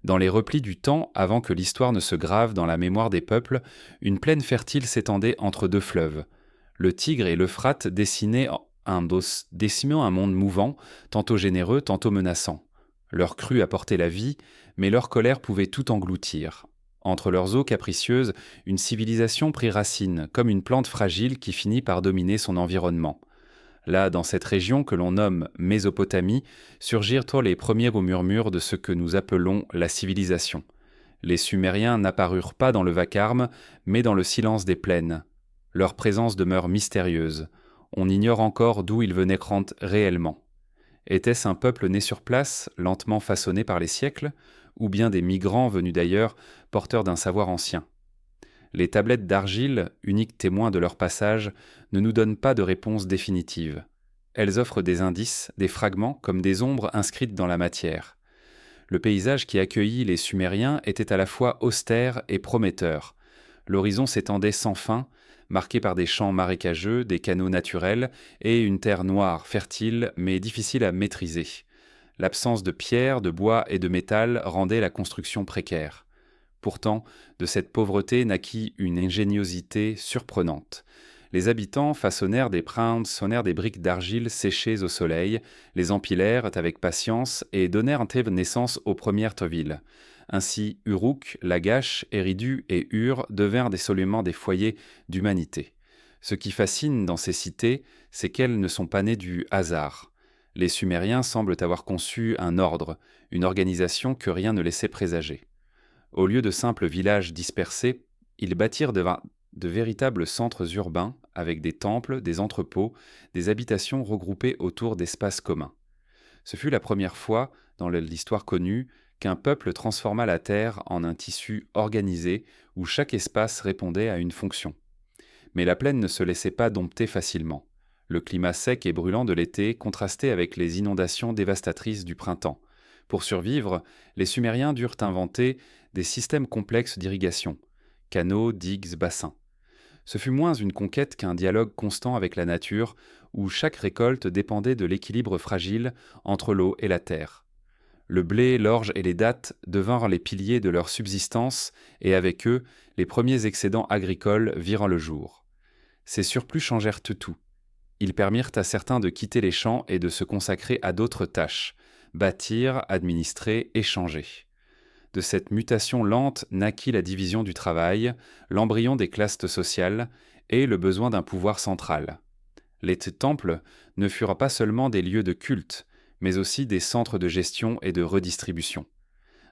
Dans les replis du temps, avant que l'histoire ne se grave dans la mémoire des peuples, une plaine fertile s'étendait entre deux fleuves. Le Tigre et l'Euphrate dessinant un monde mouvant, tantôt généreux, tantôt menaçant. Leur crue apportait la vie, mais leur colère pouvait tout engloutir. Entre leurs eaux capricieuses, une civilisation prit racine, comme une plante fragile qui finit par dominer son environnement. Là, dans cette région que l'on nomme Mésopotamie, surgirent les premiers murmures de ce que nous appelons la civilisation. Les Sumériens n'apparurent pas dans le vacarme, mais dans le silence des plaines. Leur présence demeure mystérieuse. On ignore encore d'où ils venaient réellement. Était-ce un peuple né sur place, lentement façonné par les siècles, ou bien des migrants venus d'ailleurs, porteurs d'un savoir ancien ? Les tablettes d'argile, uniques témoins de leur passage, ne nous donnent pas de réponse définitive. Elles offrent des indices, des fragments, comme des ombres inscrites dans la matière. Le paysage qui accueillit les Sumériens était à la fois austère et prometteur. L'horizon s'étendait sans fin, marqué par des champs marécageux, des canaux naturels et une terre noire, fertile, mais difficile à maîtriser. L'absence de pierres, de bois et de métal rendait la construction précaire. Pourtant, de cette pauvreté naquit une ingéniosité surprenante. Les habitants façonnèrent des briques d'argile séchées au soleil, les empilèrent avec patience et donnèrent naissance aux premières villes. Ainsi, Uruk, Lagash, Eridu et Ur devinrent désolument des foyers d'humanité. Ce qui fascine dans ces cités, c'est qu'elles ne sont pas nées du hasard. Les Sumériens semblent avoir conçu un ordre, une organisation que rien ne laissait présager. Au lieu de simples villages dispersés, ils bâtirent de véritables centres urbains avec des temples, des entrepôts, des habitations regroupées autour d'espaces communs. Ce fut la première fois, dans l'histoire connue, qu'un peuple transforma la terre en un tissu organisé où chaque espace répondait à une fonction. Mais la plaine ne se laissait pas dompter facilement. Le climat sec et brûlant de l'été contrastait avec les inondations dévastatrices du printemps. Pour survivre, les Sumériens durent inventer des systèmes complexes d'irrigation, canaux, digues, bassins. Ce fut moins une conquête qu'un dialogue constant avec la nature, où chaque récolte dépendait de l'équilibre fragile entre l'eau et la terre. Le blé, l'orge et les dattes devinrent les piliers de leur subsistance, et avec eux, les premiers excédents agricoles virent le jour. Ces surplus changèrent tout. Ils permirent à certains de quitter les champs et de se consacrer à d'autres tâches, bâtir, administrer, échanger. De cette mutation lente naquit la division du travail, l'embryon des classes sociales et le besoin d'un pouvoir central. Les temples ne furent pas seulement des lieux de culte, mais aussi des centres de gestion et de redistribution.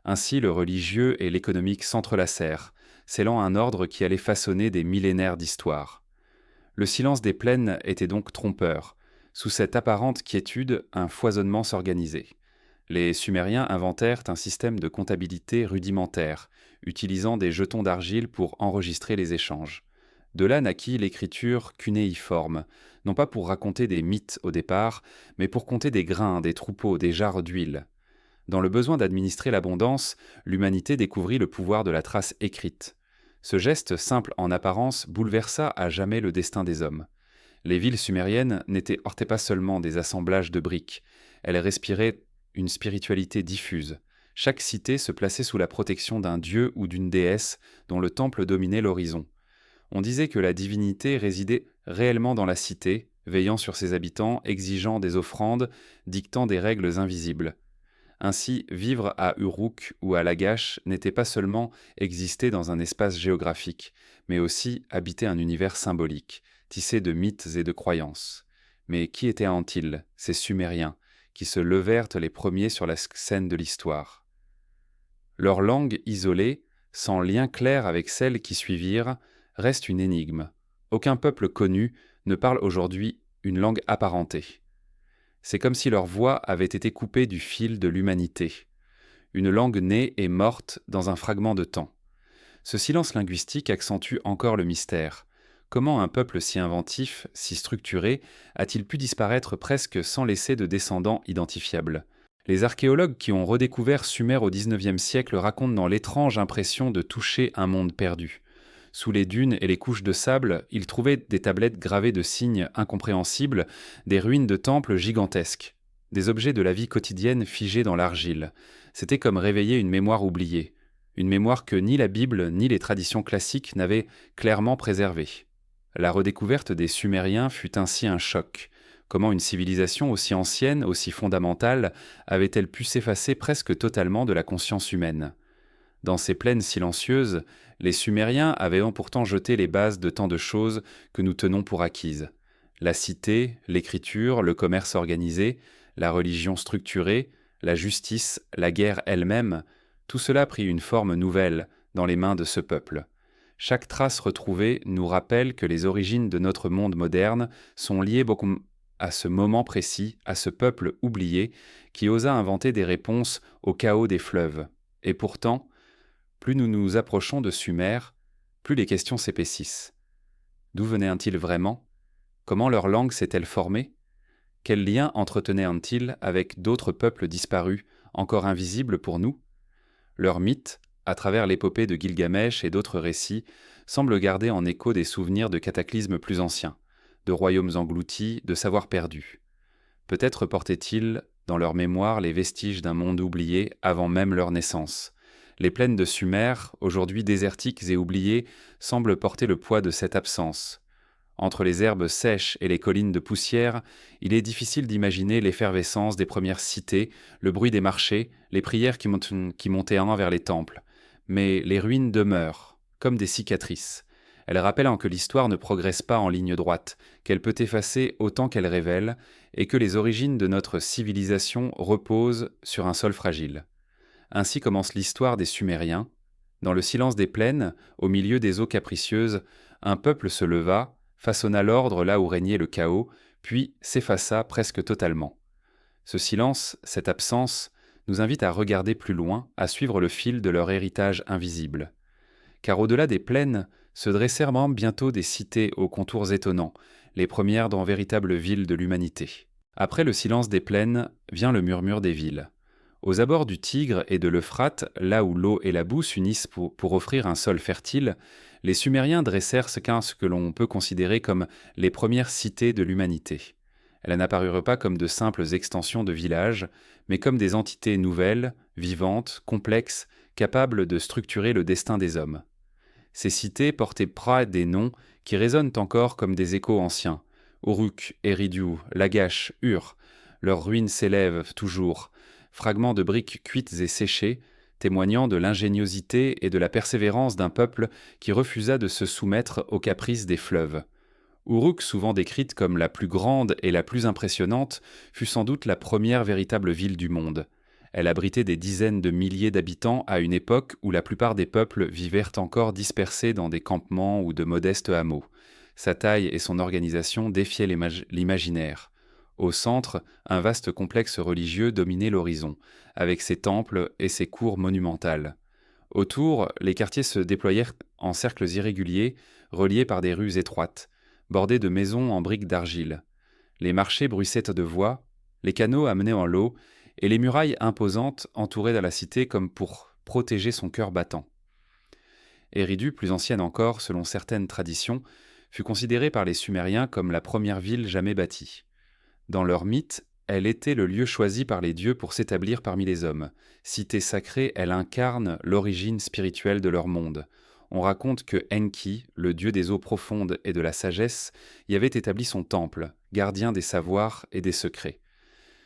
Ainsi, le religieux et l'économique s'entrelacèrent, scellant un ordre qui allait façonner des millénaires d'histoire. Le silence des plaines était donc trompeur. Sous cette apparente quiétude, un foisonnement s'organisait. Les Sumériens inventèrent un système de comptabilité rudimentaire, utilisant des jetons d'argile pour enregistrer les échanges. De là naquit l'écriture cunéiforme, non pas pour raconter des mythes au départ, mais pour compter des grains, des troupeaux, des jarres d'huile. Dans le besoin d'administrer l'abondance, l'humanité découvrit le pouvoir de la trace écrite. Ce geste simple en apparence bouleversa à jamais le destin des hommes. Les villes sumériennes n'étaient pas seulement des assemblages de briques, elles respiraient une spiritualité diffuse. Chaque cité se plaçait sous la protection d'un dieu ou d'une déesse dont le temple dominait l'horizon. On disait que la divinité résidait réellement dans la cité, veillant sur ses habitants, exigeant des offrandes, dictant des règles invisibles. Ainsi, vivre à Uruk ou à Lagash n'était pas seulement exister dans un espace géographique, mais aussi habiter un univers symbolique, tissé de mythes et de croyances. Mais qui étaient Antil, ces Sumériens, qui se levèrent les premiers sur la scène de l'histoire? Leur langue isolée, sans lien clair avec celles qui suivirent, reste une énigme. Aucun peuple connu ne parle aujourd'hui une langue apparentée. C'est comme si leur voix avait été coupée du fil de l'humanité. Une langue née et morte dans un fragment de temps. Ce silence linguistique accentue encore le mystère. Comment un peuple si inventif, si structuré, a-t-il pu disparaître presque sans laisser de descendants identifiables ? Les archéologues qui ont redécouvert Sumer au XIXe siècle racontent dans l'étrange impression de toucher un monde perdu. Sous les dunes et les couches de sable, ils trouvaient des tablettes gravées de signes incompréhensibles, des ruines de temples gigantesques. des objets de la vie quotidienne figés dans l'argile. C'était comme réveiller une mémoire oubliée, une mémoire que ni la Bible ni les traditions classiques n'avaient clairement préservée. La redécouverte des Sumériens fut ainsi un choc. Comment une civilisation aussi ancienne, aussi fondamentale, avait-elle pu s'effacer presque totalement de la conscience humaine ? Dans ces plaines silencieuses, les Sumériens avaient pourtant jeté les bases de tant de choses que nous tenons pour acquises. La cité, l'écriture, le commerce organisé, la religion structurée, la justice, la guerre elle-même, tout cela prit une forme nouvelle dans les mains de ce peuple. Chaque trace retrouvée nous rappelle que les origines de notre monde moderne sont liées beaucoup à ce moment précis, à ce peuple oublié qui osa inventer des réponses au chaos des fleuves. Et pourtant, plus nous nous approchons de Sumer, plus les questions s'épaississent. D'où venaient-ils vraiment ? Comment leur langue s'est-elle formée ? Quels liens entretenaient-ils avec d'autres peuples disparus, encore invisibles pour nous ? Leurs mythes, à travers l'épopée de Gilgamesh et d'autres récits, semblent garder en écho des souvenirs de cataclysmes plus anciens, de royaumes engloutis, de savoirs perdus. Peut-être portaient-ils, dans leur mémoire, les vestiges d'un monde oublié avant même leur naissance. Les plaines de Sumer, aujourd'hui désertiques et oubliées, semblent porter le poids de cette absence. Entre les herbes sèches et les collines de poussière, il est difficile d'imaginer l'effervescence des premières cités, le bruit des marchés, les prières qui montaient vers les temples. Mais les ruines demeurent, comme des cicatrices. Elles rappellent que l'histoire ne progresse pas en ligne droite, qu'elle peut effacer autant qu'elle révèle, et que les origines de notre civilisation reposent sur un sol fragile. Ainsi commence l'histoire des Sumériens. Dans le silence des plaines, au milieu des eaux capricieuses, un peuple se leva, façonna l'ordre là où régnait le chaos, puis s'effaça presque totalement. Ce silence, cette absence, nous invite à regarder plus loin, à suivre le fil de leur héritage invisible. Car au-delà des plaines, se dressèrent bientôt des cités aux contours étonnants, les premières dans véritables villes de l'humanité. Après le silence des plaines, vient le murmure des villes. Aux abords du Tigre et de l'Euphrate, là où l'eau et la boue s'unissent pour offrir un sol fertile, les Sumériens dressèrent ce que l'on peut considérer comme les premières cités de l'humanité. Elles n'apparurent pas comme de simples extensions de villages, mais comme des entités nouvelles, vivantes, complexes, capables de structurer le destin des hommes. Ces cités portaient des noms qui résonnent encore comme des échos anciens. Uruk, Eridu, Lagash, Ur. Leurs ruines s'élèvent toujours, fragments de briques cuites et séchées, témoignant de l'ingéniosité et de la persévérance d'un peuple qui refusa de se soumettre aux caprices des fleuves. Uruk, souvent décrite comme la plus grande et la plus impressionnante, fut sans doute la première véritable ville du monde. Elle abritait des dizaines de milliers d'habitants à une époque où la plupart des peuples vivèrent encore dispersés dans des campements ou de modestes hameaux. Sa taille et son organisation défiaient l'imaginaire. Au centre, un vaste complexe religieux dominait l'horizon, avec ses temples et ses cours monumentales. Autour, les quartiers se déployèrent en cercles irréguliers, reliés par des rues étroites, bordées de maisons en briques d'argile. Les marchés bruissaient de voix, les canaux amenaient en l'eau, et les murailles imposantes entouraient la cité comme pour protéger son cœur battant. Eridu, plus ancienne encore selon certaines traditions, fut considérée par les Sumériens comme la première ville jamais bâtie. Dans leur mythe, elle était le lieu choisi par les dieux pour s'établir parmi les hommes. Cité sacrée, elle incarne l'origine spirituelle de leur monde. On raconte que Enki, le dieu des eaux profondes et de la sagesse, y avait établi son temple, gardien des savoirs et des secrets.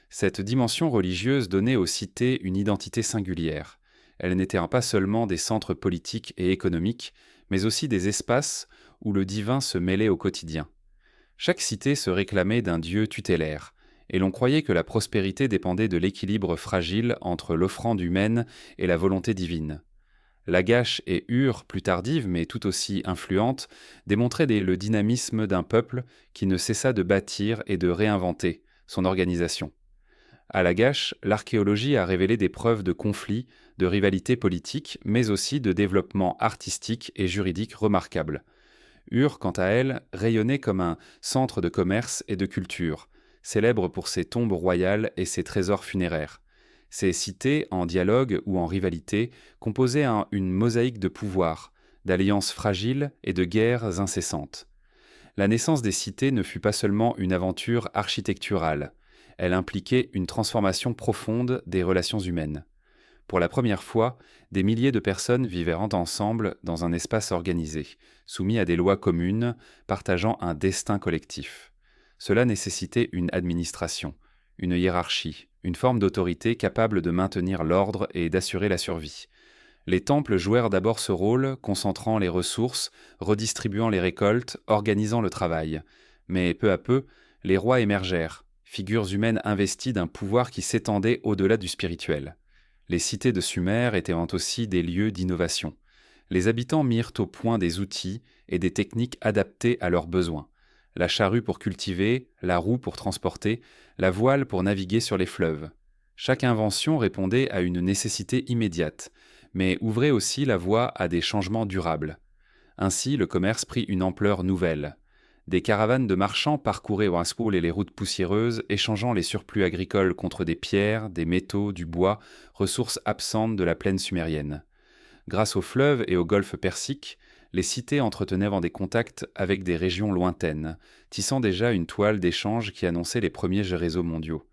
Cette dimension religieuse donnait aux cités une identité singulière. Elles n'étaient pas seulement des centres politiques et économiques, mais aussi des espaces où le divin se mêlait au quotidien. Chaque cité se réclamait d'un dieu tutélaire, et l'on croyait que la prospérité dépendait de l'équilibre fragile entre l'offrande humaine et la volonté divine. Lagash et Ur, plus tardives mais tout aussi influentes, démontraient le dynamisme d'un peuple qui ne cessa de bâtir et de réinventer son organisation. À Lagash, l'archéologie a révélé des preuves de conflits, de rivalités politiques, mais aussi de développement artistique et juridique remarquables. Ur, quant à elle, rayonnait comme un centre de commerce et de culture, célèbre pour ses tombes royales et ses trésors funéraires. Ces cités, en dialogue ou en rivalité, composaient une mosaïque de pouvoirs, d'alliances fragiles et de guerres incessantes. La naissance des cités ne fut pas seulement une aventure architecturale. Elle impliquait une transformation profonde des relations humaines. Pour la première fois, des milliers de personnes vivaient ensemble dans un espace organisé, soumis à des lois communes, partageant un destin collectif. Cela nécessitait une administration, une hiérarchie, une forme d'autorité capable de maintenir l'ordre et d'assurer la survie. Les temples jouèrent d'abord ce rôle, concentrant les ressources, redistribuant les récoltes, organisant le travail. Mais peu à peu, les rois émergèrent, figures humaines investies d'un pouvoir qui s'étendait au-delà du spirituel. Les cités de Sumer étaient aussi des lieux d'innovation. Les habitants mirent au point des outils et des techniques adaptés à leurs besoins. La charrue pour cultiver, la roue pour transporter, la voile pour naviguer sur les fleuves. Chaque invention répondait à une nécessité immédiate, mais ouvrait aussi la voie à des changements durables. Ainsi, le commerce prit une ampleur nouvelle. Des caravanes de marchands parcouraient Waspoul et les routes poussiéreuses, échangeant les surplus agricoles contre des pierres, des métaux, du bois, ressources absentes de la plaine sumérienne. Grâce aux fleuves et au golfe Persique, les cités entretenaient des contacts avec des régions lointaines, tissant déjà une toile d'échange qui annonçait les premiers réseaux mondiaux.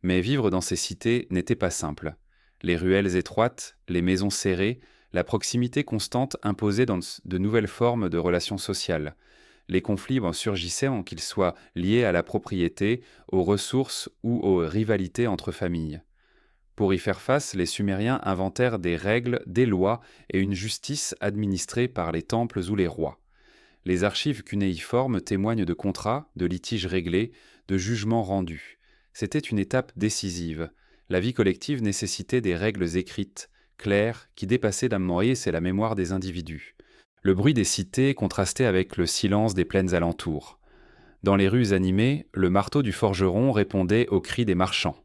Mais vivre dans ces cités n'était pas simple. Les ruelles étroites, les maisons serrées, la proximité constante imposaient de nouvelles formes de relations sociales. Les conflits surgissaient en qu'ils soient liés à la propriété, aux ressources ou aux rivalités entre familles. Pour y faire face, les Sumériens inventèrent des règles, des lois et une justice administrée par les temples ou les rois. Les archives cunéiformes témoignent de contrats, de litiges réglés, de jugements rendus. C'était une étape décisive. La vie collective nécessitait des règles écrites, claires, qui dépassaient la Moïse et la mémoire des individus. Le bruit des cités contrastait avec le silence des plaines alentours. Dans les rues animées, le marteau du forgeron répondait aux cris des marchands.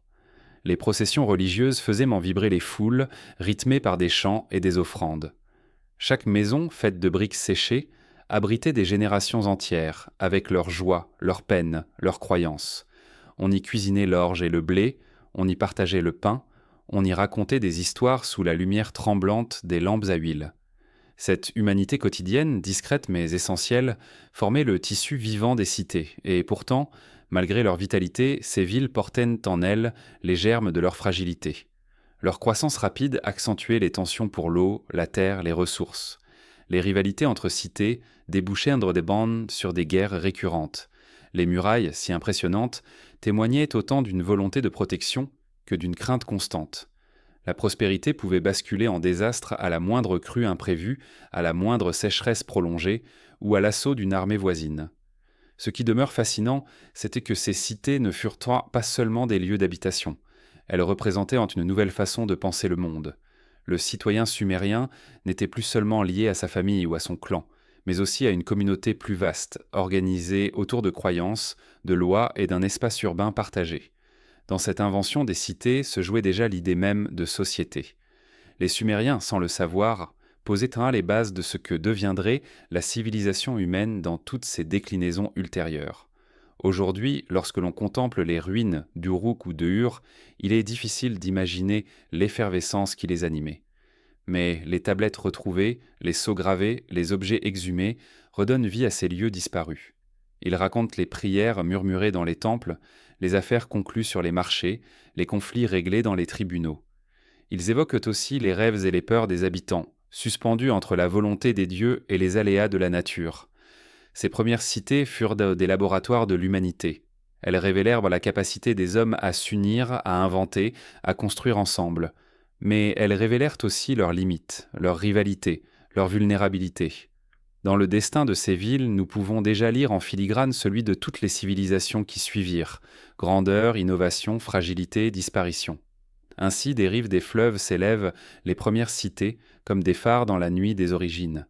Les processions religieuses faisaient vibrer les foules, rythmées par des chants et des offrandes. Chaque maison, faite de briques séchées, abritait des générations entières, avec leurs joies, leurs peines, leurs croyances. On y cuisinait l'orge et le blé, on y partageait le pain, on y racontait des histoires sous la lumière tremblante des lampes à huile. Cette humanité quotidienne, discrète mais essentielle, formait le tissu vivant des cités, et pourtant, malgré leur vitalité, ces villes portaient en elles les germes de leur fragilité. Leur croissance rapide accentuait les tensions pour l'eau, la terre, les ressources. Les rivalités entre cités débouchaient des bandes sur des guerres récurrentes. Les murailles, si impressionnantes, témoignaient autant d'une volonté de protection que d'une crainte constante. La prospérité pouvait basculer en désastre à la moindre crue imprévue, à la moindre sécheresse prolongée ou à l'assaut d'une armée voisine. Ce qui demeure fascinant, c'était que ces cités ne furent pas seulement des lieux d'habitation. Elles représentaient une nouvelle façon de penser le monde. Le citoyen sumérien n'était plus seulement lié à sa famille ou à son clan, mais aussi à une communauté plus vaste, organisée autour de croyances, de lois et d'un espace urbain partagé. Dans cette invention des cités se jouait déjà l'idée même de société. Les Sumériens, sans le savoir, posaient les bases de ce que deviendrait la civilisation humaine dans toutes ses déclinaisons ultérieures. Aujourd'hui, lorsque l'on contemple les ruines d'Uruk ou de Ur, il est difficile d'imaginer l'effervescence qui les animait. Mais les tablettes retrouvées, les sceaux gravés, les objets exhumés redonnent vie à ces lieux disparus. Ils racontent les prières murmurées dans les temples, les affaires conclues sur les marchés, les conflits réglés dans les tribunaux. Ils évoquent aussi les rêves et les peurs des habitants, suspendus entre la volonté des dieux et les aléas de la nature. Ces premières cités furent des laboratoires de l'humanité. Elles révélèrent la capacité des hommes à s'unir, à inventer, à construire ensemble. Mais elles révélèrent aussi leurs limites, leurs rivalités, leur vulnérabilité. Dans le destin de ces villes, nous pouvons déjà lire en filigrane celui de toutes les civilisations qui suivirent: grandeur, innovation, fragilité, disparition. Ainsi, des rives des fleuves s'élèvent les premières cités, comme des phares dans la nuit des origines.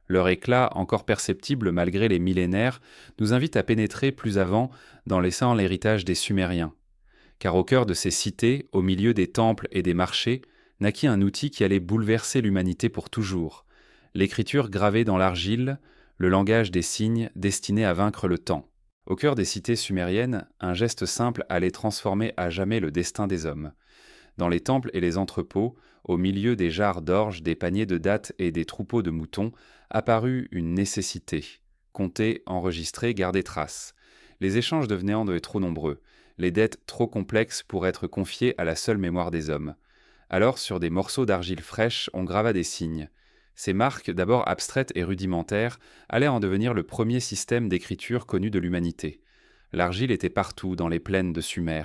Leur éclat, encore perceptible malgré les millénaires, nous invite à pénétrer plus avant dans l'héritage des Sumériens. Car au cœur de ces cités, au milieu des temples et des marchés, naquit un outil qui allait bouleverser l'humanité pour toujours: l'écriture gravée dans l'argile, le langage des signes destiné à vaincre le temps. Au cœur des cités sumériennes, un geste simple allait transformer à jamais le destin des hommes. Dans les temples et les entrepôts, au milieu des jarres d'orge, des paniers de dattes et des troupeaux de moutons, apparut une nécessité: compter, enregistrer, garder trace. Les échanges devenaient trop nombreux. les dettes trop complexes pour être confiées à la seule mémoire des hommes. Alors, sur des morceaux d'argile fraîche, on grava des signes. Ces marques, d'abord abstraites et rudimentaires, allaient en devenir le premier système d'écriture connu de l'humanité. L'argile était partout dans les plaines de Sumer.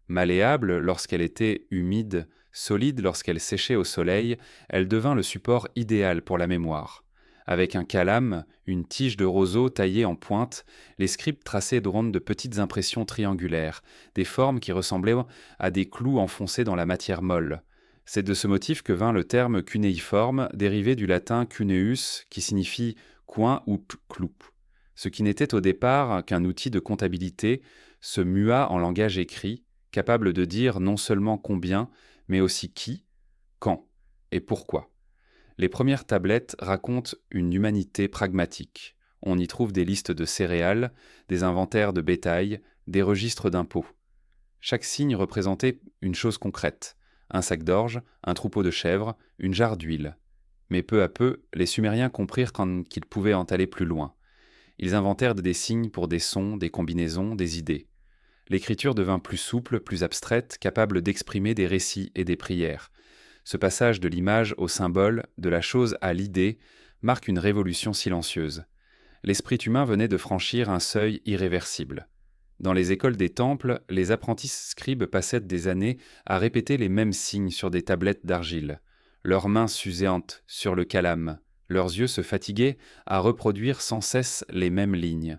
Malléable lorsqu'elle était humide, solide lorsqu'elle séchait au soleil, elle devint le support idéal pour la mémoire. Avec un calame, une tige de roseau taillée en pointe, les scribes traçaient de rondes de petites impressions triangulaires, des formes qui ressemblaient à des clous enfoncés dans la matière molle. C'est de ce motif que vint le terme cunéiforme, dérivé du latin cuneus, qui signifie coin ou clou. Ce qui n'était au départ qu'un outil de comptabilité se mua en langage écrit, capable de dire non seulement combien, mais aussi qui, quand et pourquoi. Les premières tablettes racontent une humanité pragmatique. On y trouve des listes de céréales, des inventaires de bétail, des registres d'impôts. Chaque signe représentait une chose concrète, un sac d'orge, un troupeau de chèvres, une jarre d'huile. Mais peu à peu, les Sumériens comprirent qu'ils pouvaient en aller plus loin. Ils inventèrent des signes pour des sons, des combinaisons, des idées. L'écriture devint plus souple, plus abstraite, capable d'exprimer des récits et des prières. Ce passage de l'image au symbole, de la chose à l'idée, marque une révolution silencieuse. L'esprit humain venait de franchir un seuil irréversible. Dans les écoles des temples, les apprentis scribes passaient des années à répéter les mêmes signes sur des tablettes d'argile, leurs mains s'usaient sur le calame, leurs yeux se fatiguaient à reproduire sans cesse les mêmes lignes.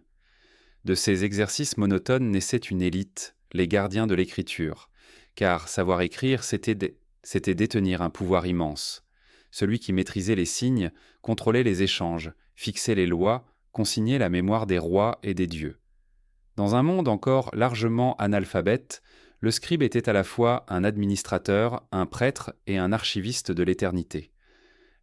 De ces exercices monotones naissait une élite, les gardiens de l'écriture, car savoir écrire, c'était détenir un pouvoir immense. Celui qui maîtrisait les signes contrôlait les échanges, fixait les lois, consignait la mémoire des rois et des dieux. Dans un monde encore largement analphabète, le scribe était à la fois un administrateur, un prêtre et un archiviste de l'éternité.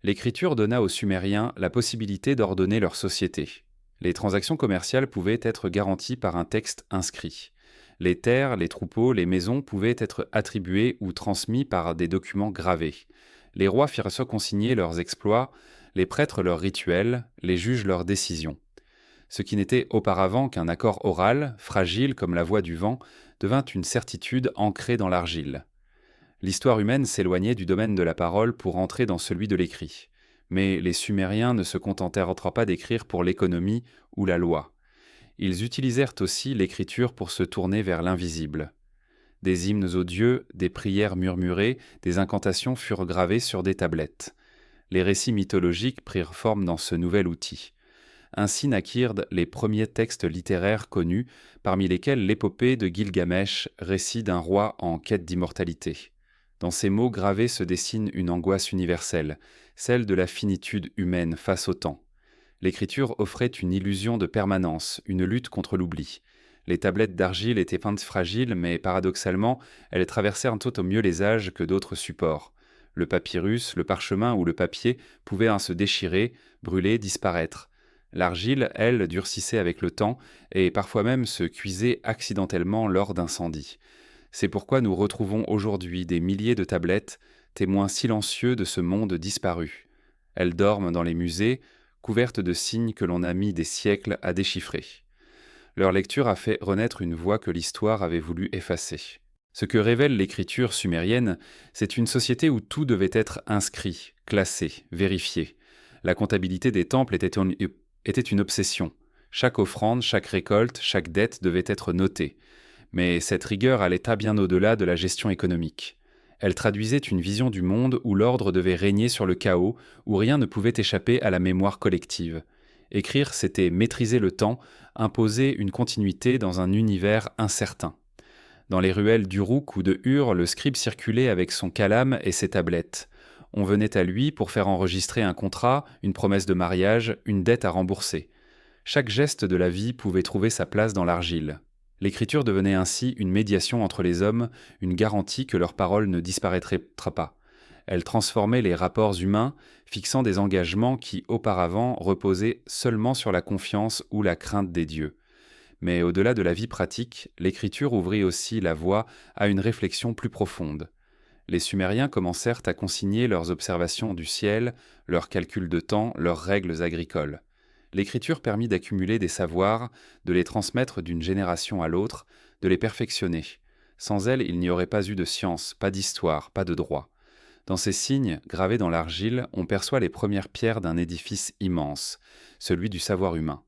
L'écriture donna aux Sumériens la possibilité d'ordonner leur société. Les transactions commerciales pouvaient être garanties par un texte inscrit. Les terres, les troupeaux, les maisons pouvaient être attribués ou transmis par des documents gravés. Les rois firent consigner leurs exploits, les prêtres leurs rituels, les juges leurs décisions. Ce qui n'était auparavant qu'un accord oral, fragile comme la voix du vent, devint une certitude ancrée dans l'argile. L'histoire humaine s'éloignait du domaine de la parole pour entrer dans celui de l'écrit. Mais les Sumériens ne se contentèrent pas d'écrire pour l'économie ou la loi. Ils utilisèrent aussi l'écriture pour se tourner vers l'invisible. Des hymnes aux dieux, des prières murmurées, des incantations furent gravées sur des tablettes. Les récits mythologiques prirent forme dans ce nouvel outil. Ainsi naquirent les premiers textes littéraires connus, parmi lesquels l'épopée de Gilgamesh, récit d'un roi en quête d'immortalité. Dans ces mots gravés se dessine une angoisse universelle, celle de la finitude humaine face au temps. L'écriture offrait une illusion de permanence, une lutte contre l'oubli. Les tablettes d'argile étaient peintes fragiles, mais paradoxalement, elles traversèrent tout au mieux les âges que d'autres supports. Le papyrus, le parchemin ou le papier pouvaient se déchirer, brûler, disparaître. L'argile, elle, durcissait avec le temps et parfois même se cuisait accidentellement lors d'incendies. C'est pourquoi nous retrouvons aujourd'hui des milliers de tablettes, témoins silencieux de ce monde disparu. Elles dorment dans les musées, couvertes de signes que l'on a mis des siècles à déchiffrer. Leur lecture a fait renaître une voix que l'histoire avait voulu effacer. Ce que révèle l'écriture sumérienne, c'est une société où tout devait être inscrit, classé, vérifié. La comptabilité des temples était une obsession. Chaque offrande, chaque récolte, chaque dette devait être notée. Mais cette rigueur allait bien au-delà de la gestion économique. Elle traduisait une vision du monde où l'ordre devait régner sur le chaos, où rien ne pouvait échapper à la mémoire collective. Écrire, c'était maîtriser le temps, imposer une continuité dans un univers incertain. Dans les ruelles d'Uruk ou de Ur, le scribe circulait avec son calame et ses tablettes. On venait à lui pour faire enregistrer un contrat, une promesse de mariage, une dette à rembourser. Chaque geste de la vie pouvait trouver sa place dans l'argile. L'écriture devenait ainsi une médiation entre les hommes, une garantie que leur parole ne disparaîtrait pas. Elle transformait les rapports humains, fixant des engagements qui, auparavant, reposaient seulement sur la confiance ou la crainte des dieux. Mais au-delà de la vie pratique, l'écriture ouvrit aussi la voie à une réflexion plus profonde. Les Sumériens commencèrent à consigner leurs observations du ciel, leurs calculs de temps, leurs règles agricoles. L'écriture permit d'accumuler des savoirs, de les transmettre d'une génération à l'autre, de les perfectionner. Sans elles, il n'y aurait pas eu de science, pas d'histoire, pas de droit. Dans ces signes, gravés dans l'argile, on perçoit les premières pierres d'un édifice immense, celui du savoir humain.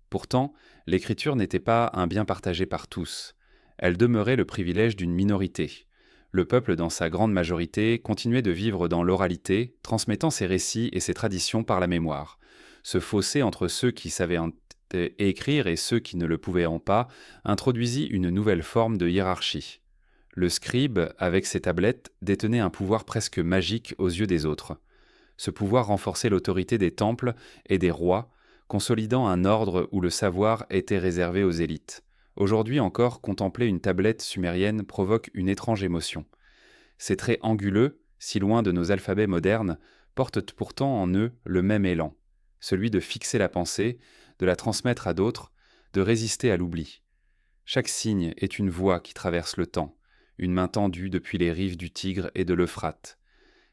Pourtant, l'écriture n'était pas un bien partagé par tous. Elle demeurait le privilège d'une minorité. Le peuple, dans sa grande majorité, continuait de vivre dans l'oralité, transmettant ses récits et ses traditions par la mémoire. Ce fossé entre ceux qui savaient écrire et ceux qui ne le pouvaient pas introduisit une nouvelle forme de hiérarchie. Le scribe, avec ses tablettes, détenait un pouvoir presque magique aux yeux des autres. Ce pouvoir renforçait l'autorité des temples et des rois, consolidant un ordre où le savoir était réservé aux élites. Aujourd'hui encore, contempler une tablette sumérienne provoque une étrange émotion. Ces traits anguleux, si loin de nos alphabets modernes, portent pourtant en eux le même élan, celui de fixer la pensée, de la transmettre à d'autres, de résister à l'oubli. Chaque signe est une voie qui traverse le temps, une main tendue depuis les rives du Tigre et de l'Euphrate.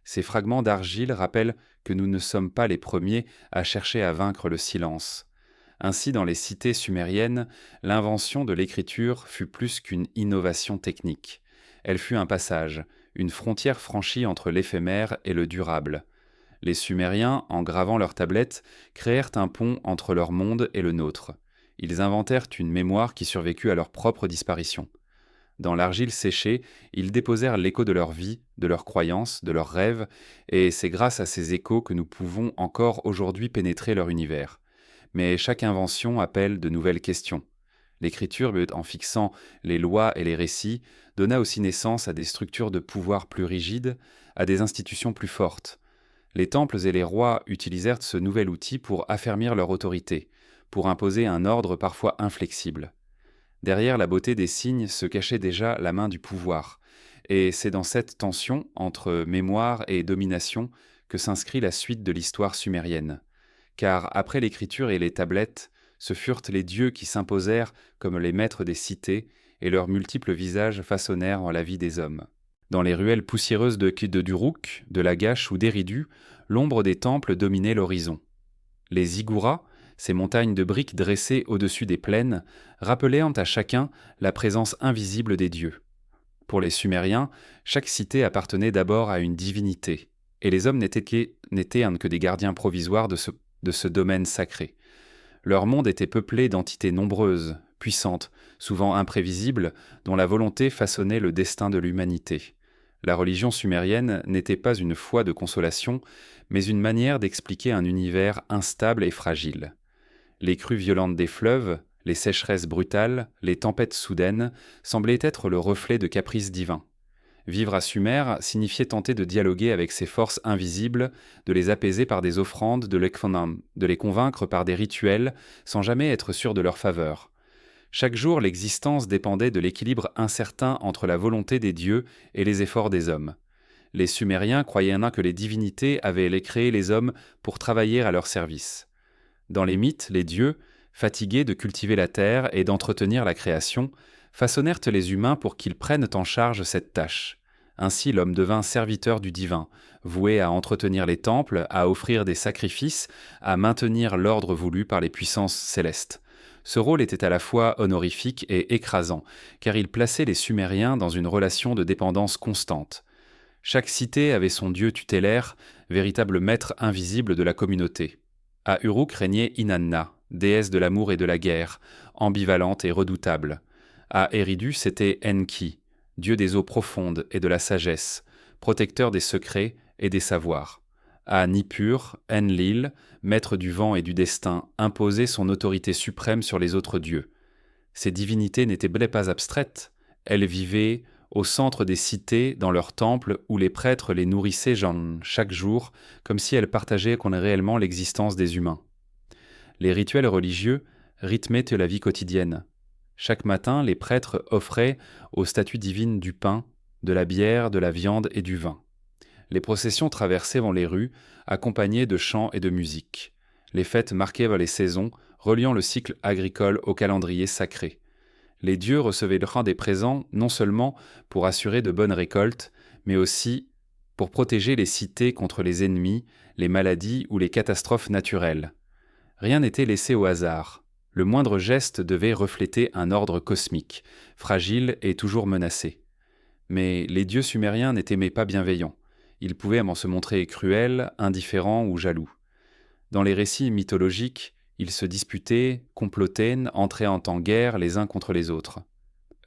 Ces fragments d'argile rappellent que nous ne sommes pas les premiers à chercher à vaincre le silence. Ainsi, dans les cités sumériennes, l'invention de l'écriture fut plus qu'une innovation technique. Elle fut un passage, une frontière franchie entre l'éphémère et le durable. Les Sumériens, en gravant leurs tablettes, créèrent un pont entre leur monde et le nôtre. Ils inventèrent une mémoire qui survécut à leur propre disparition. Dans l'argile séchée, ils déposèrent l'écho de leur vie, de leurs croyances, de leurs rêves, et c'est grâce à ces échos que nous pouvons encore aujourd'hui pénétrer leur univers. Mais chaque invention appelle de nouvelles questions. L'écriture, en fixant les lois et les récits, donna aussi naissance à des structures de pouvoir plus rigides, à des institutions plus fortes. Les temples et les rois utilisèrent ce nouvel outil pour affermir leur autorité, pour imposer un ordre parfois inflexible. Derrière la beauté des signes se cachait déjà la main du pouvoir, et c'est dans cette tension entre mémoire et domination que s'inscrit la suite de l'histoire sumérienne. Car après l'écriture et les tablettes, ce furent les dieux qui s'imposèrent comme les maîtres des cités, et leurs multiples visages façonnèrent la vie des hommes. Dans les ruelles poussiéreuses de Duruk, de Lagash ou d'Eridu, l'ombre des temples dominait l'horizon. Les zigguras, ces montagnes de briques dressées au-dessus des plaines, rappelaient à chacun la présence invisible des dieux. Pour les Sumériens, chaque cité appartenait d'abord à une divinité, et les hommes n'étaient que des gardiens provisoires de ce domaine sacré. Leur monde était peuplé d'entités nombreuses, puissantes, souvent imprévisibles, dont la volonté façonnait le destin de l'humanité. La religion sumérienne n'était pas une foi de consolation, mais une manière d'expliquer un univers instable et fragile. Les crues violentes des fleuves, les sécheresses brutales, les tempêtes soudaines semblaient être le reflet de caprices divins. Vivre à Sumer signifiait tenter de dialoguer avec ces forces invisibles, de les apaiser par des offrandes, de les convaincre par des rituels, sans jamais être sûr de leur faveur. Chaque jour, l'existence dépendait de l'équilibre incertain entre la volonté des dieux et les efforts des hommes. Les Sumériens croyaient que les divinités avaient créé les hommes pour travailler à leur service. Dans les mythes, les dieux, fatigués de cultiver la terre et d'entretenir la création, façonnèrent les humains pour qu'ils prennent en charge cette tâche. Ainsi l'homme devint serviteur du divin, voué à entretenir les temples, à offrir des sacrifices, à maintenir l'ordre voulu par les puissances célestes. Ce rôle était à la fois honorifique et écrasant, car il plaçait les Sumériens dans une relation de dépendance constante. Chaque cité avait son dieu tutélaire, véritable maître invisible de la communauté. À Uruk régnait Inanna, déesse de l'amour et de la guerre, ambivalente et redoutable. À Eridu, c'était Enki, dieu des eaux profondes et de la sagesse, protecteur des secrets et des savoirs. À Nippur, Enlil, maître du vent et du destin, imposait son autorité suprême sur les autres dieux. Ces divinités n'étaient pas abstraites, elles vivaient au centre des cités, dans leurs temples, où les prêtres les nourrissaient chaque jour, comme si elles partageaient réellement l'existence des humains. Les rituels religieux rythmaient la vie quotidienne. Chaque matin, les prêtres offraient aux statues divines du pain, de la bière, de la viande et du vin. Les processions traversaient les rues, accompagnées de chants et de musique. Les fêtes marquaient les saisons, reliant le cycle agricole au calendrier sacré. Les dieux recevaient des présents non seulement pour assurer de bonnes récoltes, mais aussi pour protéger les cités contre les ennemis, les maladies ou les catastrophes naturelles. Rien n'était laissé au hasard. Le moindre geste devait refléter un ordre cosmique, fragile et toujours menacé. Mais les dieux sumériens n'étaient pas bienveillants. Ils pouvaient se montrer cruels, indifférents ou jaloux. Dans les récits mythologiques, ils se disputaient, complotaient, entraient en guerre les uns contre les autres.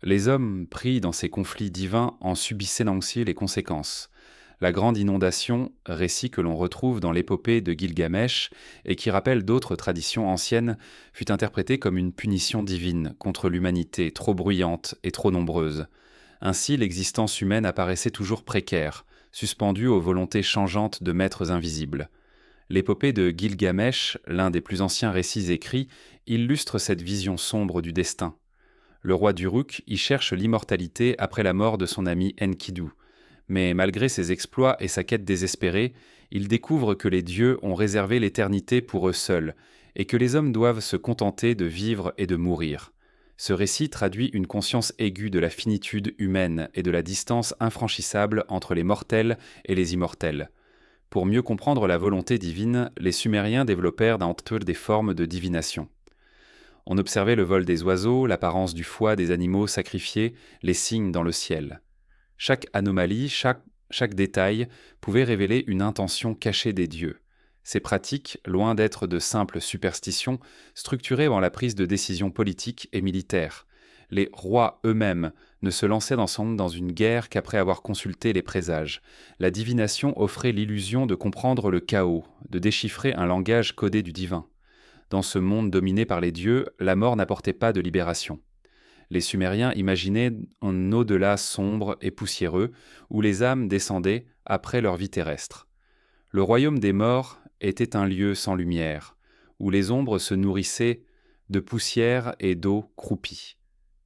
Les hommes, pris dans ces conflits divins, en subissaient aussi les conséquences. La grande inondation, récit que l'on retrouve dans l'épopée de Gilgamesh et qui rappelle d'autres traditions anciennes, fut interprétée comme une punition divine contre l'humanité trop bruyante et trop nombreuse. Ainsi, l'existence humaine apparaissait toujours précaire, suspendue aux volontés changeantes de maîtres invisibles. L'épopée de Gilgamesh, l'un des plus anciens récits écrits, illustre cette vision sombre du destin. Le roi d'Uruk y cherche l'immortalité après la mort de son ami Enkidu. Mais malgré ses exploits et sa quête désespérée, il découvre que les dieux ont réservé l'éternité pour eux seuls, et que les hommes doivent se contenter de vivre et de mourir. Ce récit traduit une conscience aiguë de la finitude humaine et de la distance infranchissable entre les mortels et les immortels. Pour mieux comprendre la volonté divine, les Sumériens développèrent d'entre eux des formes de divination. On observait le vol des oiseaux, l'apparence du foie des animaux sacrifiés, les signes dans le ciel. Chaque anomalie, chaque détail pouvait révéler une intention cachée des dieux. Ces pratiques, loin d'être de simples superstitions, structuraient la prise de décisions politiques et militaires. Les rois eux-mêmes ne se lançaient ensemble dans une guerre qu'après avoir consulté les présages. La divination offrait l'illusion de comprendre le chaos, de déchiffrer un langage codé du divin. Dans ce monde dominé par les dieux, la mort n'apportait pas de libération. Les Sumériens imaginaient un au-delà sombre et poussiéreux, où les âmes descendaient après leur vie terrestre. Le royaume des morts était un lieu sans lumière, où les ombres se nourrissaient de poussière et d'eau croupie.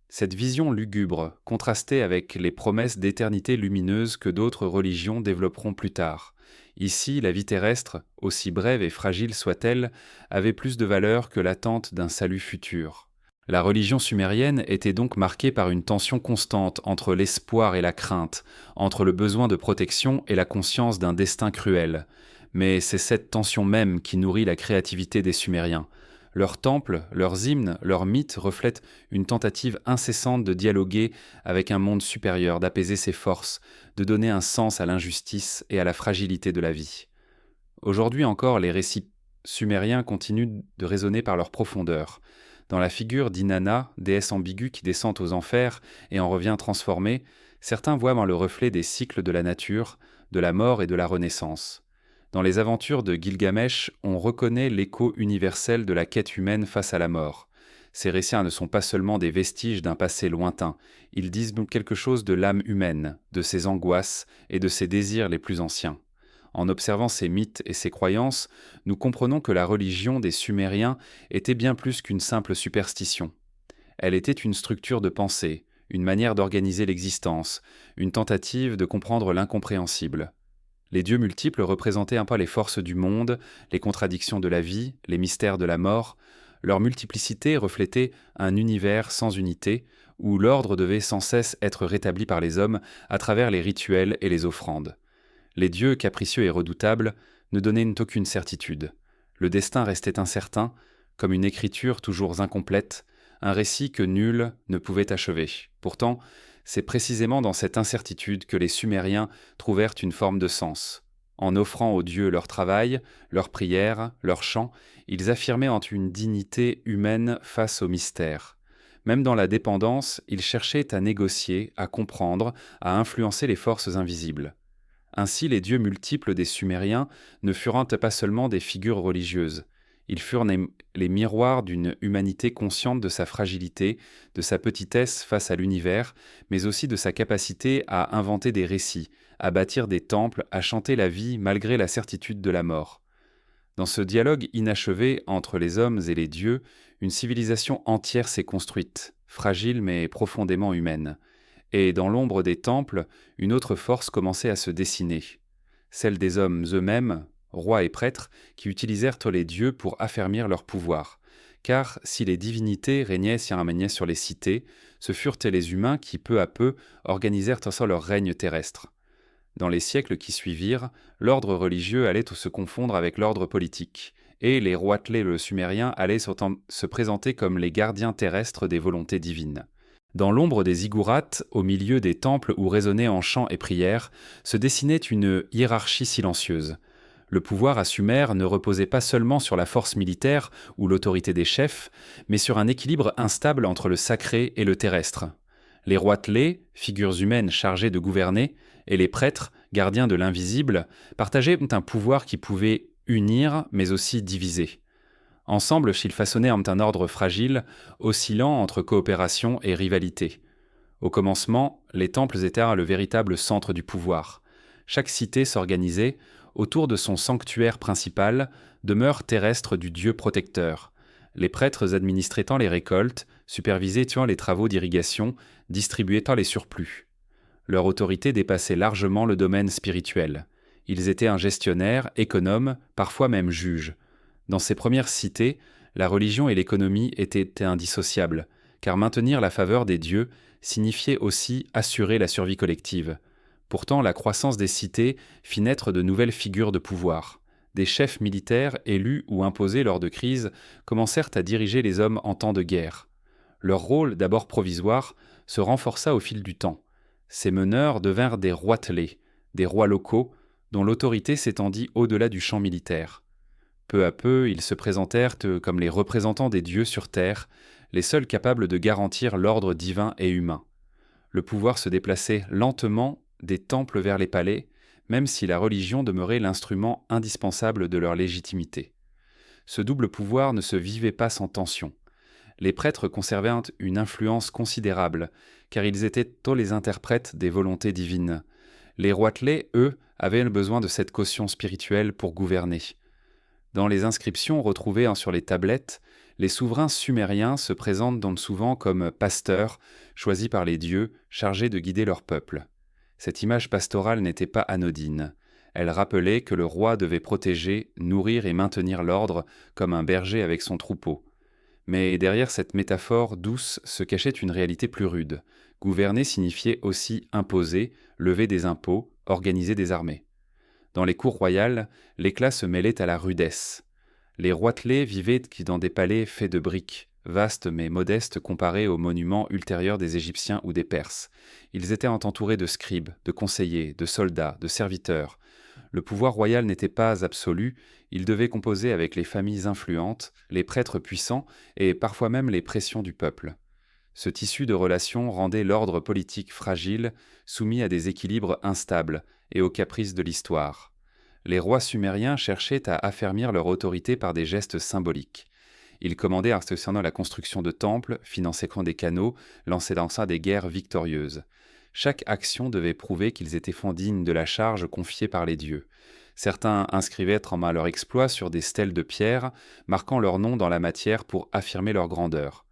Cette vision lugubre contrastait avec les promesses d'éternité lumineuse que d'autres religions développeront plus tard. Ici, la vie terrestre, aussi brève et fragile soit-elle, avait plus de valeur que l'attente d'un salut futur. La religion sumérienne était donc marquée par une tension constante entre l'espoir et la crainte, entre le besoin de protection et la conscience d'un destin cruel. Mais c'est cette tension même qui nourrit la créativité des Sumériens. Leurs temples, leurs hymnes, leurs mythes reflètent une tentative incessante de dialoguer avec un monde supérieur, d'apaiser ses forces, de donner un sens à l'injustice et à la fragilité de la vie. Aujourd'hui encore, les récits sumériens continuent de résonner par leur profondeur. Dans la figure d'Inanna, déesse ambiguë qui descend aux enfers et en revient transformée, certains voient le reflet des cycles de la nature, de la mort et de la renaissance. Dans les aventures de Gilgamesh, on reconnaît l'écho universel de la quête humaine face à la mort. Ces récits ne sont pas seulement des vestiges d'un passé lointain, ils disent quelque chose de l'âme humaine, de ses angoisses et de ses désirs les plus anciens. En observant ces mythes et ces croyances, nous comprenons que la religion des Sumériens était bien plus qu'une simple superstition. Elle était une structure de pensée, une manière d'organiser l'existence, une tentative de comprendre l'incompréhensible. Les dieux multiples représentaient les forces du monde, les contradictions de la vie, les mystères de la mort. Leur multiplicité reflétait un univers sans unité, où l'ordre devait sans cesse être rétabli par les hommes à travers les rituels et les offrandes. Les dieux, capricieux et redoutables, ne donnaient aucune certitude. Le destin restait incertain, comme une écriture toujours incomplète, un récit que nul ne pouvait achever. Pourtant, c'est précisément dans cette incertitude que les Sumériens trouvèrent une forme de sens. En offrant aux dieux leur travail, leurs prières, leurs chants, ils affirmaient une dignité humaine face au mystère. Même dans la dépendance, ils cherchaient à négocier, à comprendre, à influencer les forces invisibles. Ainsi, les dieux multiples des Sumériens ne furent pas seulement des figures religieuses. Ils furent les miroirs d'une humanité consciente de sa fragilité, de sa petitesse face à l'univers, mais aussi de sa capacité à inventer des récits, à bâtir des temples, à chanter la vie malgré la certitude de la mort. Dans ce dialogue inachevé entre les hommes et les dieux, une civilisation entière s'est construite, fragile mais profondément humaine. Et dans l'ombre des temples, une autre force commençait à se dessiner, celle des hommes eux-mêmes, rois et prêtres, qui utilisèrent les dieux pour affermir leur pouvoir. Car si les divinités régnaient sur les cités, ce furent les humains qui, peu à peu, organisèrent leur règne terrestre. Dans les siècles qui suivirent, l'ordre religieux allait se confondre avec l'ordre politique, et les Roatley le Sumérien allaient se présenter comme les gardiens terrestres des volontés divines. Dans l'ombre des ziggourats, au milieu des temples où résonnaient en chants et prières, se dessinait une hiérarchie silencieuse. Le pouvoir à Sumer ne reposait pas seulement sur la force militaire ou l'autorité des chefs, mais sur un équilibre instable entre le sacré et le terrestre. Les Roatley, figures humaines chargées de gouverner, et les prêtres, gardiens de l'invisible, partageaient un pouvoir qui pouvait unir, mais aussi diviser. Ensemble, ils façonnaient un ordre fragile, oscillant entre coopération et rivalité. Au commencement, les temples étaient le véritable centre du pouvoir. Chaque cité s'organisait autour de son sanctuaire principal, demeure terrestre du dieu protecteur. Les prêtres administraient les récoltes, supervisaient les travaux d'irrigation, distribuaient les surplus. Leur autorité dépassait largement le domaine spirituel. Ils étaient un gestionnaire, économe, parfois même juge. Dans ces premières cités, la religion et l'économie étaient indissociables, car maintenir la faveur des dieux signifiait aussi assurer la survie collective. Pourtant, la croissance des cités fit naître de nouvelles figures de pouvoir. Des chefs militaires, élus ou imposés lors de crises, commencèrent à diriger les hommes en temps de guerre. Leur rôle, d'abord provisoire, se renforça au fil du temps. Ces meneurs devinrent des roitelets, des rois locaux, dont l'autorité s'étendit au-delà du champ militaire. Peu à peu, ils se présentèrent comme les représentants des dieux sur terre, les seuls capables de garantir l'ordre divin et humain. Le pouvoir se déplaçait lentement des temples vers les palais, même si la religion demeurait l'instrument indispensable de leur légitimité. Ce double pouvoir ne se vivait pas sans tension. Les prêtres conservaient une influence considérable, car ils étaient les interprètes des volontés divines. Les Roatley, eux, avaient besoin de cette caution spirituelle pour gouverner. Dans les inscriptions retrouvées sur les tablettes, les souverains sumériens se présentent donc souvent comme pasteurs, choisis par les dieux, chargés de guider leur peuple. Cette image pastorale n'était pas anodine. Elle rappelait que le roi devait protéger, nourrir et maintenir l'ordre comme un berger avec son troupeau. Mais derrière cette métaphore douce se cachait une réalité plus rude. Gouverner signifiait aussi imposer, lever des impôts, organiser des armées. Dans les cours royales, l'éclat se mêlait à la rudesse. Les Roatley vivaient dans des palais faits de briques, vastes mais modestes comparés aux monuments ultérieurs des Égyptiens ou des Perses. Ils étaient entourés de scribes, de conseillers, de soldats, de serviteurs. Le pouvoir royal n'était pas absolu, il devait composer avec les familles influentes, les prêtres puissants et parfois même les pressions du peuple. Ce tissu de relations rendait l'ordre politique fragile, soumis à des équilibres instables et aux caprices de l'histoire. Les rois sumériens cherchaient à affermir leur autorité par des gestes symboliques. Ils commandaient institutionnant la construction de temples, finançaient des canaux, lançaient dans ça des guerres victorieuses. Chaque action devait prouver qu'ils étaient dignes de la charge confiée par les dieux. Certains inscrivaient leur exploit sur des stèles de pierre, marquant leur nom dans la matière pour affirmer leur grandeur.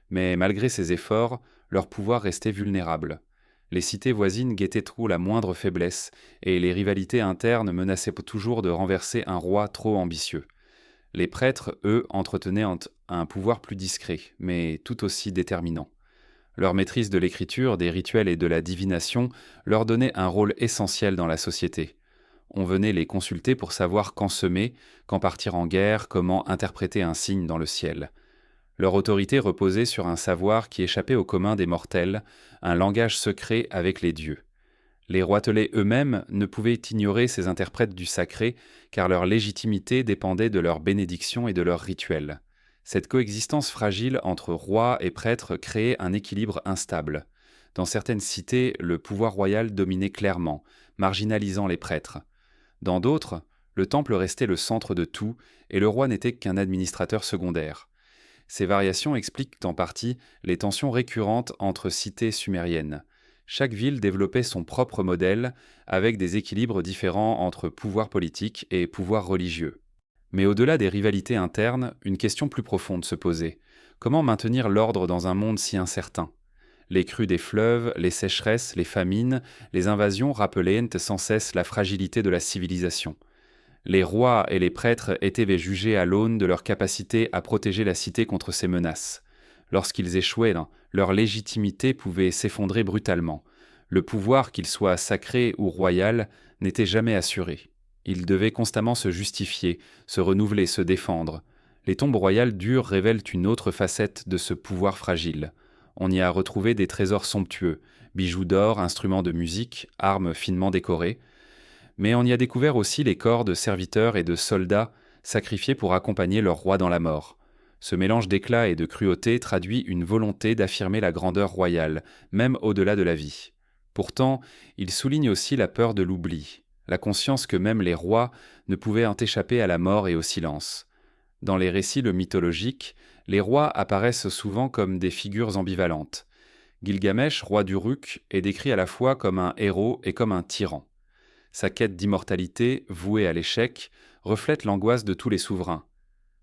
Mais malgré ces efforts, leur pouvoir restait vulnérable. Les cités voisines guettaient trop la moindre faiblesse, et les rivalités internes menaçaient toujours de renverser un roi trop ambitieux. Les prêtres, eux, entretenaient un pouvoir plus discret, mais tout aussi déterminant. Leur maîtrise de l'écriture, des rituels et de la divination leur donnait un rôle essentiel dans la société. On venait les consulter pour savoir quand semer, quand partir en guerre, comment interpréter un signe dans le ciel. Leur autorité reposait sur un savoir qui échappait au commun des mortels, un langage secret avec les dieux. Les roitelets eux-mêmes ne pouvaient ignorer ces interprètes du sacré, car leur légitimité dépendait de leur bénédiction et de leurs rituels. Cette coexistence fragile entre rois et prêtres créait un équilibre instable. Dans certaines cités, le pouvoir royal dominait clairement, marginalisant les prêtres. Dans d'autres, le temple restait le centre de tout, et le roi n'était qu'un administrateur secondaire. Ces variations expliquent en partie les tensions récurrentes entre cités sumériennes. Chaque ville développait son propre modèle, avec des équilibres différents entre pouvoir politique et pouvoir religieux. Mais au-delà des rivalités internes, une question plus profonde se posait. Comment maintenir l'ordre dans un monde si incertain ? Les crues des fleuves, les sécheresses, les famines, les invasions rappelaient sans cesse la fragilité de la civilisation. Les rois et les prêtres étaient jugés à l'aune de leur capacité à protéger la cité contre ces menaces. Lorsqu'ils échouaient, leur légitimité pouvait s'effondrer brutalement. Le pouvoir, qu'il soit sacré ou royal, n'était jamais assuré. Ils devaient constamment se justifier, se renouveler, se défendre. Les tombes royales dures révèlent une autre facette de ce pouvoir fragile. On y a retrouvé des trésors somptueux, bijoux d'or, instruments de musique, armes finement décorées, mais on y a découvert aussi les corps de serviteurs et de soldats sacrifiés pour accompagner leur roi dans la mort. Ce mélange d'éclat et de cruauté traduit une volonté d'affirmer la grandeur royale, même au-delà de la vie. Pourtant, il souligne aussi la peur de l'oubli, la conscience que même les rois ne pouvaient en échapper à la mort et au silence. Dans les récits mythologiques, les rois apparaissent souvent comme des figures ambivalentes. Gilgamesh, roi d'Uruk, est décrit à la fois comme un héros et comme un tyran. Sa quête d'immortalité, vouée à l'échec, reflète l'angoisse de tous les souverains.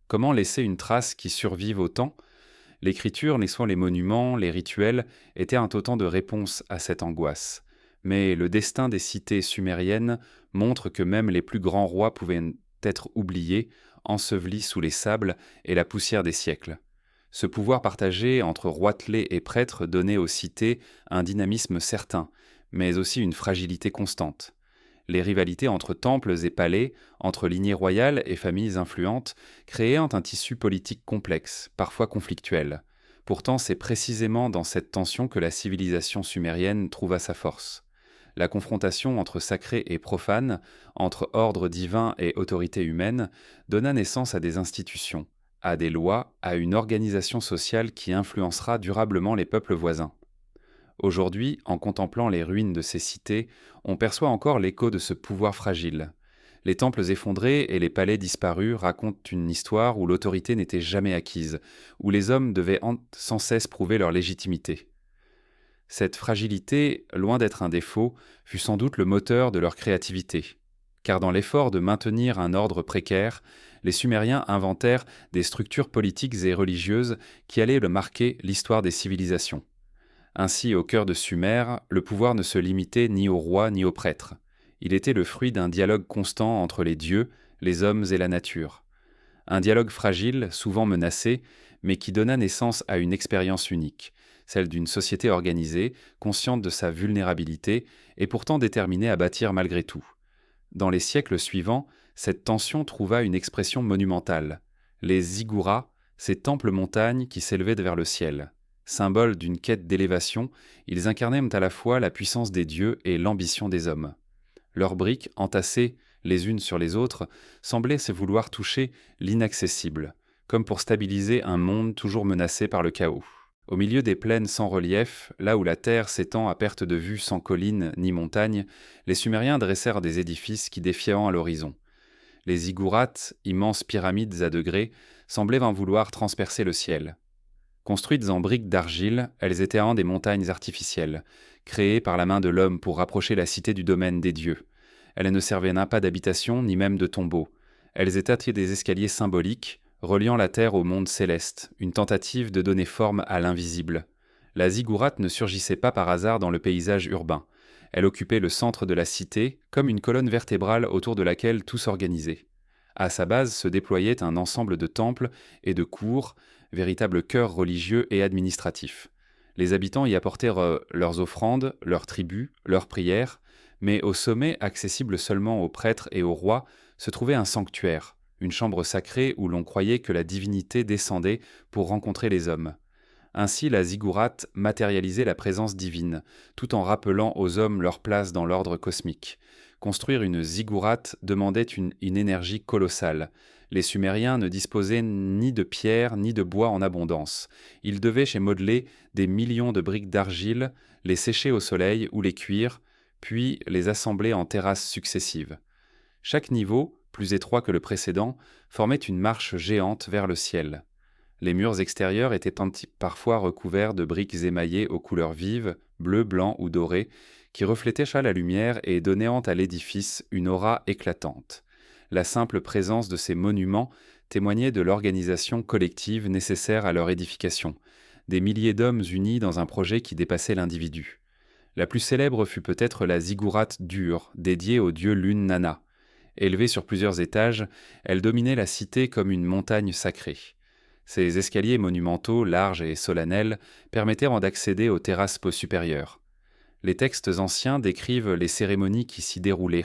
Comment laisser une trace qui survive au temps ? L'écriture, les soins, les monuments, les rituels étaient un autant de réponses à cette angoisse. Mais le destin des cités sumériennes montre que même les plus grands rois pouvaient être oubliés, ensevelis sous les sables et la poussière des siècles. Ce pouvoir partagé entre roitelets et prêtres donnait aux cités un dynamisme certain, mais aussi une fragilité constante. Les rivalités entre temples et palais, entre lignées royales et familles influentes, créaient un tissu politique complexe, parfois conflictuel. Pourtant, c'est précisément dans cette tension que la civilisation sumérienne trouva sa force. La confrontation entre sacré et profane, entre ordre divin et autorité humaine, donna naissance à des institutions, à des lois, à une organisation sociale qui influencera durablement les peuples voisins. Aujourd'hui, en contemplant les ruines de ces cités, on perçoit encore l'écho de ce pouvoir fragile. Les temples effondrés et les palais disparus racontent une histoire où l'autorité n'était jamais acquise, où les hommes devaient sans cesse prouver leur légitimité. Cette fragilité, loin d'être un défaut, fut sans doute le moteur de leur créativité. Car dans l'effort de maintenir un ordre précaire, les Sumériens inventèrent des structures politiques et religieuses qui allaient marquer l'histoire des civilisations. Ainsi, au cœur de Sumer, le pouvoir ne se limitait ni aux rois ni aux prêtres. Il était le fruit d'un dialogue constant entre les dieux, les hommes et la nature. Un dialogue fragile, souvent menacé, mais qui donna naissance à une expérience unique, celle d'une société organisée, consciente de sa vulnérabilité et pourtant déterminée à bâtir malgré tout. Dans les siècles suivants, cette tension trouva une expression monumentale. Les ziggourats, ces temples-montagnes qui s'élevaient vers le ciel. Symboles d'une quête d'élévation, ils incarnaient à la fois la puissance des dieux et l'ambition des hommes. Leurs briques, entassées les unes sur les autres, semblaient se vouloir toucher l'inaccessible, comme pour stabiliser un monde toujours menacé par le chaos. Au milieu des plaines sans relief, là où la terre s'étend à perte de vue sans collines ni montagnes, les Sumériens dressèrent des édifices qui défiaient à l'horizon. Les ziggourats, immenses pyramides à degrés, semblaient en vouloir transpercer le ciel. Construites en briques d'argile, elles étaient des montagnes artificielles, créées par la main de l'homme pour rapprocher la cité du domaine des dieux. Elles ne servaient pas d'habitation, ni même de tombeau. Elles étaient des escaliers symboliques, reliant la terre au monde céleste, une tentative de donner forme à l'invisible. La ziggourate ne surgissait pas par hasard dans le paysage urbain. Elle occupait le centre de la cité, comme une colonne vertébrale autour de laquelle tout s'organisait. À sa base se déployait un ensemble de temples et de cours, véritable cœur religieux et administratif. Les habitants y apportèrent leurs offrandes, leurs tribus, leurs prières, mais au sommet, accessible seulement aux prêtres et aux rois, se trouvait un sanctuaire, une chambre sacrée où l'on croyait que la divinité descendait pour rencontrer les hommes. Ainsi, la ziggourate matérialisait la présence divine, tout en rappelant aux hommes leur place dans l'ordre cosmique. Construire une ziggourate demandait une énergie colossale. Les Sumériens ne disposaient ni de pierre ni de bois en abondance. Ils devaient modeler des millions de briques d'argile, les sécher au soleil ou les cuire, puis les assembler en terrasses successives. Chaque niveau, plus étroit que le précédent, formait une marche géante vers le ciel. Les murs extérieurs étaient parfois recouverts de briques émaillées aux couleurs vives, bleu, blanc ou doré, qui reflétaient la lumière et donnaient à l'édifice une aura éclatante. La simple présence de ces monuments témoignait de l'organisation collective nécessaire à leur édification, des milliers d'hommes unis dans un projet qui dépassait l'individu. La plus célèbre fut peut-être la ziggourate d'Ur, dédiée au dieu Lune Nana. Élevée sur plusieurs étages, elle dominait la cité comme une montagne sacrée. Ces escaliers monumentaux, larges et solennels, permettaient d'accéder aux terrasses supérieures. Les textes anciens décrivent les cérémonies qui s'y déroulaient,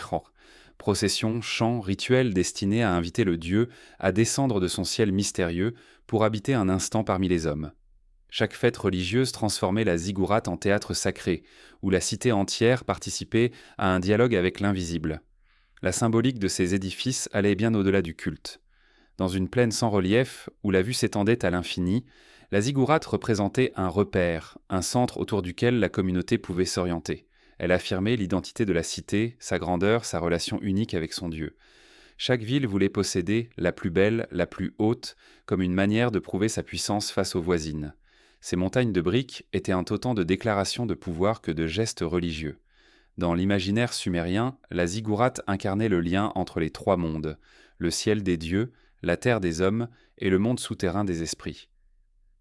Processions, chants, rituels destinés à inviter le dieu à descendre de son ciel mystérieux pour habiter un instant parmi les hommes. Chaque fête religieuse transformait la ziggourate en théâtre sacré, où la cité entière participait à un dialogue avec l'invisible. La symbolique de ces édifices allait bien au-delà du culte. Dans une plaine sans relief, où la vue s'étendait à l'infini, la ziggourate représentait un repère, un centre autour duquel la communauté pouvait s'orienter. Elle affirmait l'identité de la cité, sa grandeur, sa relation unique avec son Dieu. Chaque ville voulait posséder la plus belle, la plus haute, comme une manière de prouver sa puissance face aux voisines. Ces montagnes de briques étaient autant de déclarations de pouvoir que de gestes religieux. Dans l'imaginaire sumérien, la ziggourate incarnait le lien entre les trois mondes, le ciel des dieux, la terre des hommes et le monde souterrain des esprits.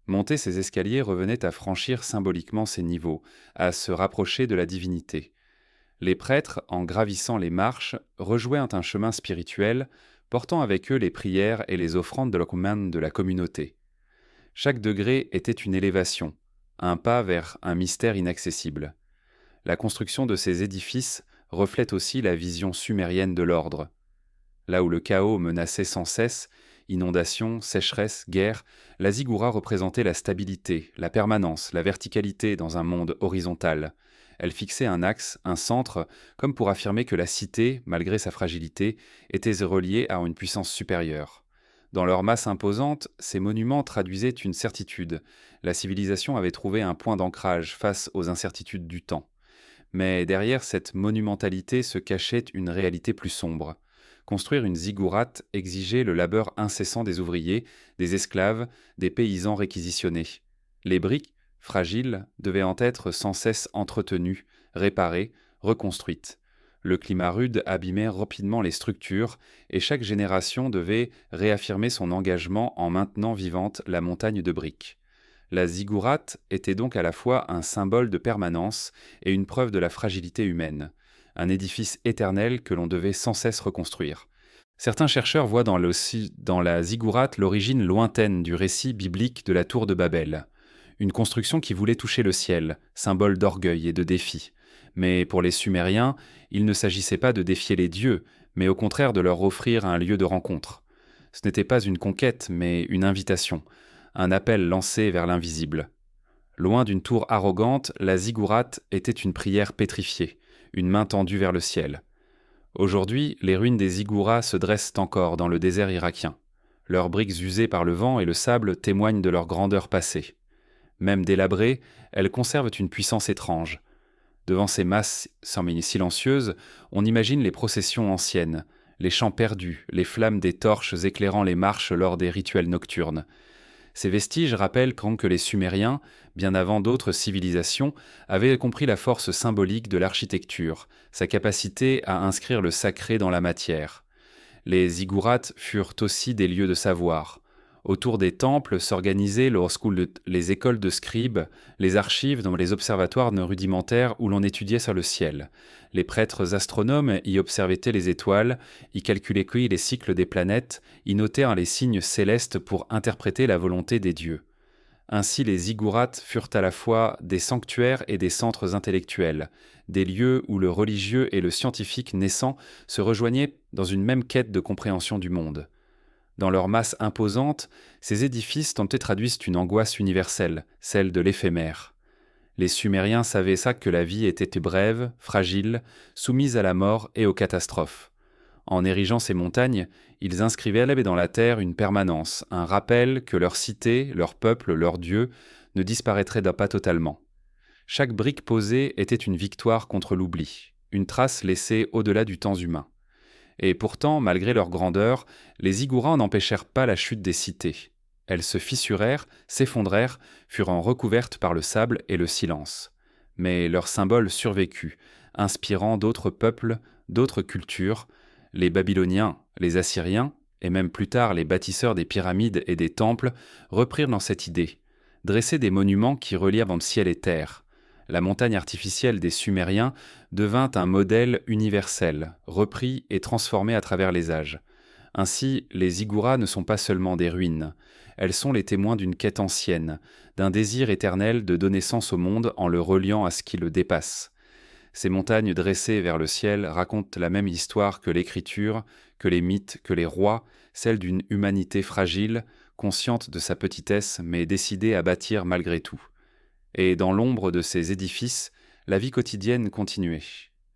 Monter ces escaliers revenait à franchir symboliquement ces niveaux, à se rapprocher de la divinité. Les prêtres, en gravissant les marches, rejoignent un chemin spirituel, portant avec eux les prières et les offrandes de la communauté. Chaque degré était une élévation, un pas vers un mystère inaccessible. La construction de ces édifices reflète aussi la vision sumérienne de l'ordre. Là où le chaos menaçait sans cesse, inondations, sécheresse, guerre, la ziggoura représentait la stabilité, la permanence, la verticalité dans un monde horizontal. Elle fixait un axe, un centre, comme pour affirmer que la cité, malgré sa fragilité, était reliée à une puissance supérieure. Dans leur masse imposante, ces monuments traduisaient une certitude. La civilisation avait trouvé un point d'ancrage face aux incertitudes du temps. Mais derrière cette monumentalité se cachait une réalité plus sombre. Construire une ziggourate exigeait le labeur incessant des ouvriers, des esclaves, des paysans réquisitionnés. Les briques, fragiles, devaient en être sans cesse entretenues, réparées, reconstruites. Le climat rude abîmait rapidement les structures et chaque génération devait réaffirmer son engagement en maintenant vivante la montagne de briques. La ziggourate était donc à la fois un symbole de permanence et une preuve de la fragilité humaine, un édifice éternel que l'on devait sans cesse reconstruire. Certains chercheurs voient dans la ziggourate l'origine lointaine du récit biblique de la tour de Babel, une construction qui voulait toucher le ciel, symbole d'orgueil et de défi. Mais pour les Sumériens, il ne s'agissait pas de défier les dieux, mais au contraire de leur offrir un lieu de rencontre. Ce n'était pas une conquête, mais une invitation, un appel lancé vers l'invisible. Loin d'une tour arrogante, la ziggourate était une prière pétrifiée, une main tendue vers le ciel. Aujourd'hui, les ruines des ziggourats se dressent encore dans le désert irakien. Leurs briques usées par le vent et le sable témoignent de leur grandeur passée. Même délabrées, elles conservent une puissance étrange. Devant ces masses silencieuses, on imagine les processions anciennes, les chants perdus, les flammes des torches éclairant les marches lors des rituels nocturnes. Ces vestiges rappellent que les Sumériens, bien avant d'autres civilisations, avaient compris la force symbolique de l'architecture, sa capacité à inscrire le sacré dans la matière. Les ziggourats furent aussi des lieux de savoir. Autour des temples s'organisaient les écoles de scribes, les archives dans les observatoires rudimentaires où l'on étudiait sur le ciel. Les prêtres astronomes y observaient les étoiles, y calculaient les cycles des planètes, y notaient les signes célestes pour interpréter la volonté des dieux. Ainsi, les ziggourats furent à la fois des sanctuaires et des centres intellectuels, des lieux où le religieux et le scientifique naissant se rejoignaient dans une même quête de compréhension du monde. Dans leur masse imposante, ces édifices traduisent une angoisse universelle, celle de l'éphémère. Les Sumériens savaient que la vie était brève, fragile, soumise à la mort et aux catastrophes. En érigeant ces montagnes, ils inscrivaient dans la terre une permanence, un rappel que leur cité, leur peuple, leur Dieu ne disparaîtraient pas totalement. Chaque brique posée était une victoire contre l'oubli, une trace laissée au-delà du temps humain. Et pourtant, malgré leur grandeur, les ziggourats n'empêchèrent pas la chute des cités. Elles se fissurèrent, s'effondrèrent, furent recouvertes par le sable et le silence. Mais leur symbole survécut, inspirant d'autres peuples, d'autres cultures. Les Babyloniens, les Assyriens, et même plus tard les bâtisseurs des pyramides et des temples, reprirent dans cette idée, dresser des monuments qui relient entre ciel et terre. La montagne artificielle des Sumériens devint un modèle universel, repris et transformé à travers les âges. Ainsi, les ziggourats ne sont pas seulement des ruines, elles sont les témoins d'une quête ancienne, d'un désir éternel de donner sens au monde en le reliant à ce qui le dépasse. Ces montagnes dressées vers le ciel racontent la même histoire que l'écriture, que les mythes, que les rois, celle d'une humanité fragile, consciente de sa petitesse, mais décidée à bâtir malgré tout. Et dans l'ombre de ces édifices, la vie quotidienne continuait.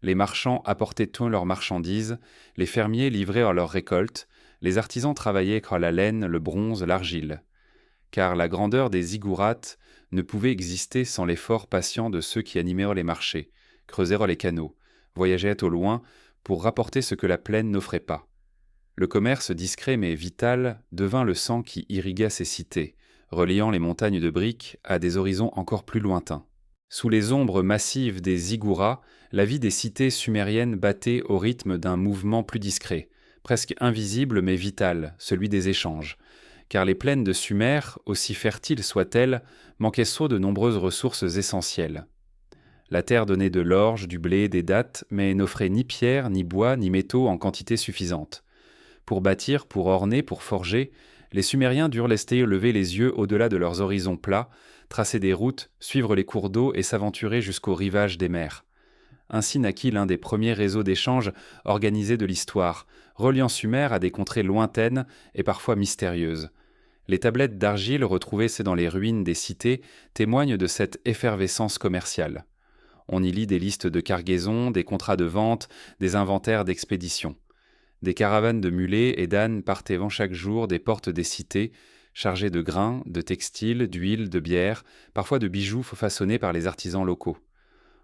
Les marchands apportaient toutes leurs marchandises, les fermiers livraient leurs récoltes, les artisans travaillaient sur la laine, le bronze, l'argile. Car la grandeur des ziggourats ne pouvait exister sans l'effort patient de ceux qui animèrent les marchés, creusèrent les canaux, voyageaient au loin pour rapporter ce que la plaine n'offrait pas. Le commerce discret mais vital devint le sang qui irrigua ces cités, reliant les montagnes de briques à des horizons encore plus lointains. Sous les ombres massives des ziggourats, la vie des cités sumériennes battait au rythme d'un mouvement plus discret, presque invisible mais vital, celui des échanges. Car les plaines de Sumer, aussi fertiles soient-elles, manquaient soit de nombreuses ressources essentielles. La terre donnait de l'orge, du blé, des dattes, mais n'offrait ni pierre, ni bois, ni métaux en quantité suffisante. Pour bâtir, pour orner, pour forger, les Sumériens durent rester lever les yeux au-delà de leurs horizons plats, tracer des routes, suivre les cours d'eau et s'aventurer jusqu'aux rivages des mers. Ainsi naquit l'un des premiers réseaux d'échanges organisés de l'histoire, reliant Sumer à des contrées lointaines et parfois mystérieuses. Les tablettes d'argile retrouvées dans les ruines des cités témoignent de cette effervescence commerciale. On y lit des listes de cargaisons, des contrats de vente, des inventaires d'expéditions. Des caravanes de mulets et d'ânes partaient chaque jour des portes des cités, chargées de grains, de textiles, d'huile, de bière, parfois de bijoux façonnés par les artisans locaux.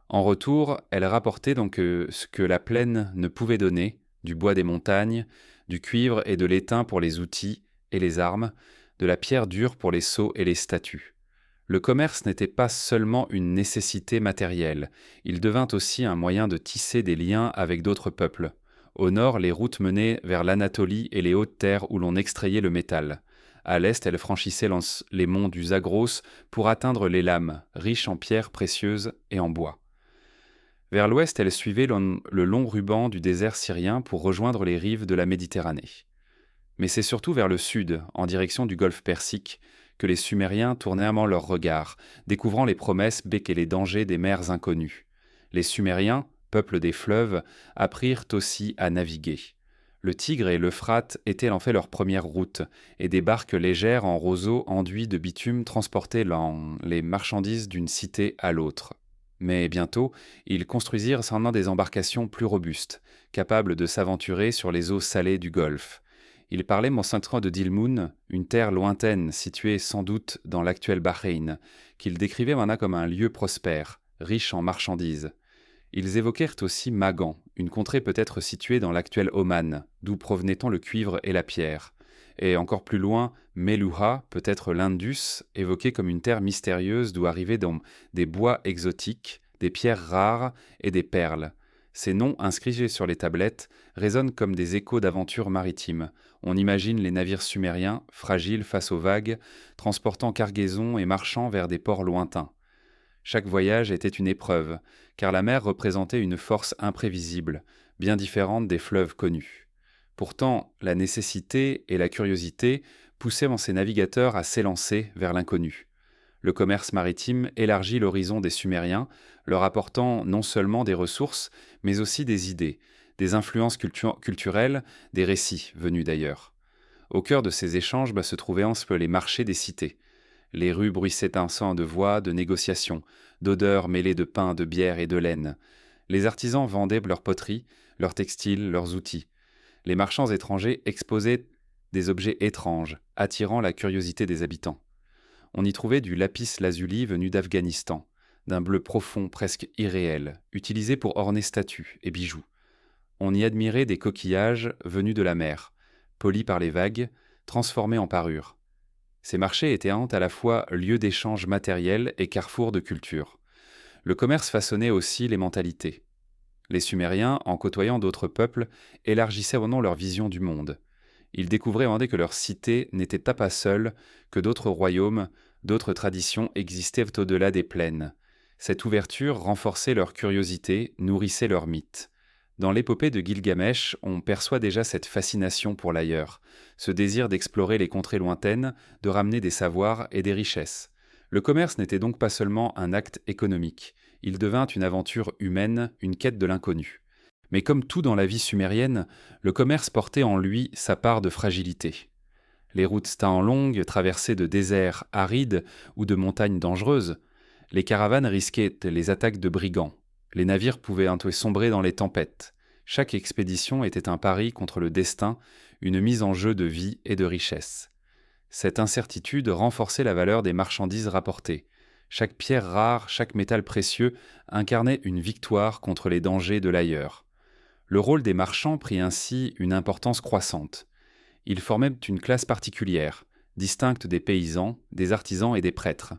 En retour, elles rapportaient donc ce que la plaine ne pouvait donner, du bois des montagnes, du cuivre et de l'étain pour les outils et les armes, de la pierre dure pour les sceaux et les statues. Le commerce n'était pas seulement une nécessité matérielle, il devint aussi un moyen de tisser des liens avec d'autres peuples. Au nord, les routes menaient vers l'Anatolie et les hautes terres où l'on extrayait le métal. À l'est, elles franchissaient les monts du Zagros pour atteindre les lames, riches en pierres précieuses et en bois. Vers l'ouest, elles suivaient le long ruban du désert syrien pour rejoindre les rives de la Méditerranée. Mais c'est surtout vers le sud, en direction du golfe Persique, que les Sumériens tournaient leur regard, découvrant les promesses et les dangers des mers inconnues. Les Sumériens, peuple des fleuves, apprirent aussi à naviguer. Le Tigre et l'Euphrate étaient en fait leur première route, et des barques légères en roseaux enduits de bitume transportaient les marchandises d'une cité à l'autre. Mais bientôt, ils construisirent cependant des embarcations plus robustes, capables de s'aventurer sur les eaux salées du Golfe. Ils parlaient moncentrant de Dilmun, une terre lointaine située sans doute dans l'actuel Bahreïn, qu'ils décrivaient maintenant comme un lieu prospère, riche en marchandises. Ils évoquèrent aussi Magan, une contrée peut-être située dans l'actuel Oman, d'où provenait-on le cuivre et la pierre. Et encore plus loin, Meluha, peut-être l'Indus, évoquée comme une terre mystérieuse d'où arrivaient des bois exotiques, des pierres rares et des perles. Ces noms inscrits sur les tablettes résonnent comme des échos d'aventures maritimes. On imagine les navires sumériens, fragiles face aux vagues, transportant cargaisons et marchant vers des ports lointains. Chaque voyage était une épreuve, car la mer représentait une force imprévisible, bien différente des fleuves connus. Pourtant, la nécessité et la curiosité poussaient ces navigateurs à s'élancer vers l'inconnu. Le commerce maritime élargit l'horizon des Sumériens, leur apportant non seulement des ressources, mais aussi des idées, des influences culturelles, des récits venus d'ailleurs. Au cœur de ces échanges se trouvaient les marchés des cités. Les rues bruissaient un sang de voix, de négociations, d'odeurs mêlées de pain, de bière et de laine. Les artisans vendaient leurs poteries, leurs textiles, leurs outils. Les marchands étrangers exposaient des objets étranges, attirant la curiosité des habitants. On y trouvait du lapis-lazuli venu d'Afghanistan, d'un bleu profond presque irréel, utilisé pour orner statues et bijoux. On y admirait des coquillages venus de la mer, polis par les vagues, transformés en parures. Ces marchés étaient à la fois lieux d'échange matériel et carrefour de culture. Le commerce façonnait aussi les mentalités. Les Sumériens, en côtoyant d'autres peuples, élargissaient leur vision du monde. Ils découvraient que leur cité n'était pas seule, que d'autres royaumes, d'autres traditions existaient au-delà des plaines. Cette ouverture renforçait leur curiosité, nourrissait leurs mythes. Dans l'épopée de Gilgamesh, on perçoit déjà cette fascination pour l'ailleurs, ce désir d'explorer les contrées lointaines, de ramener des savoirs et des richesses. Le commerce n'était donc pas seulement un acte économique, il devint une aventure humaine, une quête de l'inconnu. Mais comme tout dans la vie sumérienne, le commerce portait en lui sa part de fragilité. Les routes temps longues, traversées de déserts arides ou de montagnes dangereuses, les caravanes risquaient les attaques de brigands. Les navires pouvaient sombrer dans les tempêtes. Chaque expédition était un pari contre le destin, une mise en jeu de vie et de richesse. Cette incertitude renforçait la valeur des marchandises rapportées. Chaque pierre rare, chaque métal précieux incarnait une victoire contre les dangers de l'ailleurs. Le rôle des marchands prit ainsi une importance croissante. Ils formaient une classe particulière, distincte des paysans, des artisans et des prêtres.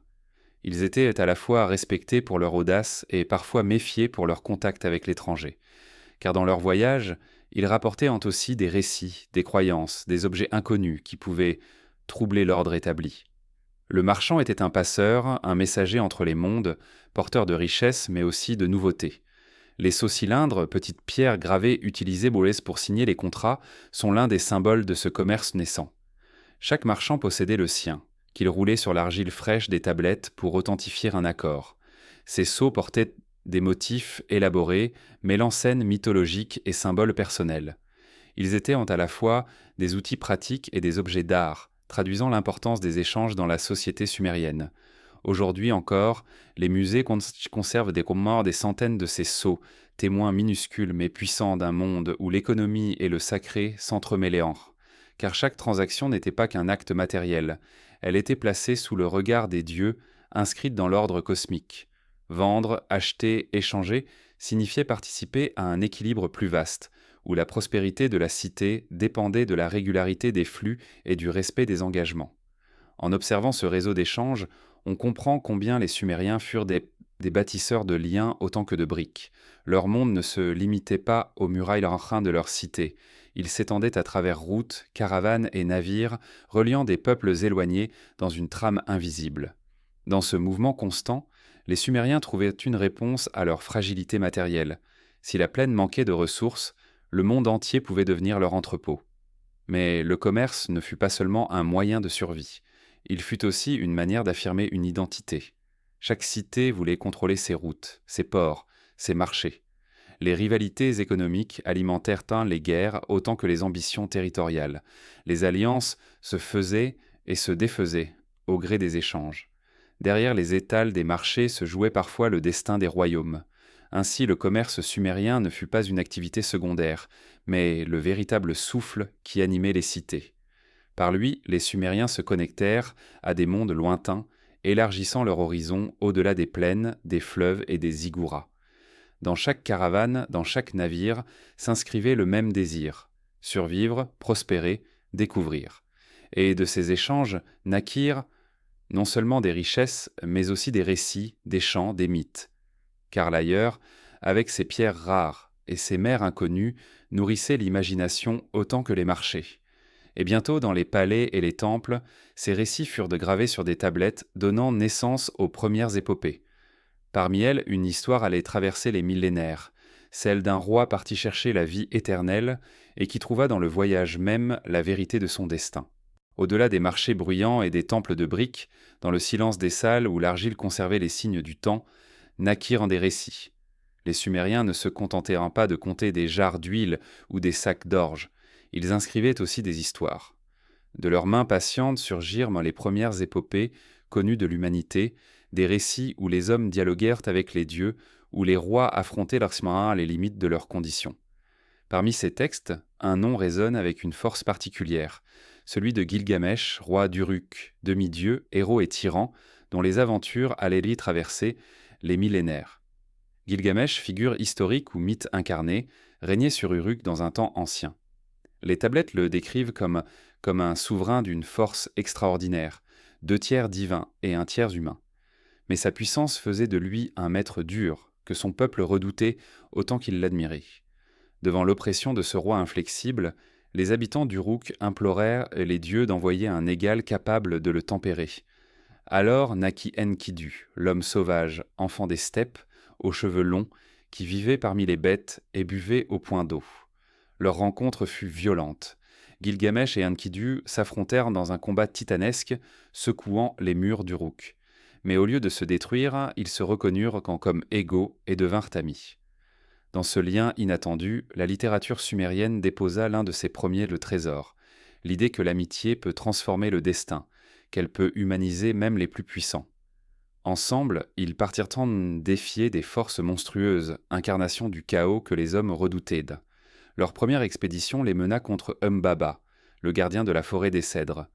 Ils étaient à la fois respectés pour leur audace et parfois méfiés pour leur contact avec l'étranger. Car dans leurs voyages, ils rapportaient aussi des récits, des croyances, des objets inconnus qui pouvaient troubler l'ordre établi. Le marchand était un passeur, un messager entre les mondes, porteur de richesses mais aussi de nouveautés. Les sceaux-cylindres, petites pierres gravées utilisées pour signer les contrats, sont l'un des symboles de ce commerce naissant. Chaque marchand possédait le sien, qu'il roulait sur l'argile fraîche des tablettes pour authentifier un accord. Ces sceaux portaient des motifs élaborés, mêlant scènes mythologiques et symboles personnels. Ils étaient à la fois des outils pratiques et des objets d'art, traduisant l'importance des échanges dans la société sumérienne. Aujourd'hui encore, les musées conservent des centaines de ces sceaux, témoins minuscules mais puissants d'un monde où l'économie et le sacré s'entremêlaient. Car chaque transaction n'était pas qu'un acte matériel, elle était placée sous le regard des dieux, inscrite dans l'ordre cosmique. Vendre, acheter, échanger signifiait participer à un équilibre plus vaste, où la prospérité de la cité dépendait de la régularité des flux et du respect des engagements. En observant ce réseau d'échanges, on comprend combien les Sumériens furent des bâtisseurs de liens autant que de briques. Leur monde ne se limitait pas aux murailles en train de leur cité. Il s'étendait à travers routes, caravanes et navires, reliant des peuples éloignés dans une trame invisible. Dans ce mouvement constant, les Sumériens trouvaient une réponse à leur fragilité matérielle. Si la plaine manquait de ressources, le monde entier pouvait devenir leur entrepôt. Mais le commerce ne fut pas seulement un moyen de survie. Il fut aussi une manière d'affirmer une identité. Chaque cité voulait contrôler ses routes, ses ports, ses marchés. Les rivalités économiques alimentèrent les guerres autant que les ambitions territoriales. Les alliances se faisaient et se défaisaient au gré des échanges. Derrière les étals des marchés se jouait parfois le destin des royaumes. Ainsi, le commerce sumérien ne fut pas une activité secondaire, mais le véritable souffle qui animait les cités. Par lui, les Sumériens se connectèrent à des mondes lointains, élargissant leur horizon au-delà des plaines, des fleuves et des ziggourats. Dans chaque caravane, dans chaque navire, s'inscrivait le même désir: survivre, prospérer, découvrir. Et de ces échanges naquirent non seulement des richesses, mais aussi des récits, des chants, des mythes. Car l'ailleurs, avec ses pierres rares et ses mers inconnues, nourrissait l'imagination autant que les marchés. Et bientôt, dans les palais et les temples, ces récits furent gravés sur des tablettes, donnant naissance aux premières épopées. Parmi elles, une histoire allait traverser les millénaires, celle d'un roi parti chercher la vie éternelle et qui trouva dans le voyage même la vérité de son destin. Au-delà des marchés bruyants et des temples de briques, dans le silence des salles où l'argile conservait les signes du temps, naquirent des récits. Les Sumériens ne se contentèrent pas de compter des jarres d'huile ou des sacs d'orge. Ils inscrivaient aussi des histoires. De leurs mains patientes surgirent les premières épopées connues de l'humanité, des récits où les hommes dialoguèrent avec les dieux, où les rois affrontaient les limites de leurs conditions. Parmi ces textes, un nom résonne avec une force particulière, celui de Gilgamesh, roi d'Uruk, demi-dieu, héros et tyran, dont les aventures allaient y traverser les millénaires. Gilgamesh, figure historique ou mythe incarné, régnait sur Uruk dans un temps ancien. Les tablettes le décrivent comme un souverain d'une force extraordinaire, 2/3 divin et 1/3 humain. Mais sa puissance faisait de lui un maître dur, que son peuple redoutait autant qu'il l'admirait. Devant l'oppression de ce roi inflexible, les habitants d'Uruk implorèrent les dieux d'envoyer un égal capable de le tempérer. Alors naquit Enkidu, l'homme sauvage, enfant des steppes, aux cheveux longs, qui vivait parmi les bêtes et buvait au point d'eau. Leur rencontre fut violente. Gilgamesh et Enkidu s'affrontèrent dans un combat titanesque, secouant les murs d'Uruk. mais au lieu de se détruire, ils se reconnurent comme égaux et devinrent amis. Dans ce lien inattendu, la littérature sumérienne déposa l'un de ses premiers le trésor, l'idée que l'amitié peut transformer le destin, qu'elle peut humaniser même les plus puissants. Ensemble, ils partirent en défier des forces monstrueuses, incarnations du chaos que les hommes redoutaient. Leur première expédition les mena contre Umbaba, le gardien de la forêt des cèdres.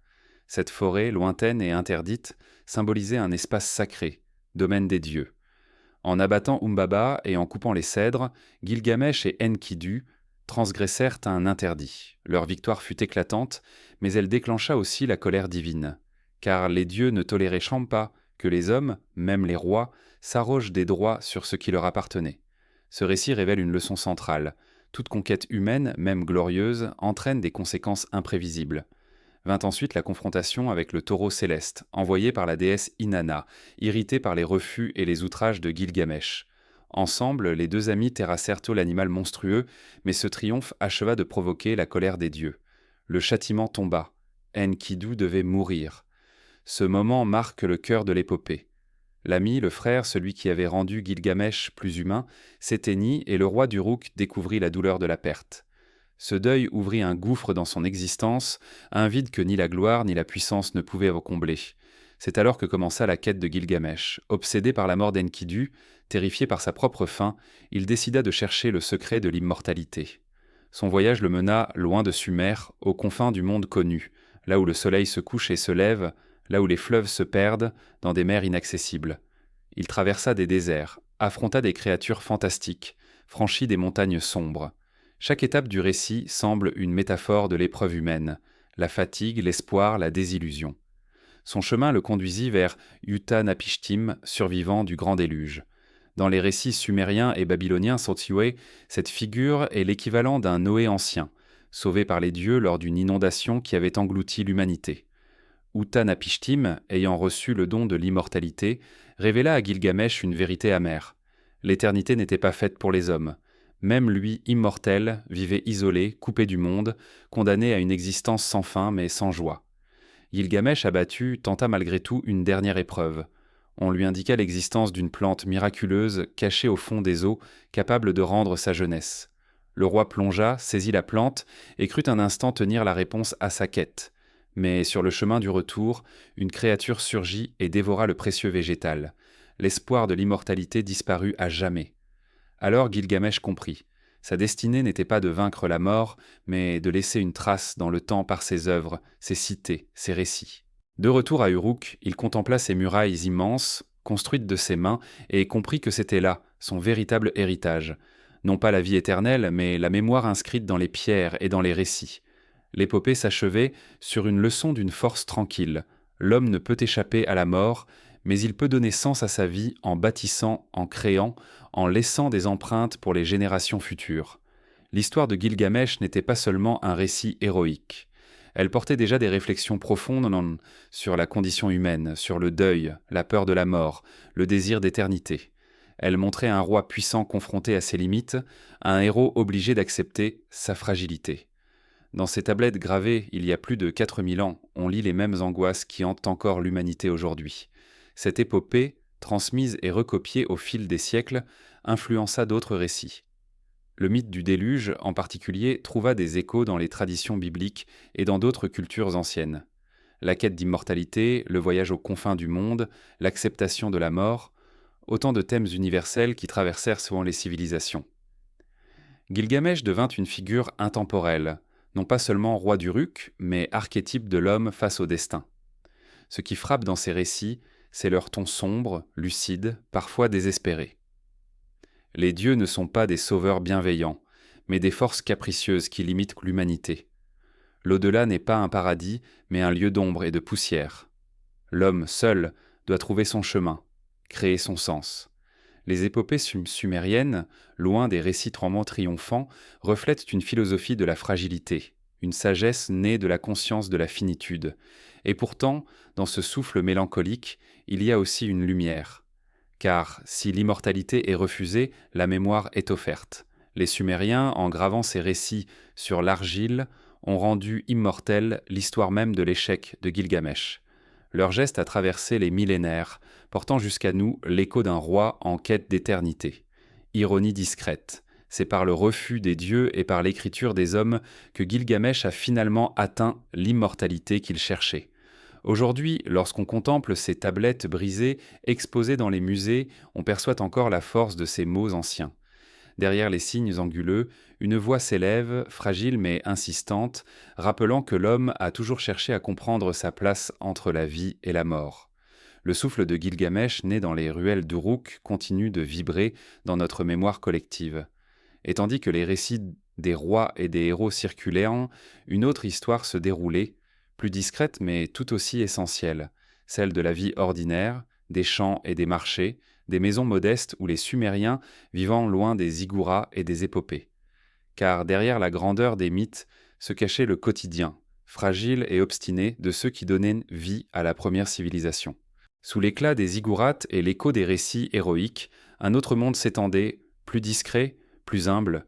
Cette forêt, lointaine et interdite, symbolisait un espace sacré, domaine des dieux. En abattant Umbaba et en coupant les cèdres, Gilgamesh et Enkidu transgressèrent un interdit. Leur victoire fut éclatante, mais elle déclencha aussi la colère divine. Car les dieux ne toléraient pas que les hommes, même les rois, s'arrogent des droits sur ce qui leur appartenait. Ce récit révèle une leçon centrale. Toute conquête humaine, même glorieuse, entraîne des conséquences imprévisibles. Vint ensuite la confrontation avec le taureau céleste, envoyé par la déesse Inanna, irritée par les refus et les outrages de Gilgamesh. Ensemble, les deux amis terrassèrent tôt l'animal monstrueux, mais ce triomphe acheva de provoquer la colère des dieux. Le châtiment tomba. Enkidu devait mourir. Ce moment marque le cœur de l'épopée. L'ami, le frère, celui qui avait rendu Gilgamesh plus humain, s'éteignit et le roi d'Uruk découvrit la douleur de la perte. Ce deuil ouvrit un gouffre dans son existence, un vide que ni la gloire ni la puissance ne pouvaient combler. C'est alors que commença la quête de Gilgamesh. Obsédé par la mort d'Enkidu, terrifié par sa propre fin, il décida de chercher le secret de l'immortalité. Son voyage le mena loin de Sumer, aux confins du monde connu, là où le soleil se couche et se lève, là où les fleuves se perdent, dans des mers inaccessibles. Il traversa des déserts, affronta des créatures fantastiques, franchit des montagnes sombres. Chaque étape du récit semble une métaphore de l'épreuve humaine, la fatigue, l'espoir, la désillusion. Son chemin le conduisit vers Utanapishtim, survivant du grand déluge. Dans les récits sumériens et babyloniens Sotiwe, cette figure est l'équivalent d'un Noé ancien, sauvé par les dieux lors d'une inondation qui avait englouti l'humanité. Utanapishtim, ayant reçu le don de l'immortalité, révéla à Gilgamesh une vérité amère. L'éternité n'était pas faite pour les hommes. Même lui, immortel, vivait isolé, coupé du monde, condamné à une existence sans fin mais sans joie. Gilgamesh, abattu, tenta malgré tout une dernière épreuve. On lui indiqua l'existence d'une plante miraculeuse cachée au fond des eaux, capable de rendre sa jeunesse. Le roi plongea, saisit la plante et crut un instant tenir la réponse à sa quête. Mais sur le chemin du retour, une créature surgit et dévora le précieux végétal. L'espoir de l'immortalité disparut à jamais. Alors Gilgamesh comprit. Sa destinée n'était pas de vaincre la mort, mais de laisser une trace dans le temps par ses œuvres, ses cités, ses récits. De retour à Uruk, il contempla ces murailles immenses, construites de ses mains, et comprit que c'était là, son véritable héritage. Non pas la vie éternelle, mais la mémoire inscrite dans les pierres et dans les récits. L'épopée s'achevait sur une leçon d'une force tranquille. L'homme ne peut échapper à la mort, mais il peut donner sens à sa vie en bâtissant, en créant, en laissant des empreintes pour les générations futures. L'histoire de Gilgamesh n'était pas seulement un récit héroïque. Elle portait déjà des réflexions profondes sur la condition humaine, sur le deuil, la peur de la mort, le désir d'éternité. Elle montrait un roi puissant confronté à ses limites, un héros obligé d'accepter sa fragilité. Dans ces tablettes gravées il y a plus de 4000 ans, on lit les mêmes angoisses qui hantent encore l'humanité aujourd'hui. Cette épopée, transmise et recopiée au fil des siècles, influença d'autres récits. Le mythe du déluge, en particulier, trouva des échos dans les traditions bibliques et dans d'autres cultures anciennes. La quête d'immortalité, le voyage aux confins du monde, l'acceptation de la mort, autant de thèmes universels qui traversèrent souvent les civilisations. Gilgamesh devint une figure intemporelle, non pas seulement roi d'Uruk, mais archétype de l'homme face au destin. Ce qui frappe dans ces récits, c'est leur ton sombre, lucide, parfois désespéré. Les dieux ne sont pas des sauveurs bienveillants, mais des forces capricieuses qui limitent l'humanité. L'au-delà n'est pas un paradis, mais un lieu d'ombre et de poussière. L'homme, seul, doit trouver son chemin, créer son sens. Les épopées sumériennes, loin des récits triomphants, reflètent une philosophie de la fragilité, une sagesse née de la conscience de la finitude. Et pourtant, dans ce souffle mélancolique, il y a aussi une lumière. Car si l'immortalité est refusée, la mémoire est offerte. Les Sumériens, en gravant ces récits sur l'argile, ont rendu immortelle l'histoire même de l'échec de Gilgamesh. Leur geste a traversé les millénaires, portant jusqu'à nous l'écho d'un roi en quête d'éternité. Ironie discrète, c'est par le refus des dieux et par l'écriture des hommes que Gilgamesh a finalement atteint l'immortalité qu'il cherchait. Aujourd'hui, lorsqu'on contemple ces tablettes brisées exposées dans les musées, on perçoit encore la force de ces mots anciens. Derrière les signes anguleux, une voix s'élève, fragile mais insistante, rappelant que l'homme a toujours cherché à comprendre sa place entre la vie et la mort. Le souffle de Gilgamesh, né dans les ruelles d'Uruk, continue de vibrer dans notre mémoire collective. Et tandis que les récits des rois et des héros circulaient, une autre histoire se déroulait, plus discrète mais tout aussi essentielle, celle de la vie ordinaire, des champs et des marchés, des maisons modestes où les Sumériens vivant loin des ziggourats et des épopées. Car derrière la grandeur des mythes se cachait le quotidien, fragile et obstiné de ceux qui donnaient vie à la première civilisation. Sous l'éclat des ziggourats et l'écho des récits héroïques, un autre monde s'étendait, plus discret, plus humble.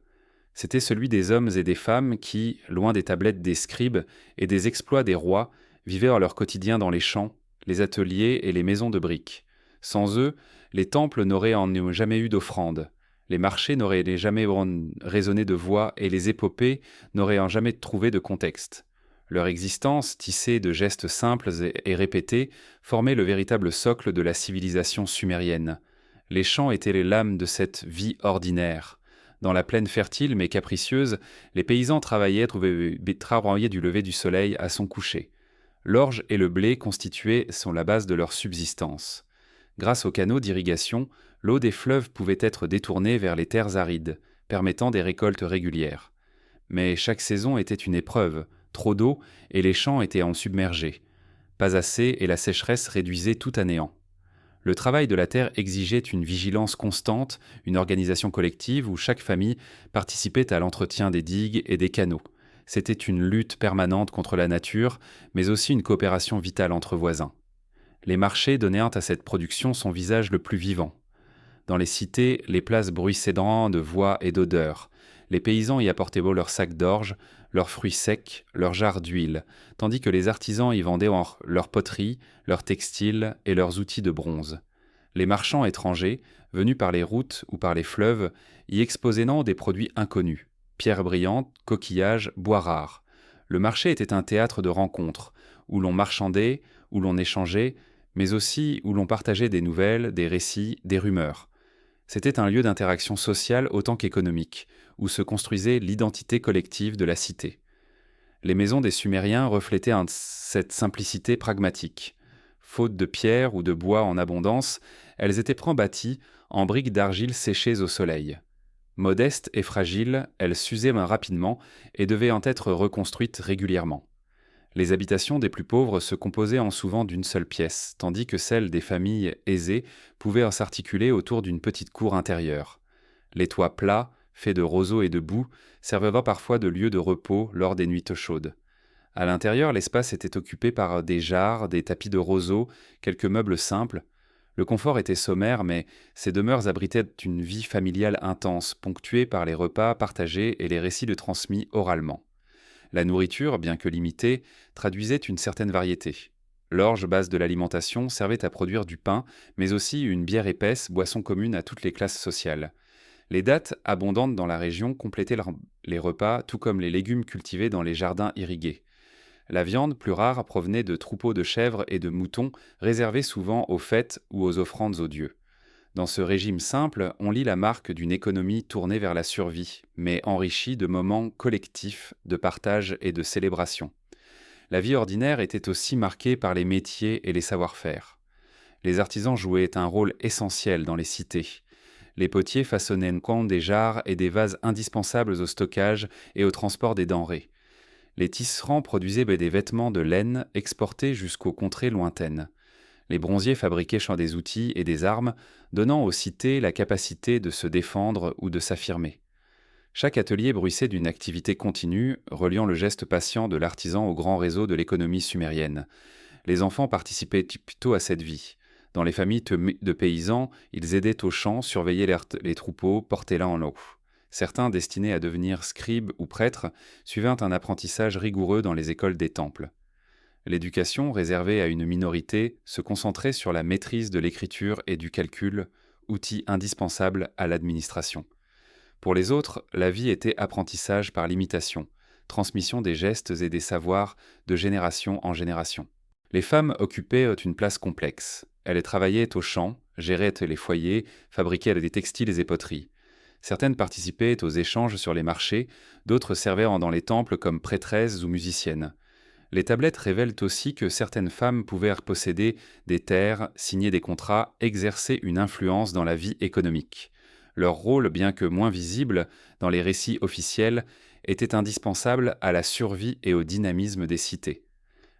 C'était celui des hommes et des femmes qui, loin des tablettes des scribes et des exploits des rois, vivaient leur quotidien dans les champs, les ateliers et les maisons de briques. Sans eux, les temples n'auraient jamais eu d'offrande, les marchés n'auraient jamais résonné de voix et les épopées n'auraient jamais trouvé de contexte. Leur existence, tissée de gestes simples et répétés, formait le véritable socle de la civilisation sumérienne. Les champs étaient les lames de cette vie ordinaire. Dans la plaine fertile mais capricieuse, les paysans travaillaient du lever du soleil à son coucher. L'orge et le blé sont la base de leur subsistance. Grâce aux canaux d'irrigation, l'eau des fleuves pouvait être détournée vers les terres arides, permettant des récoltes régulières. Mais chaque saison était une épreuve, trop d'eau et les champs étaient submergés. Pas assez et la sécheresse réduisait tout à néant. Le travail de la terre exigeait une vigilance constante, une organisation collective où chaque famille participait à l'entretien des digues et des canaux. C'était une lutte permanente contre la nature, mais aussi une coopération vitale entre voisins. Les marchés donnaient à cette production son visage le plus vivant. Dans les cités, les places bruissaient de voix et d'odeurs. Les paysans y apportaient leurs sacs d'orge, leurs fruits secs, leurs jarres d'huile, tandis que les artisans y vendaient leurs poteries, leurs textiles et leurs outils de bronze. Les marchands étrangers, venus par les routes ou par les fleuves, y exposaient des produits inconnus, pierres brillantes, coquillages, bois rares. Le marché était un théâtre de rencontres, où l'on marchandait, où l'on échangeait, mais aussi où l'on partageait des nouvelles, des récits, des rumeurs. C'était un lieu d'interaction sociale autant qu'économique, où se construisait l'identité collective de la cité. Les maisons des Sumériens reflétaient cette simplicité pragmatique. Faute de pierre ou de bois en abondance, elles étaient bâties en briques d'argile séchées au soleil. Modestes et fragiles, elles s'usaient rapidement et devaient être reconstruites régulièrement. Les habitations des plus pauvres se composaient souvent d'une seule pièce, tandis que celles des familles aisées pouvaient s'articuler autour d'une petite cour intérieure. Les toits plats, faits de roseaux et de boue, servaient parfois de lieu de repos lors des nuits chaudes. À l'intérieur, l'espace était occupé par des jarres, des tapis de roseaux, quelques meubles simples. Le confort était sommaire, mais ces demeures abritaient une vie familiale intense, ponctuée par les repas partagés et les récits transmis oralement. La nourriture, bien que limitée, traduisait une certaine variété. L'orge, base de l'alimentation, servait à produire du pain, mais aussi une bière épaisse, boisson commune à toutes les classes sociales. Les dattes, abondantes dans la région, complétaient les repas, tout comme les légumes cultivés dans les jardins irrigués. La viande, plus rare, provenait de troupeaux de chèvres et de moutons, réservés souvent aux fêtes ou aux offrandes aux dieux. Dans ce régime simple, on lit la marque d'une économie tournée vers la survie, mais enrichie de moments collectifs, de partage et de célébration. La vie ordinaire était aussi marquée par les métiers et les savoir-faire. Les artisans jouaient un rôle essentiel dans les cités. Les potiers façonnaient des jarres et des vases indispensables au stockage et au transport des denrées. Les tisserands produisaient des vêtements de laine exportés jusqu'aux contrées lointaines. Les bronziers fabriquaient des outils et des armes, donnant aux cités la capacité de se défendre ou de s'affirmer. Chaque atelier bruissait d'une activité continue, reliant le geste patient de l'artisan au grand réseau de l'économie sumérienne. Les enfants participaient plutôt à cette vie. Dans les familles de paysans, ils aidaient aux champs, surveillaient les troupeaux, portaient l'un en eau. Certains, destinés à devenir scribes ou prêtres, suivaient un apprentissage rigoureux dans les écoles des temples. L'éducation, réservée à une minorité, se concentrait sur la maîtrise de l'écriture et du calcul, outils indispensables à l'administration. Pour les autres, la vie était apprentissage par l'imitation, transmission des gestes et des savoirs de génération en génération. Les femmes occupaient une place complexe. Elles travaillaient au champ, géraient les foyers, fabriquaient des textiles et poteries. Certaines participaient aux échanges sur les marchés, d'autres servaient dans les temples comme prêtresses ou musiciennes. Les tablettes révèlent aussi que certaines femmes pouvaient posséder des terres, signer des contrats, exercer une influence dans la vie économique. Leur rôle, bien que moins visible dans les récits officiels, était indispensable à la survie et au dynamisme des cités.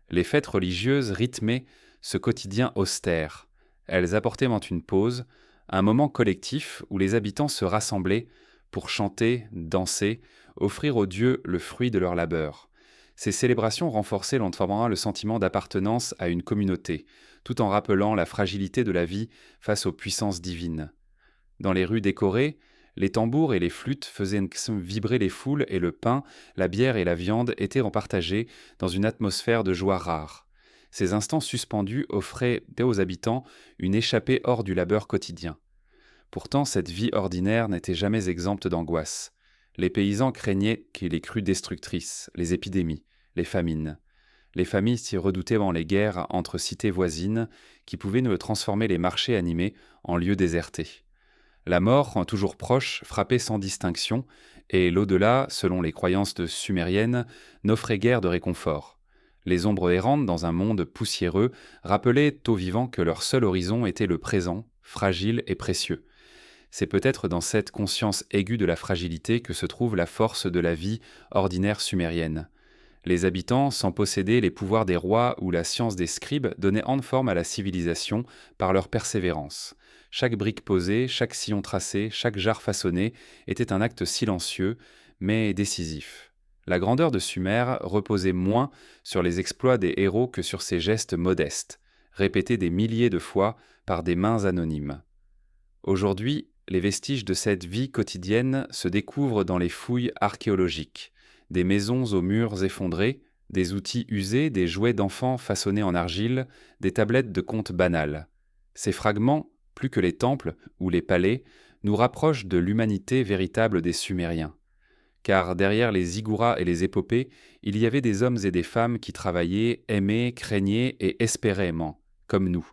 Les fêtes religieuses rythmaient ce quotidien austère. Elles apportaient une pause, un moment collectif où les habitants se rassemblaient pour chanter, danser, offrir aux dieux le fruit de leur labeur. Ces célébrations renforçaient lentement le sentiment d'appartenance à une communauté, tout en rappelant la fragilité de la vie face aux puissances divines. Dans les rues décorées, les tambours et les flûtes faisaient vibrer les foules et le pain, la bière et la viande étaient partagés dans une atmosphère de joie rare. Ces instants suspendus offraient aux habitants une échappée hors du labeur quotidien. Pourtant, cette vie ordinaire n'était jamais exempte d'angoisse. Les paysans craignaient les crues destructrices, les épidémies, les famines. Les familles s'y redoutaient dans les guerres entre cités voisines qui pouvaient transformer les marchés animés en lieux désertés. La mort, toujours proche, frappait sans distinction, et l'au-delà, selon les croyances sumériennes, n'offrait guère de réconfort. Les ombres errantes dans un monde poussiéreux rappelaient aux vivants que leur seul horizon était le présent, fragile et précieux. C'est peut-être dans cette conscience aiguë de la fragilité que se trouve la force de la vie ordinaire sumérienne. Les habitants, sans posséder les pouvoirs des rois ou la science des scribes, donnaient forme à la civilisation par leur persévérance. Chaque brique posée, chaque sillon tracé, chaque jarre façonné était un acte silencieux, mais décisif. La grandeur de Sumer reposait moins sur les exploits des héros que sur ses gestes modestes, répétés des milliers de fois par des mains anonymes. Aujourd'hui, les vestiges de cette vie quotidienne se découvrent dans les fouilles archéologiques. Des maisons aux murs effondrés, des outils usés, des jouets d'enfants façonnés en argile, des tablettes de contes banales. Ces fragments, plus que les temples ou les palais, nous rapprochent de l'humanité véritable des Sumériens. Car derrière les ziggourats et les épopées, il y avait des hommes et des femmes qui travaillaient, aimaient, craignaient et espéraient, comme nous.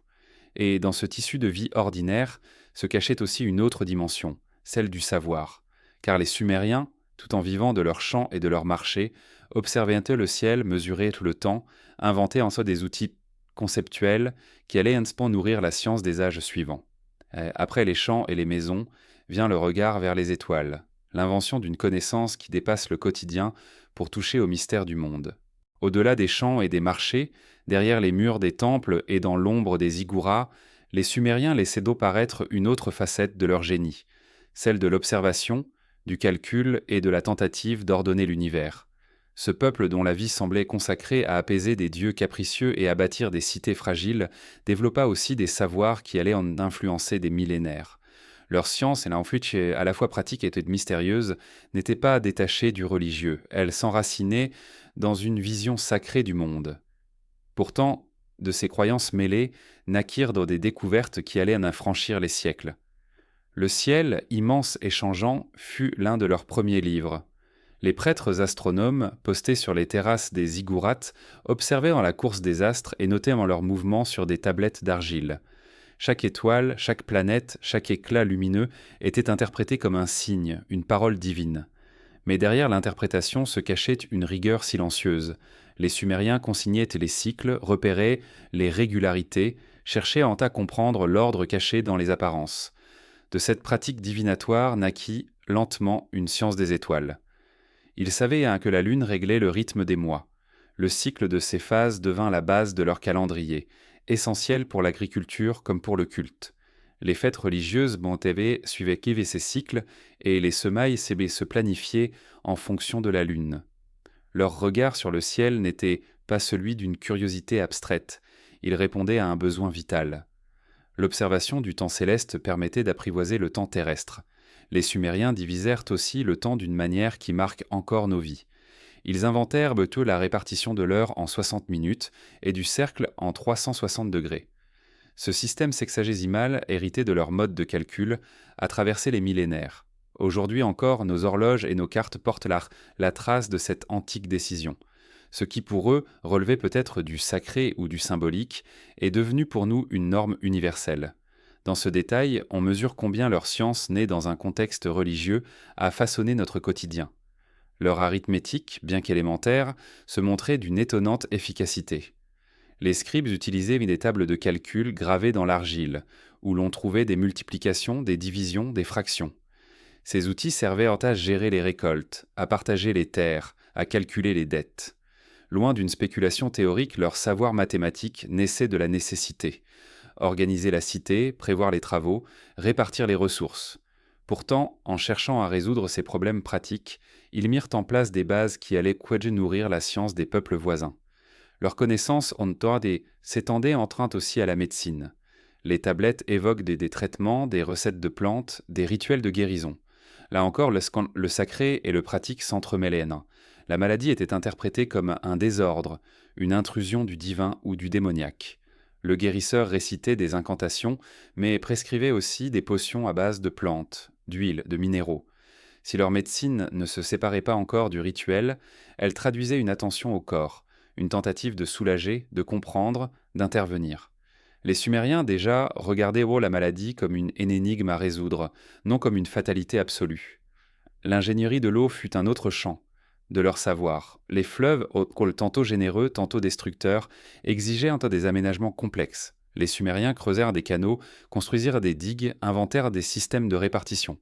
Et dans ce tissu de vie ordinaire se cachait aussi une autre dimension, celle du savoir. Car les Sumériens, tout en vivant de leurs champs et de leurs marchés, observaient le ciel, mesuraient tout le temps, inventaient en soi des outils conceptuels qui allaient nourrir la science des âges suivants. Après les champs et les maisons, vient le regard vers les étoiles, l'invention d'une connaissance qui dépasse le quotidien pour toucher au mystère du monde. Au-delà des champs et des marchés, derrière les murs des temples et dans l'ombre des ziggourats, les Sumériens laissaient paraître une autre facette de leur génie, celle de l'observation, du calcul et de la tentative d'ordonner l'univers. Ce peuple dont la vie semblait consacrée à apaiser des dieux capricieux et à bâtir des cités fragiles développa aussi des savoirs qui allaient en influencer des millénaires. Leur science, et à la fois pratique et mystérieuse, n'étaient pas détachées du religieux. Elles s'enracinaient dans une vision sacrée du monde. Pourtant, de ces croyances mêlées naquirent des découvertes qui allaient en infranchir les siècles. Le ciel, immense et changeant, fut l'un de leurs premiers livres. Les prêtres astronomes, postés sur les terrasses des ziggourats, observaient dans la course des astres et notaient leurs mouvements sur des tablettes d'argile. Chaque étoile, chaque planète, chaque éclat lumineux était interprété comme un signe, une parole divine. Mais derrière l'interprétation se cachait une rigueur silencieuse. Les Sumériens consignaient les cycles, repéraient les régularités, cherchaient à comprendre l'ordre caché dans les apparences. De cette pratique divinatoire naquit lentement une science des étoiles. Ils savaient que la lune réglait le rythme des mois. Le cycle de ces phases devint la base de leur calendrier, essentiel pour l'agriculture comme pour le culte. Les fêtes religieuses suivaient ces cycles et les semailles se planifiaient en fonction de la lune. Leur regard sur le ciel n'était pas celui d'une curiosité abstraite, il répondait à un besoin vital. L'observation du temps céleste permettait d'apprivoiser le temps terrestre. Les Sumériens divisèrent aussi le temps d'une manière qui marque encore nos vies. Ils inventèrent plutôt la répartition de l'heure en 60 minutes et du cercle en 360 degrés. Ce système sexagésimal, hérité de leur mode de calcul, a traversé les millénaires. Aujourd'hui encore, nos horloges et nos cartes portent la trace de cette antique décision. Ce qui pour eux relevait peut-être du sacré ou du symbolique est devenu pour nous une norme universelle. Dans ce détail, on mesure combien leur science, née dans un contexte religieux, a façonné notre quotidien. Leur arithmétique, bien qu'élémentaire, se montrait d'une étonnante efficacité. Les scribes utilisaient des tables de calcul gravées dans l'argile, où l'on trouvait des multiplications, des divisions, des fractions. Ces outils servaient à gérer les récoltes, à partager les terres, à calculer les dettes. Loin d'une spéculation théorique, leur savoir mathématique naissait de la nécessité. Organiser la cité, prévoir les travaux, répartir les ressources. Pourtant, en cherchant à résoudre ces problèmes pratiques, ils mirent en place des bases qui allaient nourrir la science des peuples voisins. Leurs connaissances s'étendaient empreintes aussi à la médecine. Les tablettes évoquent des traitements, des recettes de plantes, des rituels de guérison. Là encore, le sacré et le pratique s'entremêlaient. La maladie était interprétée comme un désordre, une intrusion du divin ou du démoniaque. Le guérisseur récitait des incantations, mais prescrivait aussi des potions à base de plantes, d'huile, de minéraux. Si leur médecine ne se séparait pas encore du rituel, elle traduisait une attention au corps, une tentative de soulager, de comprendre, d'intervenir. Les Sumériens déjà regardaient la maladie comme une énigme à résoudre, non comme une fatalité absolue. L'ingénierie de l'eau fut un autre champ de leur savoir. Les fleuves, au rôle tantôt généreux, tantôt destructeurs, exigeaient des aménagements complexes. Les Sumériens creusèrent des canaux, construisirent des digues, inventèrent des systèmes de répartition.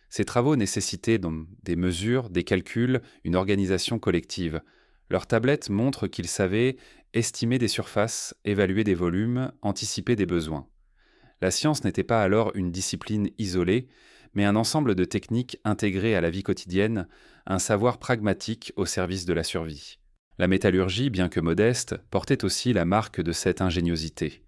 Ces travaux nécessitaient donc des mesures, des calculs, une organisation collective. Leurs tablettes montrent qu'ils savaient estimer des surfaces, évaluer des volumes, anticiper des besoins. La science n'était pas alors une discipline isolée, mais un ensemble de techniques intégrées à la vie quotidienne, un savoir pragmatique au service de la survie. La métallurgie, bien que modeste, portait aussi la marque de cette ingéniosité.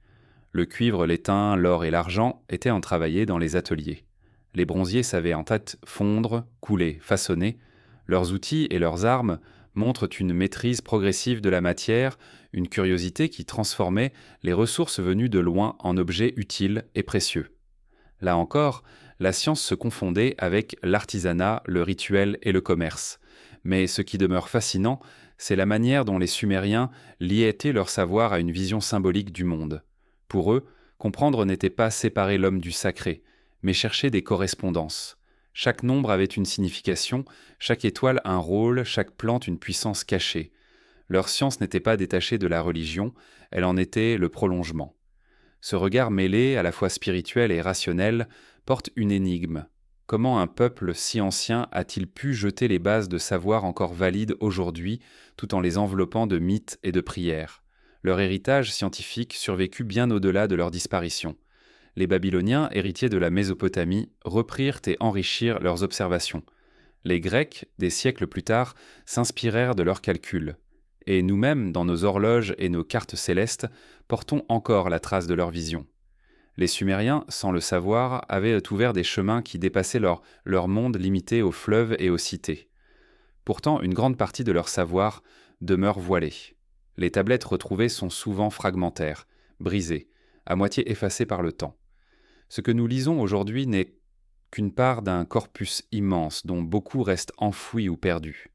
Le cuivre, l'étain, l'or et l'argent étaient travaillés dans les ateliers. Les bronziers savaient en tête fondre, couler, façonner. Leurs outils et leurs armes montrent une maîtrise progressive de la matière, une curiosité qui transformait les ressources venues de loin en objets utiles et précieux. Là encore, la science se confondait avec l'artisanat, le rituel et le commerce. Mais ce qui demeure fascinant, c'est la manière dont les Sumériens liaient leur savoir à une vision symbolique du monde. Pour eux, comprendre n'était pas séparer l'homme du sacré, mais chercher des correspondances. Chaque nombre avait une signification, chaque étoile un rôle, chaque plante une puissance cachée. Leur science n'était pas détachée de la religion, elle en était le prolongement. Ce regard mêlé, à la fois spirituel et rationnel, porte une énigme. Comment un peuple si ancien a-t-il pu jeter les bases de savoir encore valides aujourd'hui, tout en les enveloppant de mythes et de prières? Leur héritage scientifique survécut bien au-delà de leur disparition. Les Babyloniens, héritiers de la Mésopotamie, reprirent et enrichirent leurs observations. Les Grecs, des siècles plus tard, s'inspirèrent de leurs calculs. Et nous-mêmes, dans nos horloges et nos cartes célestes, portons encore la trace de leur vision. Les Sumériens, sans le savoir, avaient ouvert des chemins qui dépassaient leur monde limité aux fleuves et aux cités. Pourtant, une grande partie de leur savoir demeure voilée. Les tablettes retrouvées sont souvent fragmentaires, brisées, à moitié effacées par le temps. Ce que nous lisons aujourd'hui n'est qu'une part d'un corpus immense dont beaucoup restent enfouis ou perdus.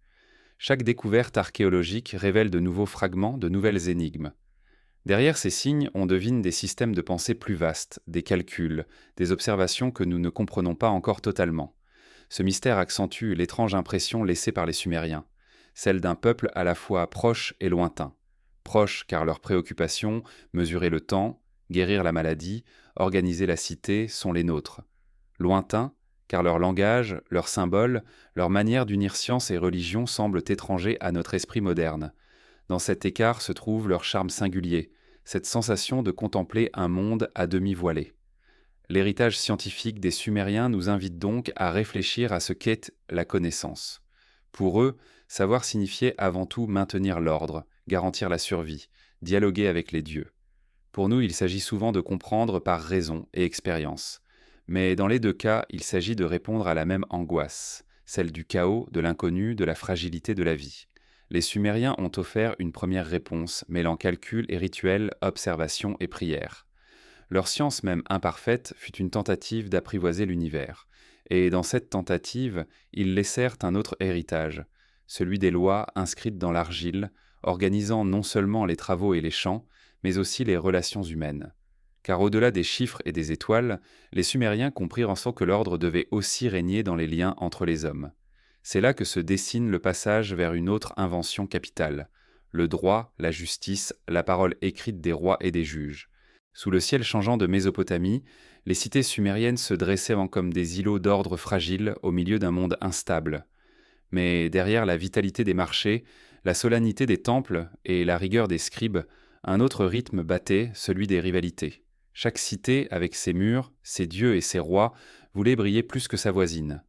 Chaque découverte archéologique révèle de nouveaux fragments, de nouvelles énigmes. Derrière ces signes, on devine des systèmes de pensée plus vastes, des calculs, des observations que nous ne comprenons pas encore totalement. Ce mystère accentue l'étrange impression laissée par les Sumériens, celle d'un peuple à la fois proche et lointain. Proche car leurs préoccupations, mesurer le temps, guérir la maladie, organiser la cité, sont les nôtres. Lointain car leur langage, leurs symboles, leur manière d'unir science et religion semblent étrangers à notre esprit moderne. Dans cet écart se trouve leur charme singulier, cette sensation de contempler un monde à demi voilé. L'héritage scientifique des Sumériens nous invite donc à réfléchir à ce qu'est la connaissance. Pour eux, savoir signifiait avant tout maintenir l'ordre, garantir la survie, dialoguer avec les dieux. Pour nous, il s'agit souvent de comprendre par raison et expérience. Mais dans les deux cas, il s'agit de répondre à la même angoisse, celle du chaos, de l'inconnu, de la fragilité de la vie. Les Sumériens ont offert une première réponse, mêlant calcul et rituel, observation et prière. Leur science même imparfaite fut une tentative d'apprivoiser l'univers. Et dans cette tentative, ils laissèrent un autre héritage, celui des lois inscrites dans l'argile, organisant non seulement les travaux et les champs, mais aussi les relations humaines. Car au-delà des chiffres et des étoiles, les Sumériens comprirent en soi que l'ordre devait aussi régner dans les liens entre les hommes. C'est là que se dessine le passage vers une autre invention capitale, le droit, la justice, la parole écrite des rois et des juges. Sous le ciel changeant de Mésopotamie, les cités sumériennes se dressaient comme des îlots d'ordre fragile au milieu d'un monde instable. Mais derrière la vitalité des marchés, la solennité des temples et la rigueur des scribes, un autre rythme battait, celui des rivalités. Chaque cité, avec ses murs, ses dieux et ses rois, voulait briller plus que sa voisine.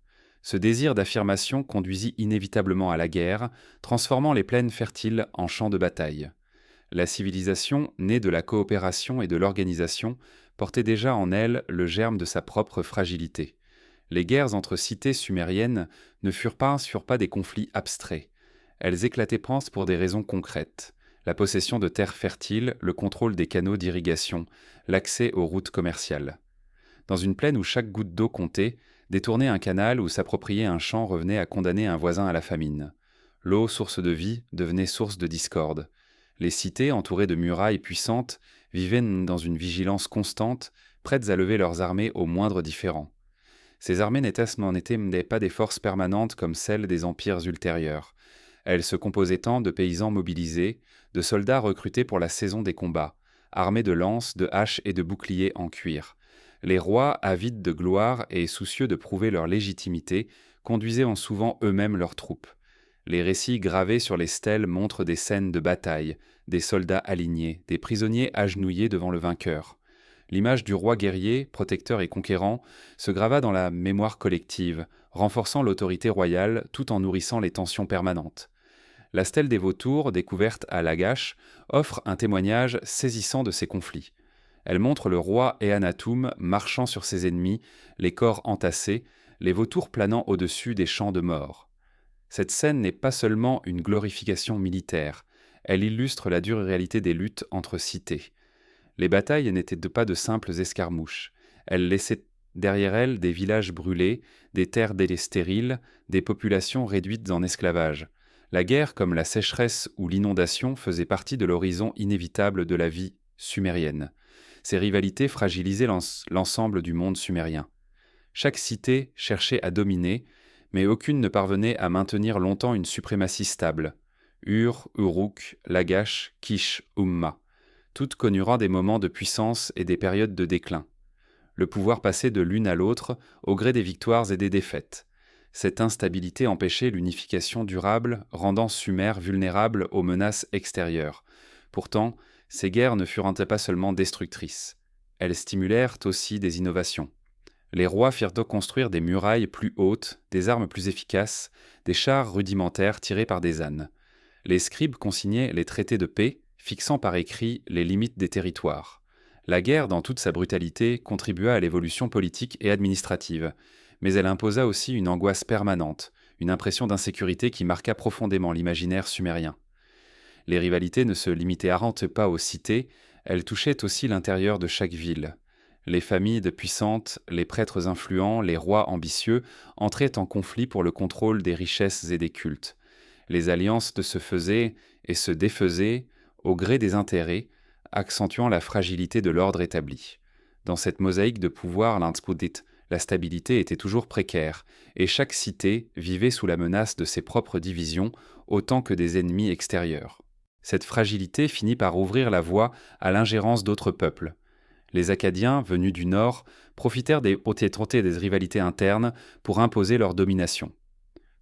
Ce désir d'affirmation conduisit inévitablement à la guerre, transformant les plaines fertiles en champs de bataille. La civilisation, née de la coopération et de l'organisation, portait déjà en elle le germe de sa propre fragilité. Les guerres entre cités sumériennes ne furent pas des conflits abstraits. Elles éclataient pour des raisons concrètes. La possession de terres fertiles, le contrôle des canaux d'irrigation, l'accès aux routes commerciales. Dans une plaine où chaque goutte d'eau comptait, détourner un canal ou s'approprier un champ revenait à condamner un voisin à la famine. L'eau, source de vie, devenait source de discorde. Les cités, entourées de murailles puissantes, vivaient dans une vigilance constante, prêtes à lever leurs armées au moindre différend. Ces armées n'en étaient pas des forces permanentes comme celles des empires ultérieurs. Elles se composaient tant de paysans mobilisés, de soldats recrutés pour la saison des combats, armés de lances, de haches et de boucliers en cuir. Les rois, avides de gloire et soucieux de prouver leur légitimité, conduisaient souvent eux-mêmes leurs troupes. Les récits gravés sur les stèles montrent des scènes de bataille, des soldats alignés, des prisonniers agenouillés devant le vainqueur. L'image du roi guerrier, protecteur et conquérant, se grava dans la mémoire collective, renforçant l'autorité royale tout en nourrissant les tensions permanentes. La stèle des vautours, découverte à Lagash, offre un témoignage saisissant de ces conflits. Elle montre le roi Eannatum marchant sur ses ennemis, les corps entassés, les vautours planant au-dessus des champs de mort. Cette scène n'est pas seulement une glorification militaire, elle illustre la dure réalité des luttes entre cités. Les batailles n'étaient pas de simples escarmouches, elles laissaient derrière elles des villages brûlés, des terres stériles, des populations réduites en esclavage. La guerre, comme la sécheresse ou l'inondation, faisait partie de l'horizon inévitable de la vie sumérienne. Ces rivalités fragilisaient l'ensemble du monde sumérien. Chaque cité cherchait à dominer, mais aucune ne parvenait à maintenir longtemps une suprématie stable. Ur, Uruk, Lagash, Kish, Umma. Toutes connurent des moments de puissance et des périodes de déclin. Le pouvoir passait de l'une à l'autre au gré des victoires et des défaites. Cette instabilité empêchait l'unification durable, rendant Sumer vulnérable aux menaces extérieures. Pourtant, ces guerres ne furent pas seulement destructrices. Elles stimulèrent aussi des innovations. Les rois firent donc construire des murailles plus hautes, des armes plus efficaces, des chars rudimentaires tirés par des ânes. Les scribes consignaient les traités de paix, fixant par écrit les limites des territoires. La guerre, dans toute sa brutalité, contribua à l'évolution politique et administrative, mais elle imposa aussi une angoisse permanente, une impression d'insécurité qui marqua profondément l'imaginaire sumérien. Les rivalités ne se limitaient pas aux cités, elles touchaient aussi l'intérieur de chaque ville. Les familles puissantes, les prêtres influents, les rois ambitieux entraient en conflit pour le contrôle des richesses et des cultes. Les alliances se faisaient et se défaisaient au gré des intérêts, accentuant la fragilité de l'ordre établi. Dans cette mosaïque de pouvoir, la stabilité était toujours précaire, et chaque cité vivait sous la menace de ses propres divisions autant que des ennemis extérieurs. Cette fragilité finit par ouvrir la voie à l'ingérence d'autres peuples. Les Akkadiens, venus du nord, profitèrent des rivalités internes pour imposer leur domination.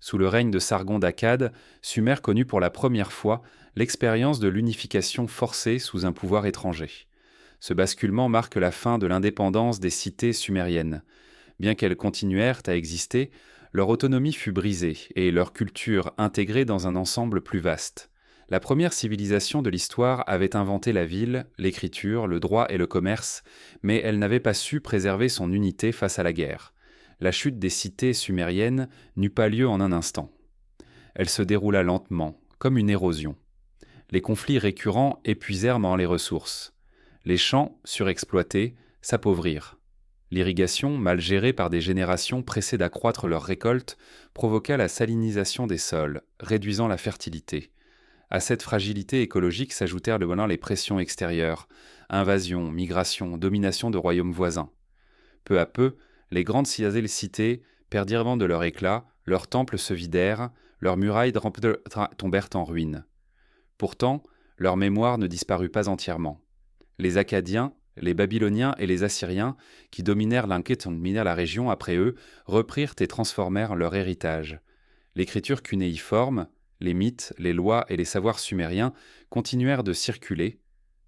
Sous le règne de Sargon d'Akkad, Sumer connut pour la première fois l'expérience de l'unification forcée sous un pouvoir étranger. Ce basculement marque la fin de l'indépendance des cités sumériennes. Bien qu'elles continuèrent à exister, leur autonomie fut brisée et leur culture intégrée dans un ensemble plus vaste. La première civilisation de l'histoire avait inventé la ville, l'écriture, le droit et le commerce, mais elle n'avait pas su préserver son unité face à la guerre. La chute des cités sumériennes n'eut pas lieu en un instant. Elle se déroula lentement, comme une érosion. Les conflits récurrents épuisèrent les ressources. Les champs, surexploités, s'appauvrirent. L'irrigation, mal gérée par des générations pressées d'accroître leurs récoltes, provoqua la salinisation des sols, réduisant la fertilité. À cette fragilité écologique s'ajoutèrent les pressions extérieures, invasions, migrations, domination de royaumes voisins. Peu à peu, les grandes cités perdirent de leur éclat, leurs temples se vidèrent, leurs murailles tombèrent en ruine. Pourtant, leur mémoire ne disparut pas entièrement. Les Akkadiens, les Babyloniens et les Assyriens, qui dominèrent la région après eux, reprirent et transformèrent leur héritage. L'écriture cunéiforme, les mythes, les lois et les savoirs sumériens continuèrent de circuler,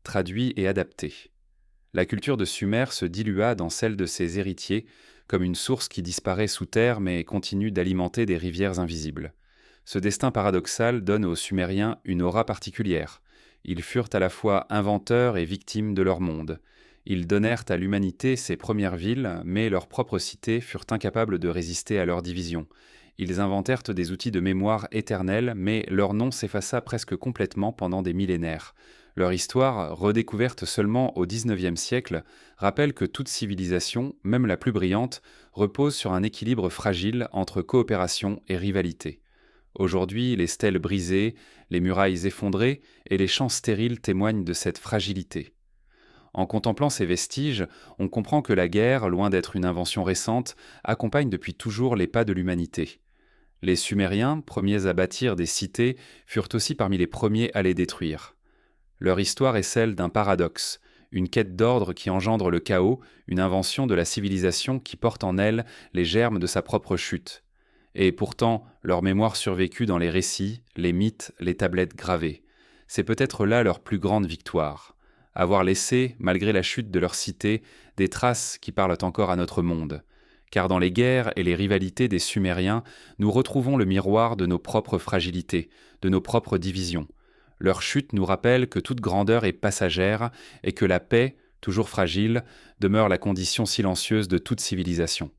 traduits et adaptés. La culture de Sumer se dilua dans celle de ses héritiers, comme une source qui disparaît sous terre mais continue d'alimenter des rivières invisibles. Ce destin paradoxal donne aux Sumériens une aura particulière. Ils furent à la fois inventeurs et victimes de leur monde. Ils donnèrent à l'humanité ses premières villes, mais leurs propres cités furent incapables de résister à leur division. Ils inventèrent des outils de mémoire éternels, mais leur nom s'effaça presque complètement pendant des millénaires. Leur histoire, redécouverte seulement au XIXe siècle, rappelle que toute civilisation, même la plus brillante, repose sur un équilibre fragile entre coopération et rivalité. Aujourd'hui, les stèles brisées, les murailles effondrées et les champs stériles témoignent de cette fragilité. En contemplant ces vestiges, on comprend que la guerre, loin d'être une invention récente, accompagne depuis toujours les pas de l'humanité. Les Sumériens, premiers à bâtir des cités, furent aussi parmi les premiers à les détruire. Leur histoire est celle d'un paradoxe, une quête d'ordre qui engendre le chaos, une invention de la civilisation qui porte en elle les germes de sa propre chute. Et pourtant, leur mémoire survécut dans les récits, les mythes, les tablettes gravées. C'est peut-être là leur plus grande victoire. Avoir laissé, malgré la chute de leur cité, des traces qui parlent encore à notre monde. Car dans les guerres et les rivalités des Sumériens, nous retrouvons le miroir de nos propres fragilités, de nos propres divisions. Leur chute nous rappelle que toute grandeur est passagère et que la paix, toujours fragile, demeure la condition silencieuse de toute civilisation.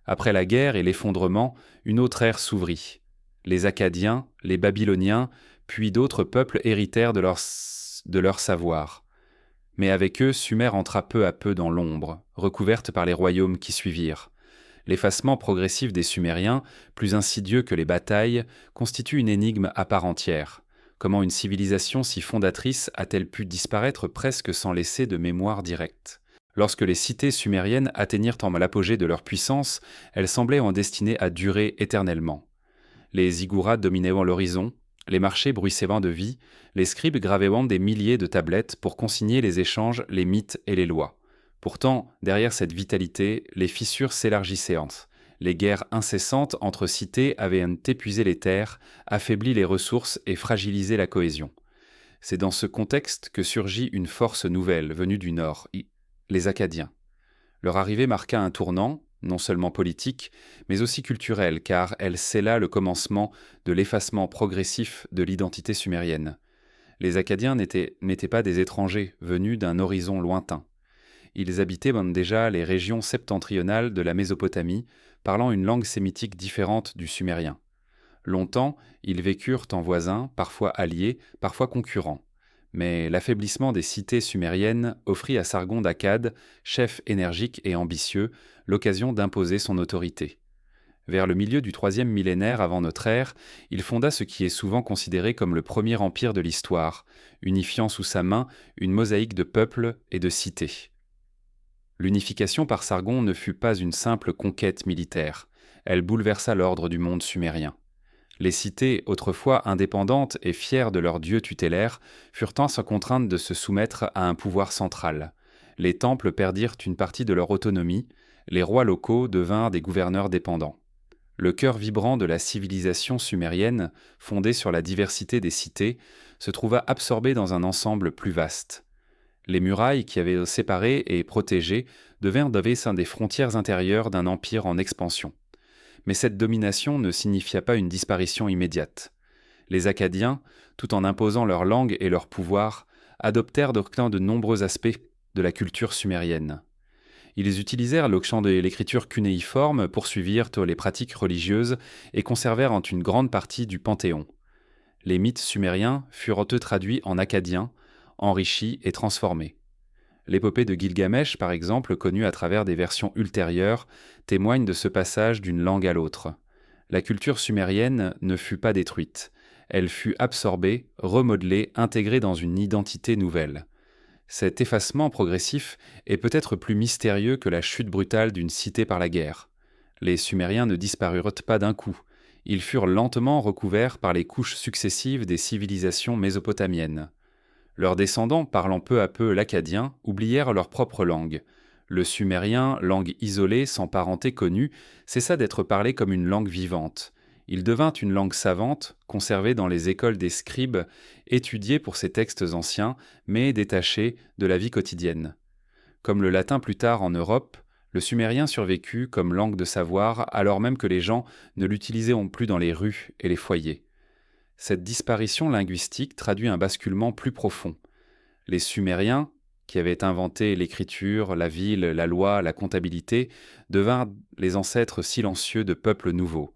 Après la guerre et l'effondrement, une autre ère s'ouvrit. Les Akkadiens, les Babyloniens, puis d'autres peuples héritèrent de leur savoir. Mais avec eux, Sumer entra peu à peu dans l'ombre, recouverte par les royaumes qui suivirent. L'effacement progressif des Sumériens, plus insidieux que les batailles, constitue une énigme à part entière. Comment une civilisation si fondatrice a-t-elle pu disparaître presque sans laisser de mémoire directe ? Lorsque les cités sumériennes atteignirent l'apogée de leur puissance, elles semblaient en destinées à durer éternellement. Les ziggourats dominaient l'horizon, les marchés bruissaient de vie, les scribes gravaient des milliers de tablettes pour consigner les échanges, les mythes et les lois. Pourtant, derrière cette vitalité, les fissures s'élargissaient. Les guerres incessantes entre cités avaient épuisé les terres, affaibli les ressources et fragilisé la cohésion. C'est dans ce contexte que surgit une force nouvelle venue du Nord, les Akkadiens. Leur arrivée marqua un tournant, non seulement politique, mais aussi culturel, car elle scella le commencement de l'effacement progressif de l'identité sumérienne. Les Akkadiens n'étaient pas des étrangers venus d'un horizon lointain. Ils habitaient déjà les régions septentrionales de la Mésopotamie, parlant une langue sémitique différente du sumérien. Longtemps, ils vécurent en voisins, parfois alliés, parfois concurrents. Mais l'affaiblissement des cités sumériennes offrit à Sargon d'Akkad, chef énergique et ambitieux, l'occasion d'imposer son autorité. Vers le milieu du troisième millénaire avant notre ère, il fonda ce qui est souvent considéré comme le premier empire de l'histoire, unifiant sous sa main une mosaïque de peuples et de cités. L'unification par Sargon ne fut pas une simple conquête militaire, elle bouleversa l'ordre du monde sumérien. Les cités, autrefois indépendantes et fières de leur dieu tutélaire, furent contraintes de se soumettre à un pouvoir central. Les temples perdirent une partie de leur autonomie, les rois locaux devinrent des gouverneurs dépendants. Le cœur vibrant de la civilisation sumérienne, fondée sur la diversité des cités, se trouva absorbé dans un ensemble plus vaste. Les murailles qui avaient séparé et protégé devinrent des frontières intérieures d'un empire en expansion. Mais cette domination ne signifia pas une disparition immédiate. Les Akkadiens, tout en imposant leur langue et leur pouvoir, adoptèrent de nombreux aspects de la culture sumérienne. Ils utilisèrent le champ de l'écriture cunéiforme, poursuivirent les pratiques religieuses et conservèrent une grande partie du panthéon. Les mythes sumériens furent eux traduits en akkadien, enrichis et transformés. L'épopée de Gilgamesh, par exemple, connue à travers des versions ultérieures, témoigne de ce passage d'une langue à l'autre. La culture sumérienne ne fut pas détruite. Elle fut absorbée, remodelée, intégrée dans une identité nouvelle. Cet effacement progressif est peut-être plus mystérieux que la chute brutale d'une cité par la guerre. Les Sumériens ne disparurent pas d'un coup. Ils furent lentement recouverts par les couches successives des civilisations mésopotamiennes. Leurs descendants, parlant peu à peu l'akkadien, oublièrent leur propre langue. Le sumérien, langue isolée, sans parenté connue, cessa d'être parlé comme une langue vivante. Il devint une langue savante, conservée dans les écoles des scribes, étudiée pour ses textes anciens, mais détachée de la vie quotidienne. Comme le latin plus tard en Europe, le sumérien survécut comme langue de savoir alors même que les gens ne l'utilisaient plus dans les rues et les foyers. Cette disparition linguistique traduit un basculement plus profond. Les Sumériens, qui avaient inventé l'écriture, la ville, la loi, la comptabilité, devinrent les ancêtres silencieux de peuples nouveaux.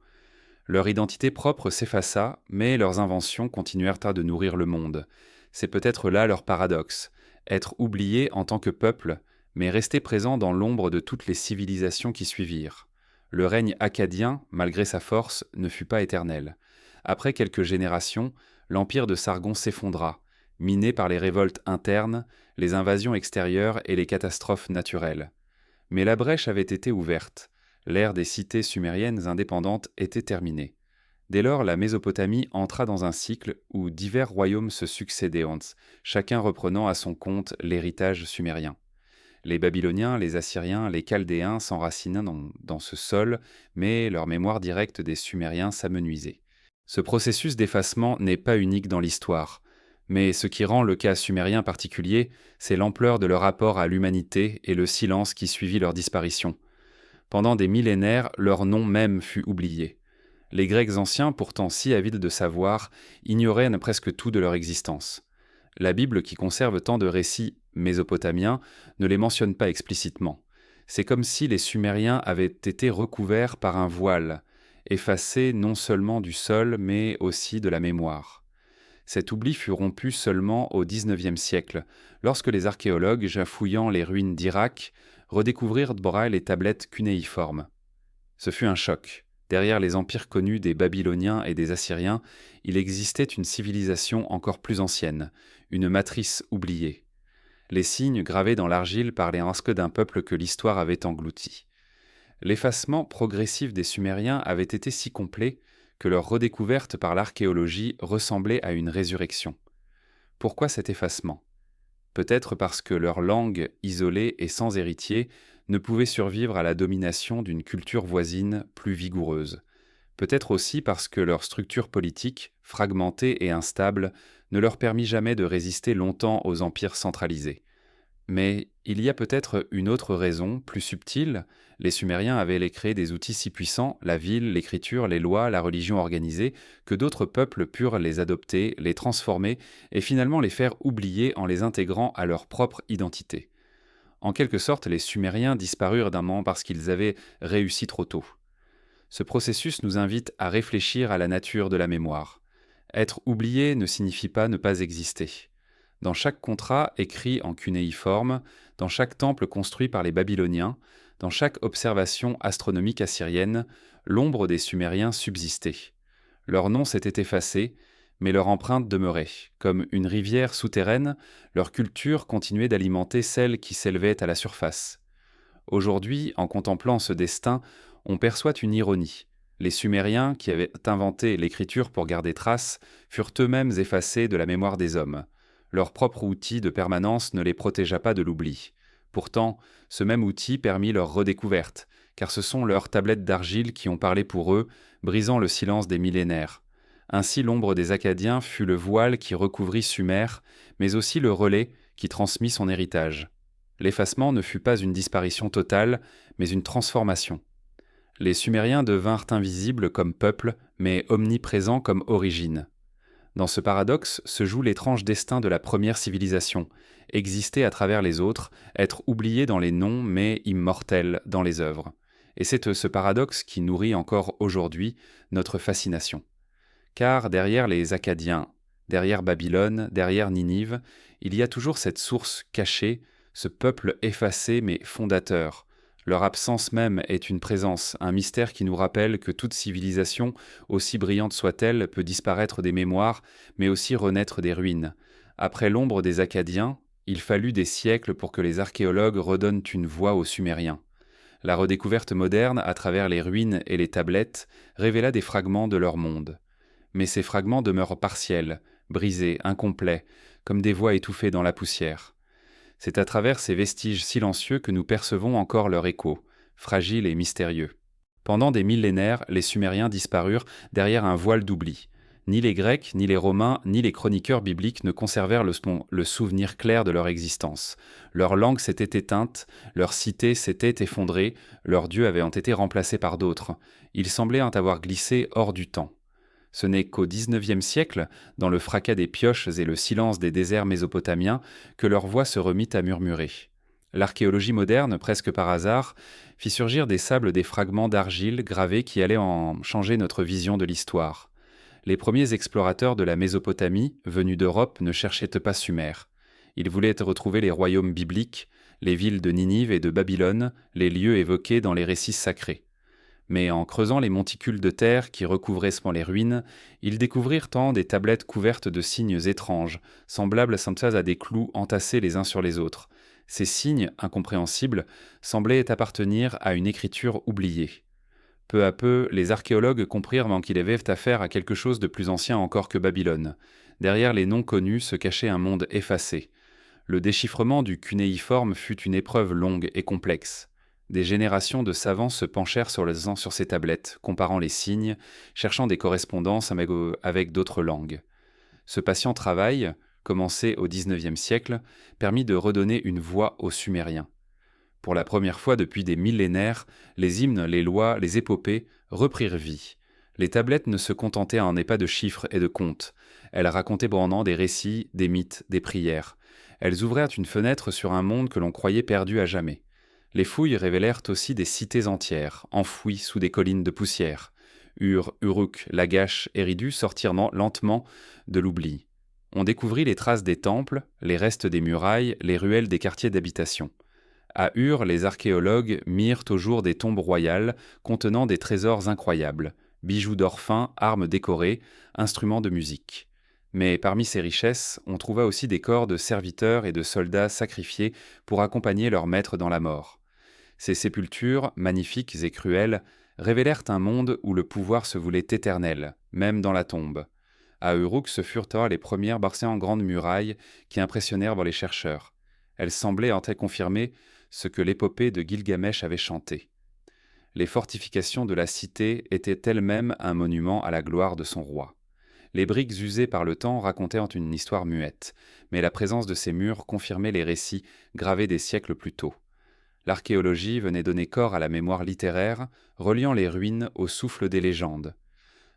Leur identité propre s'effaça, mais leurs inventions continuèrent à de nourrir le monde. C'est peut-être là leur paradoxe, être oubliés en tant que peuple, mais rester présents dans l'ombre de toutes les civilisations qui suivirent. Le règne akkadien, malgré sa force, ne fut pas éternel. Après quelques générations, l'empire de Sargon s'effondra, miné par les révoltes internes, les invasions extérieures et les catastrophes naturelles. Mais la brèche avait été ouverte. L'ère des cités sumériennes indépendantes était terminée. Dès lors, la Mésopotamie entra dans un cycle où divers royaumes se succédaient, chacun reprenant à son compte l'héritage sumérien. Les Babyloniens, les Assyriens, les Chaldéens s'enracinaient dans ce sol, mais leur mémoire directe des Sumériens s'amenuisait. Ce processus d'effacement n'est pas unique dans l'histoire, mais ce qui rend le cas sumérien particulier, c'est l'ampleur de leur rapport à l'humanité et le silence qui suivit leur disparition. Pendant des millénaires, leur nom même fut oublié. Les Grecs anciens, pourtant si avides de savoir, ignoraient presque tout de leur existence. La Bible, qui conserve tant de récits mésopotamiens, ne les mentionne pas explicitement. C'est comme si les Sumériens avaient été recouverts par un voile, effacés non seulement du sol, mais aussi de la mémoire. Cet oubli fut rompu seulement au XIXe siècle, lorsque les archéologues, fouillant les ruines d'Irak, redécouvrirent les tablettes cunéiformes. Ce fut un choc. Derrière les empires connus des Babyloniens et des Assyriens, il existait une civilisation encore plus ancienne, une matrice oubliée. Les signes gravés dans l'argile parlaient presque d'un peuple que l'histoire avait englouti. L'effacement progressif des Sumériens avait été si complet que leur redécouverte par l'archéologie ressemblait à une résurrection. Pourquoi cet effacement ? Peut-être parce que leur langue, isolée et sans héritier, ne pouvait survivre à la domination d'une culture voisine plus vigoureuse. Peut-être aussi parce que leur structure politique, fragmentée et instable, ne leur permit jamais de résister longtemps aux empires centralisés. Mais il y a peut-être une autre raison, plus subtile. Les Sumériens avaient créé des outils si puissants, la ville, l'écriture, les lois, la religion organisée, que d'autres peuples purent les adopter, les transformer et finalement les faire oublier en les intégrant à leur propre identité. En quelque sorte, les Sumériens disparurent d'un moment parce qu'ils avaient réussi trop tôt. Ce processus nous invite à réfléchir à la nature de la mémoire. Être oublié ne signifie pas ne pas exister. Dans chaque contrat écrit en cunéiforme, dans chaque temple construit par les Babyloniens, dans chaque observation astronomique assyrienne, l'ombre des Sumériens subsistait. Leur nom s'était effacé, mais leur empreinte demeurait. Comme une rivière souterraine, leur culture continuait d'alimenter celle qui s'élevait à la surface. Aujourd'hui, en contemplant ce destin, on perçoit une ironie. Les Sumériens, qui avaient inventé l'écriture pour garder trace, furent eux-mêmes effacés de la mémoire des hommes. Leur propre outil de permanence ne les protégea pas de l'oubli. Pourtant, ce même outil permit leur redécouverte, car ce sont leurs tablettes d'argile qui ont parlé pour eux, brisant le silence des millénaires. Ainsi l'ombre des Akkadiens fut le voile qui recouvrit Sumer, mais aussi le relais qui transmit son héritage. L'effacement ne fut pas une disparition totale, mais une transformation. Les Sumériens devinrent invisibles comme peuple, mais omniprésents comme origine. Dans ce paradoxe se joue l'étrange destin de la première civilisation, exister à travers les autres, être oublié dans les noms mais immortel dans les œuvres. Et c'est ce paradoxe qui nourrit encore aujourd'hui notre fascination. car derrière les Akkadiens, derrière Babylone, derrière Ninive, il y a toujours cette source cachée, ce peuple effacé mais fondateur. Leur absence même est une présence, un mystère qui nous rappelle que toute civilisation, aussi brillante soit-elle, peut disparaître des mémoires, mais aussi renaître des ruines. Après l'ombre des Akkadiens, il fallut des siècles pour que les archéologues redonnent une voix aux Sumériens. La redécouverte moderne, à travers les ruines et les tablettes, révéla des fragments de leur monde. Mais ces fragments demeurent partiels, brisés, incomplets, comme des voix étouffées dans la poussière. C'est à travers ces vestiges silencieux que nous percevons encore leur écho, fragile et mystérieux. Pendant des millénaires, les Sumériens disparurent derrière un voile d'oubli. Ni les Grecs, ni les Romains, ni les chroniqueurs bibliques ne conservèrent le souvenir clair de leur existence. Leur langue s'était éteinte, leur cité s'était effondrée, leurs dieux avaient été remplacés par d'autres. Ils semblaient en avoir glissé hors du temps. Ce n'est qu'au XIXe siècle, dans le fracas des pioches et le silence des déserts mésopotamiens, que leur voix se remit à murmurer. L'archéologie moderne, presque par hasard, fit surgir des sables des fragments d'argile gravés qui allaient en changer notre vision de l'histoire. Les premiers explorateurs de la Mésopotamie, venus d'Europe, ne cherchaient pas Sumer. Ils voulaient retrouver les royaumes bibliques, les villes de Ninive et de Babylone, les lieux évoqués dans les récits sacrés. Mais en creusant les monticules de terre qui recouvraient les ruines, ils découvrirent tant des tablettes couvertes de signes étranges, semblables à des clous entassés les uns sur les autres. Ces signes, incompréhensibles, semblaient appartenir à une écriture oubliée. Peu à peu, les archéologues comprirent qu'il y avait affaire à quelque chose de plus ancien encore que Babylone. Derrière les noms connus se cachait un monde effacé. Le déchiffrement du cunéiforme fut une épreuve longue et complexe. Des générations de savants se penchèrent sur ces tablettes, comparant les signes, cherchant des correspondances avec d'autres langues. Ce patient travail, commencé au XIXe siècle, permit de redonner une voix aux Sumériens. Pour la première fois depuis des millénaires, les hymnes, les lois, les épopées reprirent vie. Les tablettes ne se contentaient en pas de chiffres et de contes. Elles racontaient pendant des récits, des mythes, des prières. Elles ouvrirent une fenêtre sur un monde que l'on croyait perdu à jamais. Les fouilles révélèrent aussi des cités entières, enfouies sous des collines de poussière. Ur, Uruk, Lagash, Eridu sortirent lentement de l'oubli. On découvrit les traces des temples, les restes des murailles, les ruelles des quartiers d'habitation. À Ur, les archéologues mirent au jour des tombes royales contenant des trésors incroyables, bijoux d'or fin, armes décorées, instruments de musique. Mais parmi ces richesses, on trouva aussi des corps de serviteurs et de soldats sacrifiés pour accompagner leurs maîtres dans la mort. Ces sépultures, magnifiques et cruelles, révélèrent un monde où le pouvoir se voulait éternel, même dans la tombe. À Uruk, ce furent les premières barcées en grandes murailles qui impressionnèrent les chercheurs. Elles semblaient en confirmer ce que l'épopée de Gilgamesh avait chanté. Les fortifications de la cité étaient elles-mêmes un monument à la gloire de son roi. Les briques usées par le temps racontaient une histoire muette, mais la présence de ces murs confirmait les récits gravés des siècles plus tôt. L'archéologie venait donner corps à la mémoire littéraire, reliant les ruines au souffle des légendes.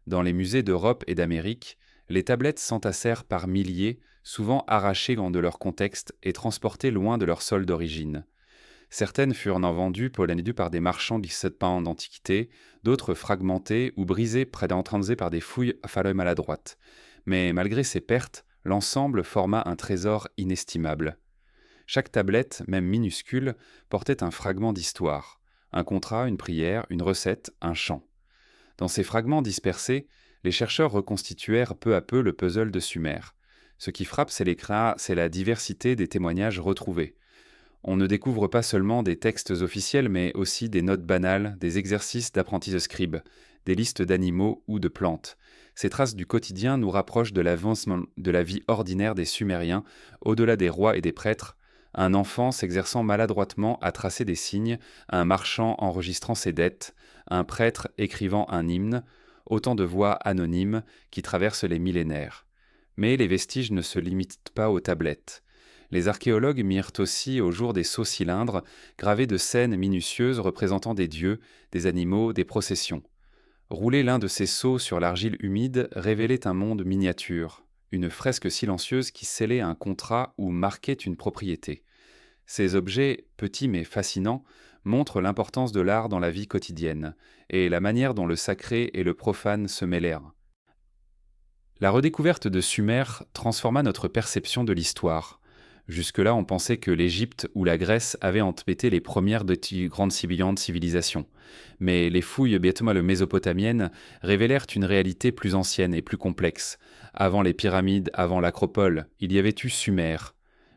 Dans les musées d'Europe et d'Amérique, les tablettes s'entassèrent par milliers, souvent arrachées de leur contexte et transportées loin de leur sol d'origine. Certaines furent vendues par des marchands d'antiquité, d'autres fragmentées ou brisées par des fouilles maladroites. Mais malgré ces pertes, l'ensemble forma un trésor inestimable. Chaque tablette, même minuscule, portait un fragment d'histoire, un contrat, une prière, une recette, un chant. Dans ces fragments dispersés, les chercheurs reconstituèrent peu à peu le puzzle de Sumer. Ce qui frappe, c'est la diversité des témoignages retrouvés. On ne découvre pas seulement des textes officiels, mais aussi des notes banales, des exercices d'apprentis de scribes, des listes d'animaux ou de plantes. Ces traces du quotidien nous rapprochent de la vie ordinaire des Sumériens, au-delà des rois et des prêtres, un enfant s'exerçant maladroitement à tracer des signes, un marchand enregistrant ses dettes, un prêtre écrivant un hymne, autant de voix anonymes qui traversent les millénaires. Mais les vestiges ne se limitent pas aux tablettes. Les archéologues mirent aussi au jour des sceaux cylindres, gravés de scènes minutieuses représentant des dieux, des animaux, des processions. Rouler l'un de ces sceaux sur l'argile humide révélait un monde miniature, une fresque silencieuse qui scellait un contrat ou marquait une propriété. Ces objets, petits mais fascinants, montrent l'importance de l'art dans la vie quotidienne, et la manière dont le sacré et le profane se mêlèrent. La redécouverte de Sumer transforma notre perception de l'histoire. Jusque-là, on pensait que l'Égypte ou la Grèce avaient embêté les premières de grandes civilisations. Mais les fouilles mésobotamiennes révélèrent une réalité plus ancienne et plus complexe. Avant les pyramides, avant l'Acropole, il y avait eu Sumer.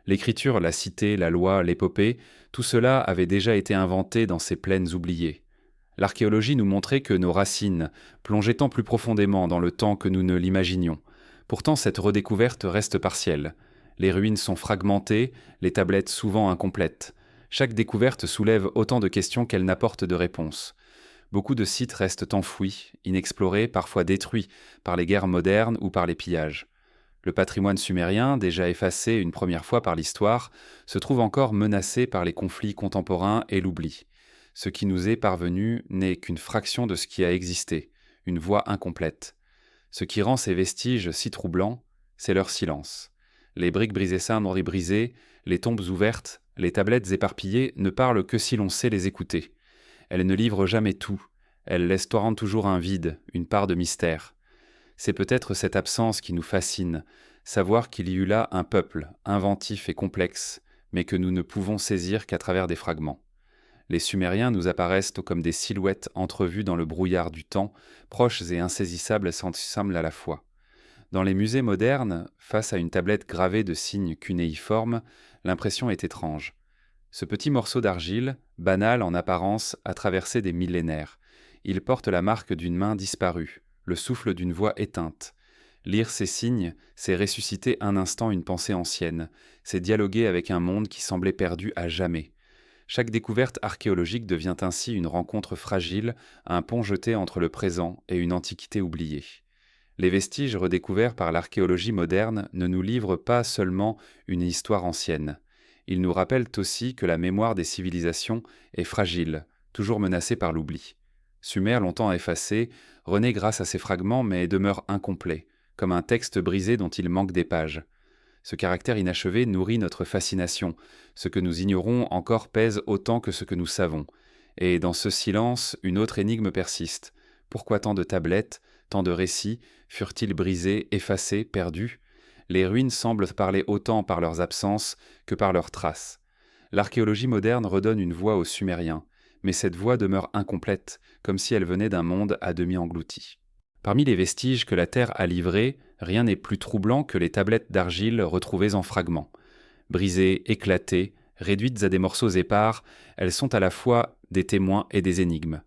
L'écriture, la cité, la loi, l'épopée, tout cela avait déjà été inventé dans ces plaines oubliées. L'archéologie nous montrait que nos racines plongeaient tant plus profondément dans le temps que nous ne l'imaginions. Pourtant, cette redécouverte reste partielle. Les ruines sont fragmentées, les tablettes souvent incomplètes. Chaque découverte soulève autant de questions qu'elle n'apporte de réponses. Beaucoup de sites restent enfouis, inexplorés, parfois détruits par les guerres modernes ou par les pillages. Le patrimoine sumérien, déjà effacé une première fois par l'histoire, se trouve encore menacé par les conflits contemporains et l'oubli. Ce qui nous est parvenu n'est qu'une fraction de ce qui a existé, une voix incomplète. Ce qui rend ces vestiges si troublants, c'est leur silence. Les briques brisées cendres et brisées, les tombes ouvertes, les tablettes éparpillées ne parlent que si l'on sait les écouter. Elles ne livrent jamais tout, elles laissent toujours un vide, une part de mystère. C'est peut-être cette absence qui nous fascine, savoir qu'il y eut là un peuple, inventif et complexe, mais que nous ne pouvons saisir qu'à travers des fragments. Les Sumériens nous apparaissent comme des silhouettes entrevues dans le brouillard du temps, proches et insaisissables à la fois. Dans les musées modernes, face à une tablette gravée de signes cunéiformes, l'impression est étrange. Ce petit morceau d'argile, banal en apparence, a traversé des millénaires. Il porte la marque d'une main disparue, le souffle d'une voix éteinte. Lire ces signes, c'est ressusciter un instant une pensée ancienne, c'est dialoguer avec un monde qui semblait perdu à jamais. Chaque découverte archéologique devient ainsi une rencontre fragile, un pont jeté entre le présent et une antiquité oubliée. Les vestiges redécouverts par l'archéologie moderne ne nous livrent pas seulement une histoire ancienne. Ils nous rappellent aussi que la mémoire des civilisations est fragile, toujours menacée par l'oubli. Sumer, longtemps effacé, renaît grâce à ces fragments mais demeure incomplet, comme un texte brisé dont il manque des pages. Ce caractère inachevé nourrit notre fascination. Ce que nous ignorons encore pèse autant que ce que nous savons. Et dans ce silence, une autre énigme persiste. Pourquoi tant de tablettes, tant de récits, furent-ils brisés, effacés, perdus ? Les ruines semblent parler autant par leurs absences que par leurs traces. L'archéologie moderne redonne une voix aux Sumériens, mais cette voix demeure incomplète, comme si elle venait d'un monde à demi englouti. Parmi les vestiges que la Terre a livrés, rien n'est plus troublant que les tablettes d'argile retrouvées en fragments. Brisées, éclatées, réduites à des morceaux épars, elles sont à la fois des témoins et des énigmes.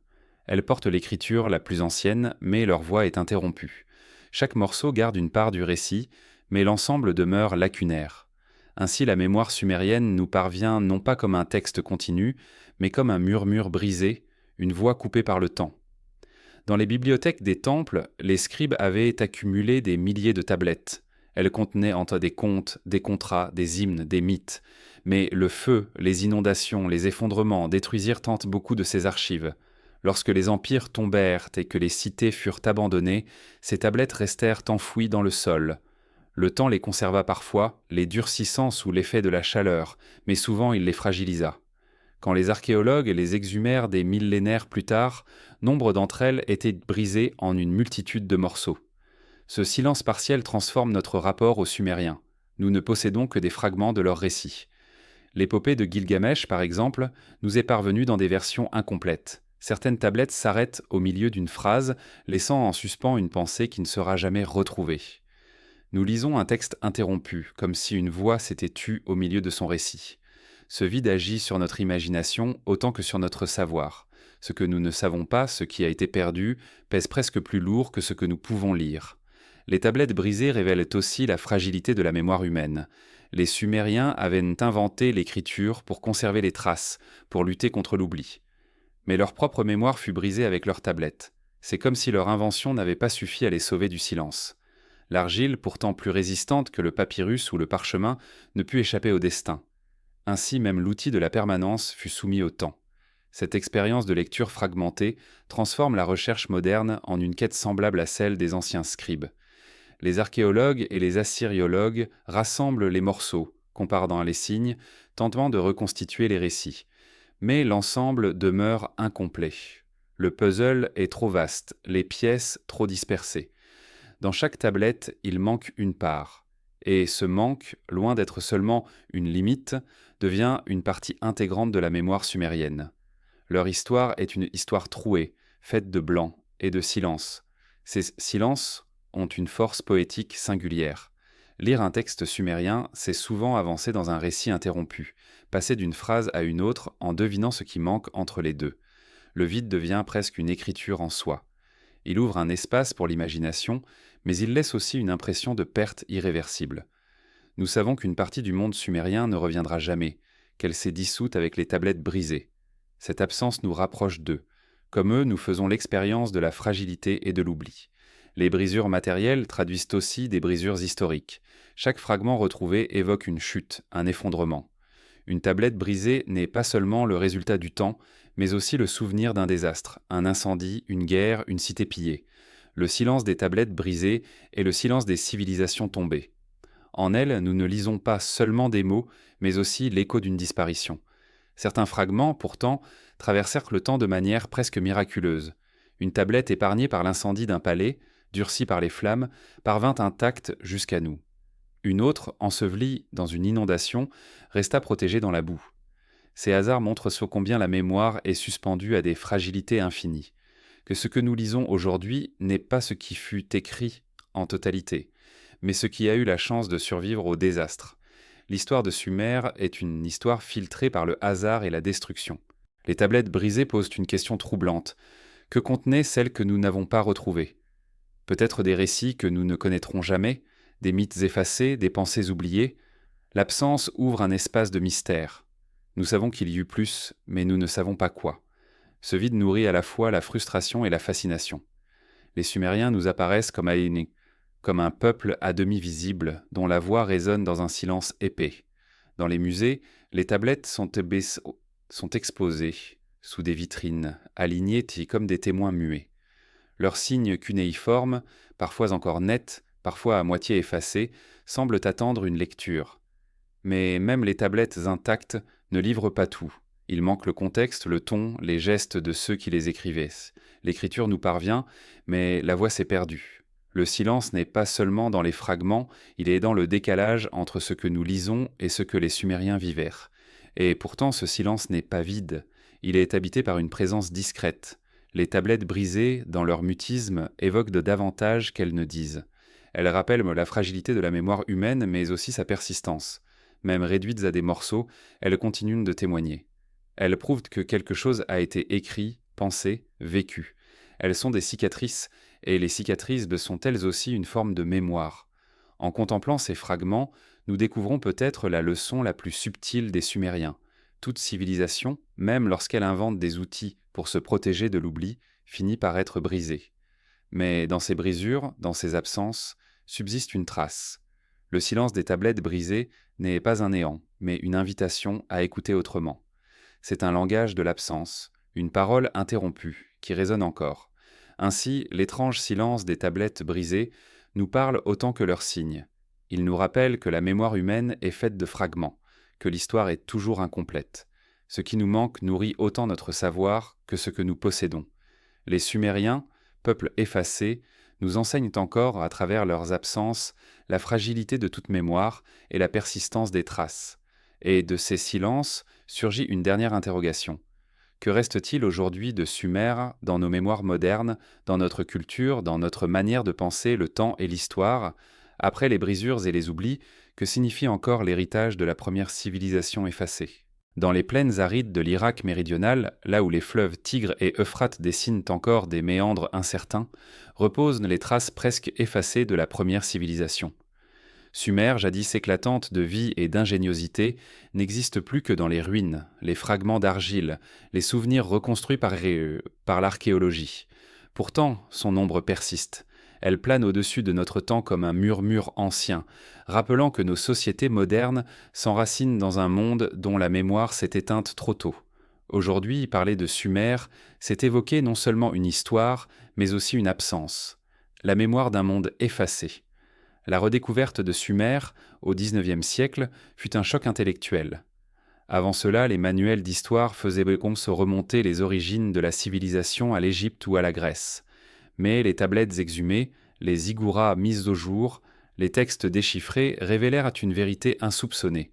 Elles portent l'écriture la plus ancienne, mais leur voix est interrompue. Chaque morceau garde une part du récit, mais l'ensemble demeure lacunaire. Ainsi, la mémoire sumérienne nous parvient non pas comme un texte continu, mais comme un murmure brisé, une voix coupée par le temps. Dans les bibliothèques des temples, les scribes avaient accumulé des milliers de tablettes. Elles contenaient entre des contes, des contrats, des hymnes, des mythes. Mais le feu, les inondations, les effondrements détruisirent beaucoup de ces archives. Lorsque les empires tombèrent et que les cités furent abandonnées, ces tablettes restèrent enfouies dans le sol. Le temps les conserva parfois, les durcissant sous l'effet de la chaleur, mais souvent il les fragilisa. Quand les archéologues les exhumèrent des millénaires plus tard, nombre d'entre elles étaient brisées en une multitude de morceaux. Ce silence partiel transforme notre rapport aux Sumériens. Nous ne possédons que des fragments de leurs récits. L'épopée de Gilgamesh, par exemple, nous est parvenue dans des versions incomplètes. Certaines tablettes s'arrêtent au milieu d'une phrase, laissant en suspens une pensée qui ne sera jamais retrouvée. Nous lisons un texte interrompu, comme si une voix s'était tue au milieu de son récit. Ce vide agit sur notre imagination autant que sur notre savoir. Ce que nous ne savons pas, ce qui a été perdu, pèse presque plus lourd que ce que nous pouvons lire. Les tablettes brisées révèlent aussi la fragilité de la mémoire humaine. Les Sumériens avaient inventé l'écriture pour conserver les traces, pour lutter contre l'oubli. Mais leur propre mémoire fut brisée avec leurs tablettes. C'est comme si leur invention n'avait pas suffi à les sauver du silence. L'argile, pourtant plus résistante que le papyrus ou le parchemin, ne put échapper au destin. Ainsi même l'outil de la permanence fut soumis au temps. Cette expérience de lecture fragmentée transforme la recherche moderne en une quête semblable à celle des anciens scribes. Les archéologues et les assyriologues rassemblent les morceaux, comparant les signes, tentant de reconstituer les récits. Mais l'ensemble demeure incomplet. Le puzzle est trop vaste, les pièces trop dispersées. Dans chaque tablette, il manque une part. Et ce manque, loin d'être seulement une limite, devient une partie intégrante de la mémoire sumérienne. Leur histoire est une histoire trouée, faite de blanc et de silence. Ces silences ont une force poétique singulière. Lire un texte sumérien, c'est souvent avancer dans un récit interrompu, passer d'une phrase à une autre en devinant ce qui manque entre les deux. Le vide devient presque une écriture en soi. Il ouvre un espace pour l'imagination, mais il laisse aussi une impression de perte irréversible. Nous savons qu'une partie du monde sumérien ne reviendra jamais, qu'elle s'est dissoute avec les tablettes brisées. Cette absence nous rapproche d'eux. Comme eux, nous faisons l'expérience de la fragilité et de l'oubli. Les brisures matérielles traduisent aussi des brisures historiques. Chaque fragment retrouvé évoque une chute, un effondrement. Une tablette brisée n'est pas seulement le résultat du temps, mais aussi le souvenir d'un désastre, un incendie, une guerre, une cité pillée. Le silence des tablettes brisées est le silence des civilisations tombées. En elles, nous ne lisons pas seulement des mots, mais aussi l'écho d'une disparition. Certains fragments, pourtant, traversèrent le temps de manière presque miraculeuse. Une tablette épargnée par l'incendie d'un palais, durcie par les flammes, parvint intacte jusqu'à nous. Une autre, ensevelie dans une inondation, resta protégée dans la boue. Ces hasards montrent combien la mémoire est suspendue à des fragilités infinies, que ce que nous lisons aujourd'hui n'est pas ce qui fut écrit en totalité, mais ce qui a eu la chance de survivre au désastre. L'histoire de Sumer est une histoire filtrée par le hasard et la destruction. Les tablettes brisées posent une question troublante. Que contenaient celles que nous n'avons pas retrouvées? Peut-être des récits que nous ne connaîtrons jamais, des mythes effacés, des pensées oubliées. L'absence ouvre un espace de mystère. Nous savons qu'il y eut plus, mais nous ne savons pas quoi. Ce vide nourrit à la fois la frustration et la fascination. Les Sumériens nous apparaissent comme aliénés, comme un peuple à demi visible, dont la voix résonne dans un silence épais. Dans les musées, les tablettes sont exposées sous des vitrines, alignées comme des témoins muets. Leurs signes cunéiformes, parfois encore nets, parfois à moitié effacés, semblent attendre une lecture. Mais même les tablettes intactes ne livrent pas tout. Il manque le contexte, le ton, les gestes de ceux qui les écrivaient. L'écriture nous parvient, mais la voix s'est perdue. Le silence n'est pas seulement dans les fragments, il est dans le décalage entre ce que nous lisons et ce que les Sumériens vivèrent. Et pourtant ce silence n'est pas vide, il est habité par une présence discrète. Les tablettes brisées, dans leur mutisme, évoquent de davantage qu'elles ne disent. Elles rappellent la fragilité de la mémoire humaine, mais aussi sa persistance. Même réduites à des morceaux, elles continuent de témoigner. Elles prouvent que quelque chose a été écrit, pensé, vécu. Elles sont des cicatrices, et les cicatrices sont elles aussi une forme de mémoire. En contemplant ces fragments, nous découvrons peut-être la leçon la plus subtile des Sumériens. Toute civilisation, même lorsqu'elle invente des outils pour se protéger de l'oubli, finit par être brisée. Mais dans ces brisures, dans ces absences, subsiste une trace. Le silence des tablettes brisées n'est pas un néant, mais une invitation à écouter autrement. C'est un langage de l'absence, une parole interrompue, qui résonne encore. Ainsi, l'étrange silence des tablettes brisées nous parle autant que leurs signes. Il nous rappelle que la mémoire humaine est faite de fragments, que l'histoire est toujours incomplète. Ce qui nous manque nourrit autant notre savoir que ce que nous possédons. Les Sumériens, peuple effacé, nous enseignent encore, à travers leurs absences, la fragilité de toute mémoire et la persistance des traces. Et de ces silences surgit une dernière interrogation. Que reste-t-il aujourd'hui de Sumer dans nos mémoires modernes, dans notre culture, dans notre manière de penser le temps et l'histoire? Après les brisures et les oublis, que signifie encore l'héritage de la première civilisation effacée? Dans les plaines arides de l'Irak méridional, là où les fleuves Tigre et Euphrate dessinent encore des méandres incertains, reposent les traces presque effacées de la première civilisation. Sumer, jadis éclatante de vie et d'ingéniosité, n'existe plus que dans les ruines, les fragments d'argile, les souvenirs reconstruits par l'archéologie. Pourtant, son ombre persiste. Elle plane au-dessus de notre temps comme un murmure ancien, rappelant que nos sociétés modernes s'enracinent dans un monde dont la mémoire s'est éteinte trop tôt. Aujourd'hui, parler de Sumer, c'est évoquer non seulement une histoire, mais aussi une absence. La mémoire d'un monde effacé. La redécouverte de Sumer, au XIXe siècle, fut un choc intellectuel. Avant cela, les manuels d'histoire faisaient se remonter les origines de la civilisation à l'Égypte ou à la Grèce. Mais les tablettes exhumées, Les ziggourats mis au jour, les textes déchiffrés révélèrent une vérité insoupçonnée.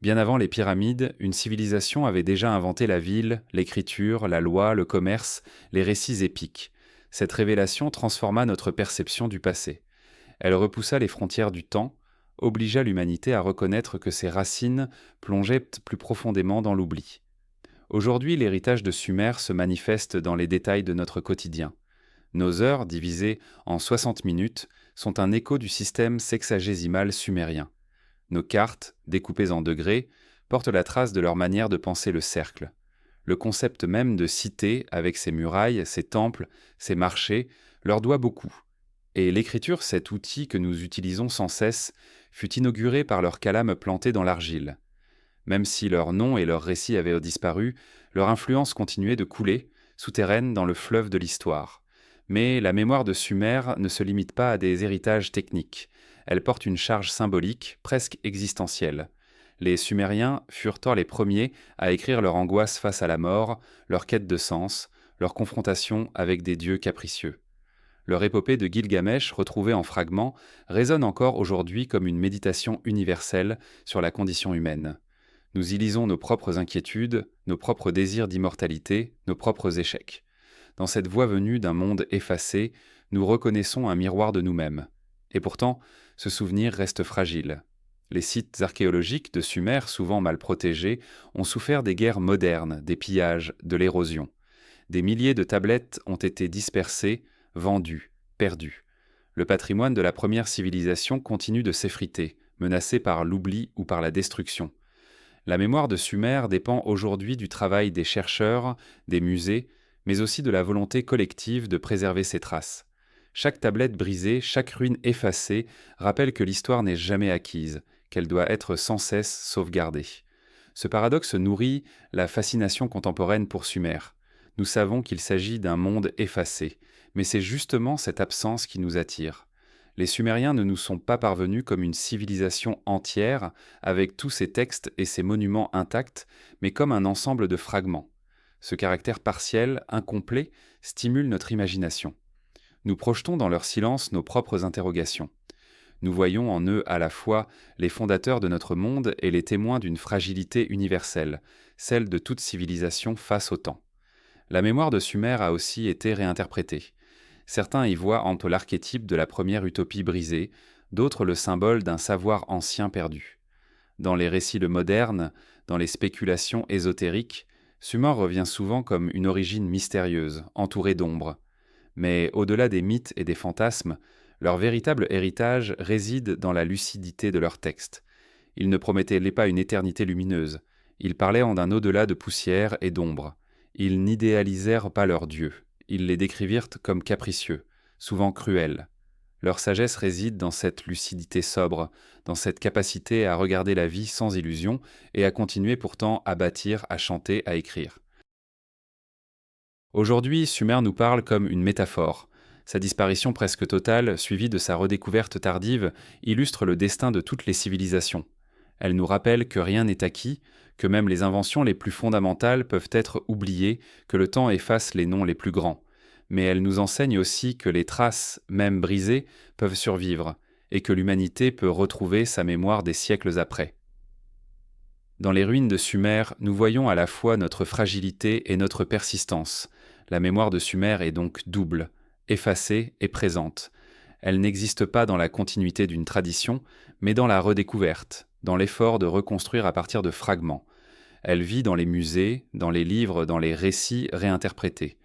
Bien avant les pyramides, une civilisation avait déjà inventé la ville, l'écriture, la loi, le commerce, les récits épiques. Cette révélation transforma notre perception du passé. Elle repoussa les frontières du temps, obligea l'humanité à reconnaître que ses racines plongeaient plus profondément dans l'oubli. Aujourd'hui, l'héritage de Sumer se manifeste dans les détails de notre quotidien. Nos heures, divisées en 60 minutes, sont un écho du système sexagésimal sumérien. Nos cartes, découpées en degrés, portent la trace de leur manière de penser le cercle. Le concept même de cité, avec ses murailles, ses temples, ses marchés, leur doit beaucoup. Et l'écriture, cet outil que nous utilisons sans cesse, fut inauguré par leurs calames plantés dans l'argile. Même si leurs noms et leurs récits avaient disparu, leur influence continuait de couler, souterraine dans le fleuve de l'histoire. Mais la mémoire de Sumer ne se limite pas à des héritages techniques. Elle porte une charge symbolique, presque existentielle. Les Sumériens furent or les premiers à écrire leur angoisse face à la mort, leur quête de sens, leur confrontation avec des dieux capricieux. Leur épopée de Gilgamesh, retrouvée en fragments, résonne encore aujourd'hui comme une méditation universelle sur la condition humaine. Nous y lisons nos propres inquiétudes, nos propres désirs d'immortalité, nos propres échecs. Dans cette voie venue d'un monde effacé, nous reconnaissons un miroir de nous-mêmes. Et pourtant, ce souvenir reste fragile. Les sites archéologiques de Sumer, souvent mal protégés, ont souffert des guerres modernes, des pillages, de l'érosion. Des milliers de tablettes ont été dispersées, vendues, perdues. Le patrimoine de la première civilisation continue de s'effriter, menacé par l'oubli ou par la destruction. La mémoire de Sumer dépend aujourd'hui du travail des chercheurs, des musées, mais aussi de la volonté collective de préserver ses traces. Chaque tablette brisée, chaque ruine effacée rappelle que l'histoire n'est jamais acquise, qu'elle doit être sans cesse sauvegardée. Ce paradoxe nourrit la fascination contemporaine pour Sumer. Nous savons qu'il s'agit d'un monde effacé, mais c'est justement cette absence qui nous attire. Les Sumériens ne nous sont pas parvenus comme une civilisation entière, avec tous ses textes et ses monuments intacts, mais comme un ensemble de fragments. Ce caractère partiel, incomplet, stimule notre imagination. Nous projetons dans leur silence nos propres interrogations. Nous voyons en eux à la fois les fondateurs de notre monde et les témoins d'une fragilité universelle, celle de toute civilisation face au temps. La mémoire de Sumer a aussi été réinterprétée. Certains y voient entre l'archétype de la première utopie brisée, d'autres le symbole d'un savoir ancien perdu. Dans les récits modernes, dans les spéculations ésotériques, Sumer revient souvent comme une origine mystérieuse, entourée d'ombres. Mais au-delà des mythes et des fantasmes, leur véritable héritage réside dans la lucidité de leurs textes. Ils ne promettaient pas une éternité lumineuse, ils parlaient en d'un au-delà de poussière et d'ombre. Ils n'idéalisèrent pas leurs dieux, ils les décrivirent comme capricieux, souvent cruels. Leur sagesse réside dans cette lucidité sobre, dans cette capacité à regarder la vie sans illusion et à continuer pourtant à bâtir, à chanter, à écrire. Aujourd'hui, Sumer nous parle comme une métaphore. Sa disparition presque totale, suivie de sa redécouverte tardive, illustre le destin de toutes les civilisations. Elle nous rappelle que rien n'est acquis, que même les inventions les plus fondamentales peuvent être oubliées, que le temps efface les noms les plus grands. Mais elle nous enseigne aussi que les traces, même brisées, peuvent survivre, et que l'humanité peut retrouver sa mémoire des siècles après. Dans les ruines de Sumer, nous voyons à la fois notre fragilité et notre persistance. La mémoire de Sumer est donc double, effacée et présente. Elle n'existe pas dans la continuité d'une tradition, mais dans la redécouverte, dans l'effort de reconstruire à partir de fragments. Elle vit dans les musées, dans les livres, dans les récits réinterprétés.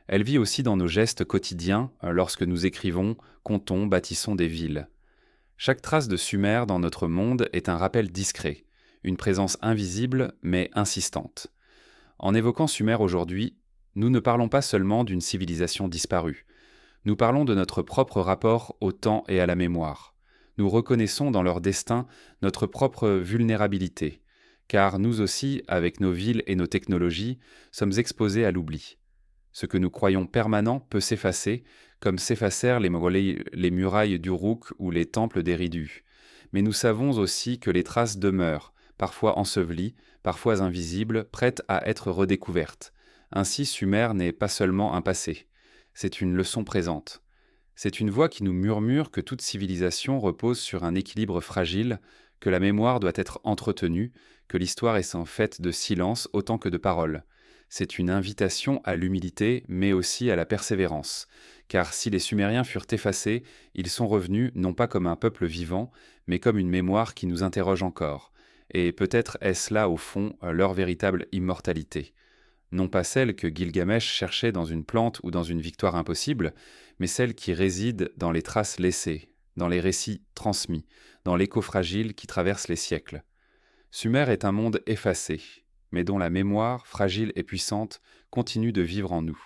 Elle vit aussi dans nos gestes quotidiens, lorsque nous écrivons, comptons, bâtissons des villes. Chaque trace de Sumer dans notre monde est un rappel discret, une présence invisible mais insistante. En évoquant Sumer aujourd'hui, nous ne parlons pas seulement d'une civilisation disparue. Nous parlons de notre propre rapport au temps et à la mémoire. Nous reconnaissons dans leur destin notre propre vulnérabilité, car nous aussi, avec nos villes et nos technologies, sommes exposés à l'oubli. Ce que nous croyons permanent peut s'effacer, comme s'effacèrent les murailles d'Uruk ou les temples d'Eridu. Mais nous savons aussi que les traces demeurent, parfois ensevelies, parfois invisibles, prêtes à être redécouvertes. Ainsi, Sumer n'est pas seulement un passé, c'est une leçon présente. C'est une voix qui nous murmure que toute civilisation repose sur un équilibre fragile, que la mémoire doit être entretenue, que l'histoire est en fait de silence autant que de paroles. C'est une invitation à l'humilité, mais aussi à la persévérance. Car si les Sumériens furent effacés, ils sont revenus non pas comme un peuple vivant, mais comme une mémoire qui nous interroge encore. Et peut-être est-ce là, au fond, leur véritable immortalité. Non pas celle que Gilgamesh cherchait dans une plante ou dans une victoire impossible, mais celle qui réside dans les traces laissées, dans les récits transmis, dans l'écho fragile qui traverse les siècles. Sumer est un monde effacé, mais dont la mémoire, fragile et puissante, continue de vivre en nous.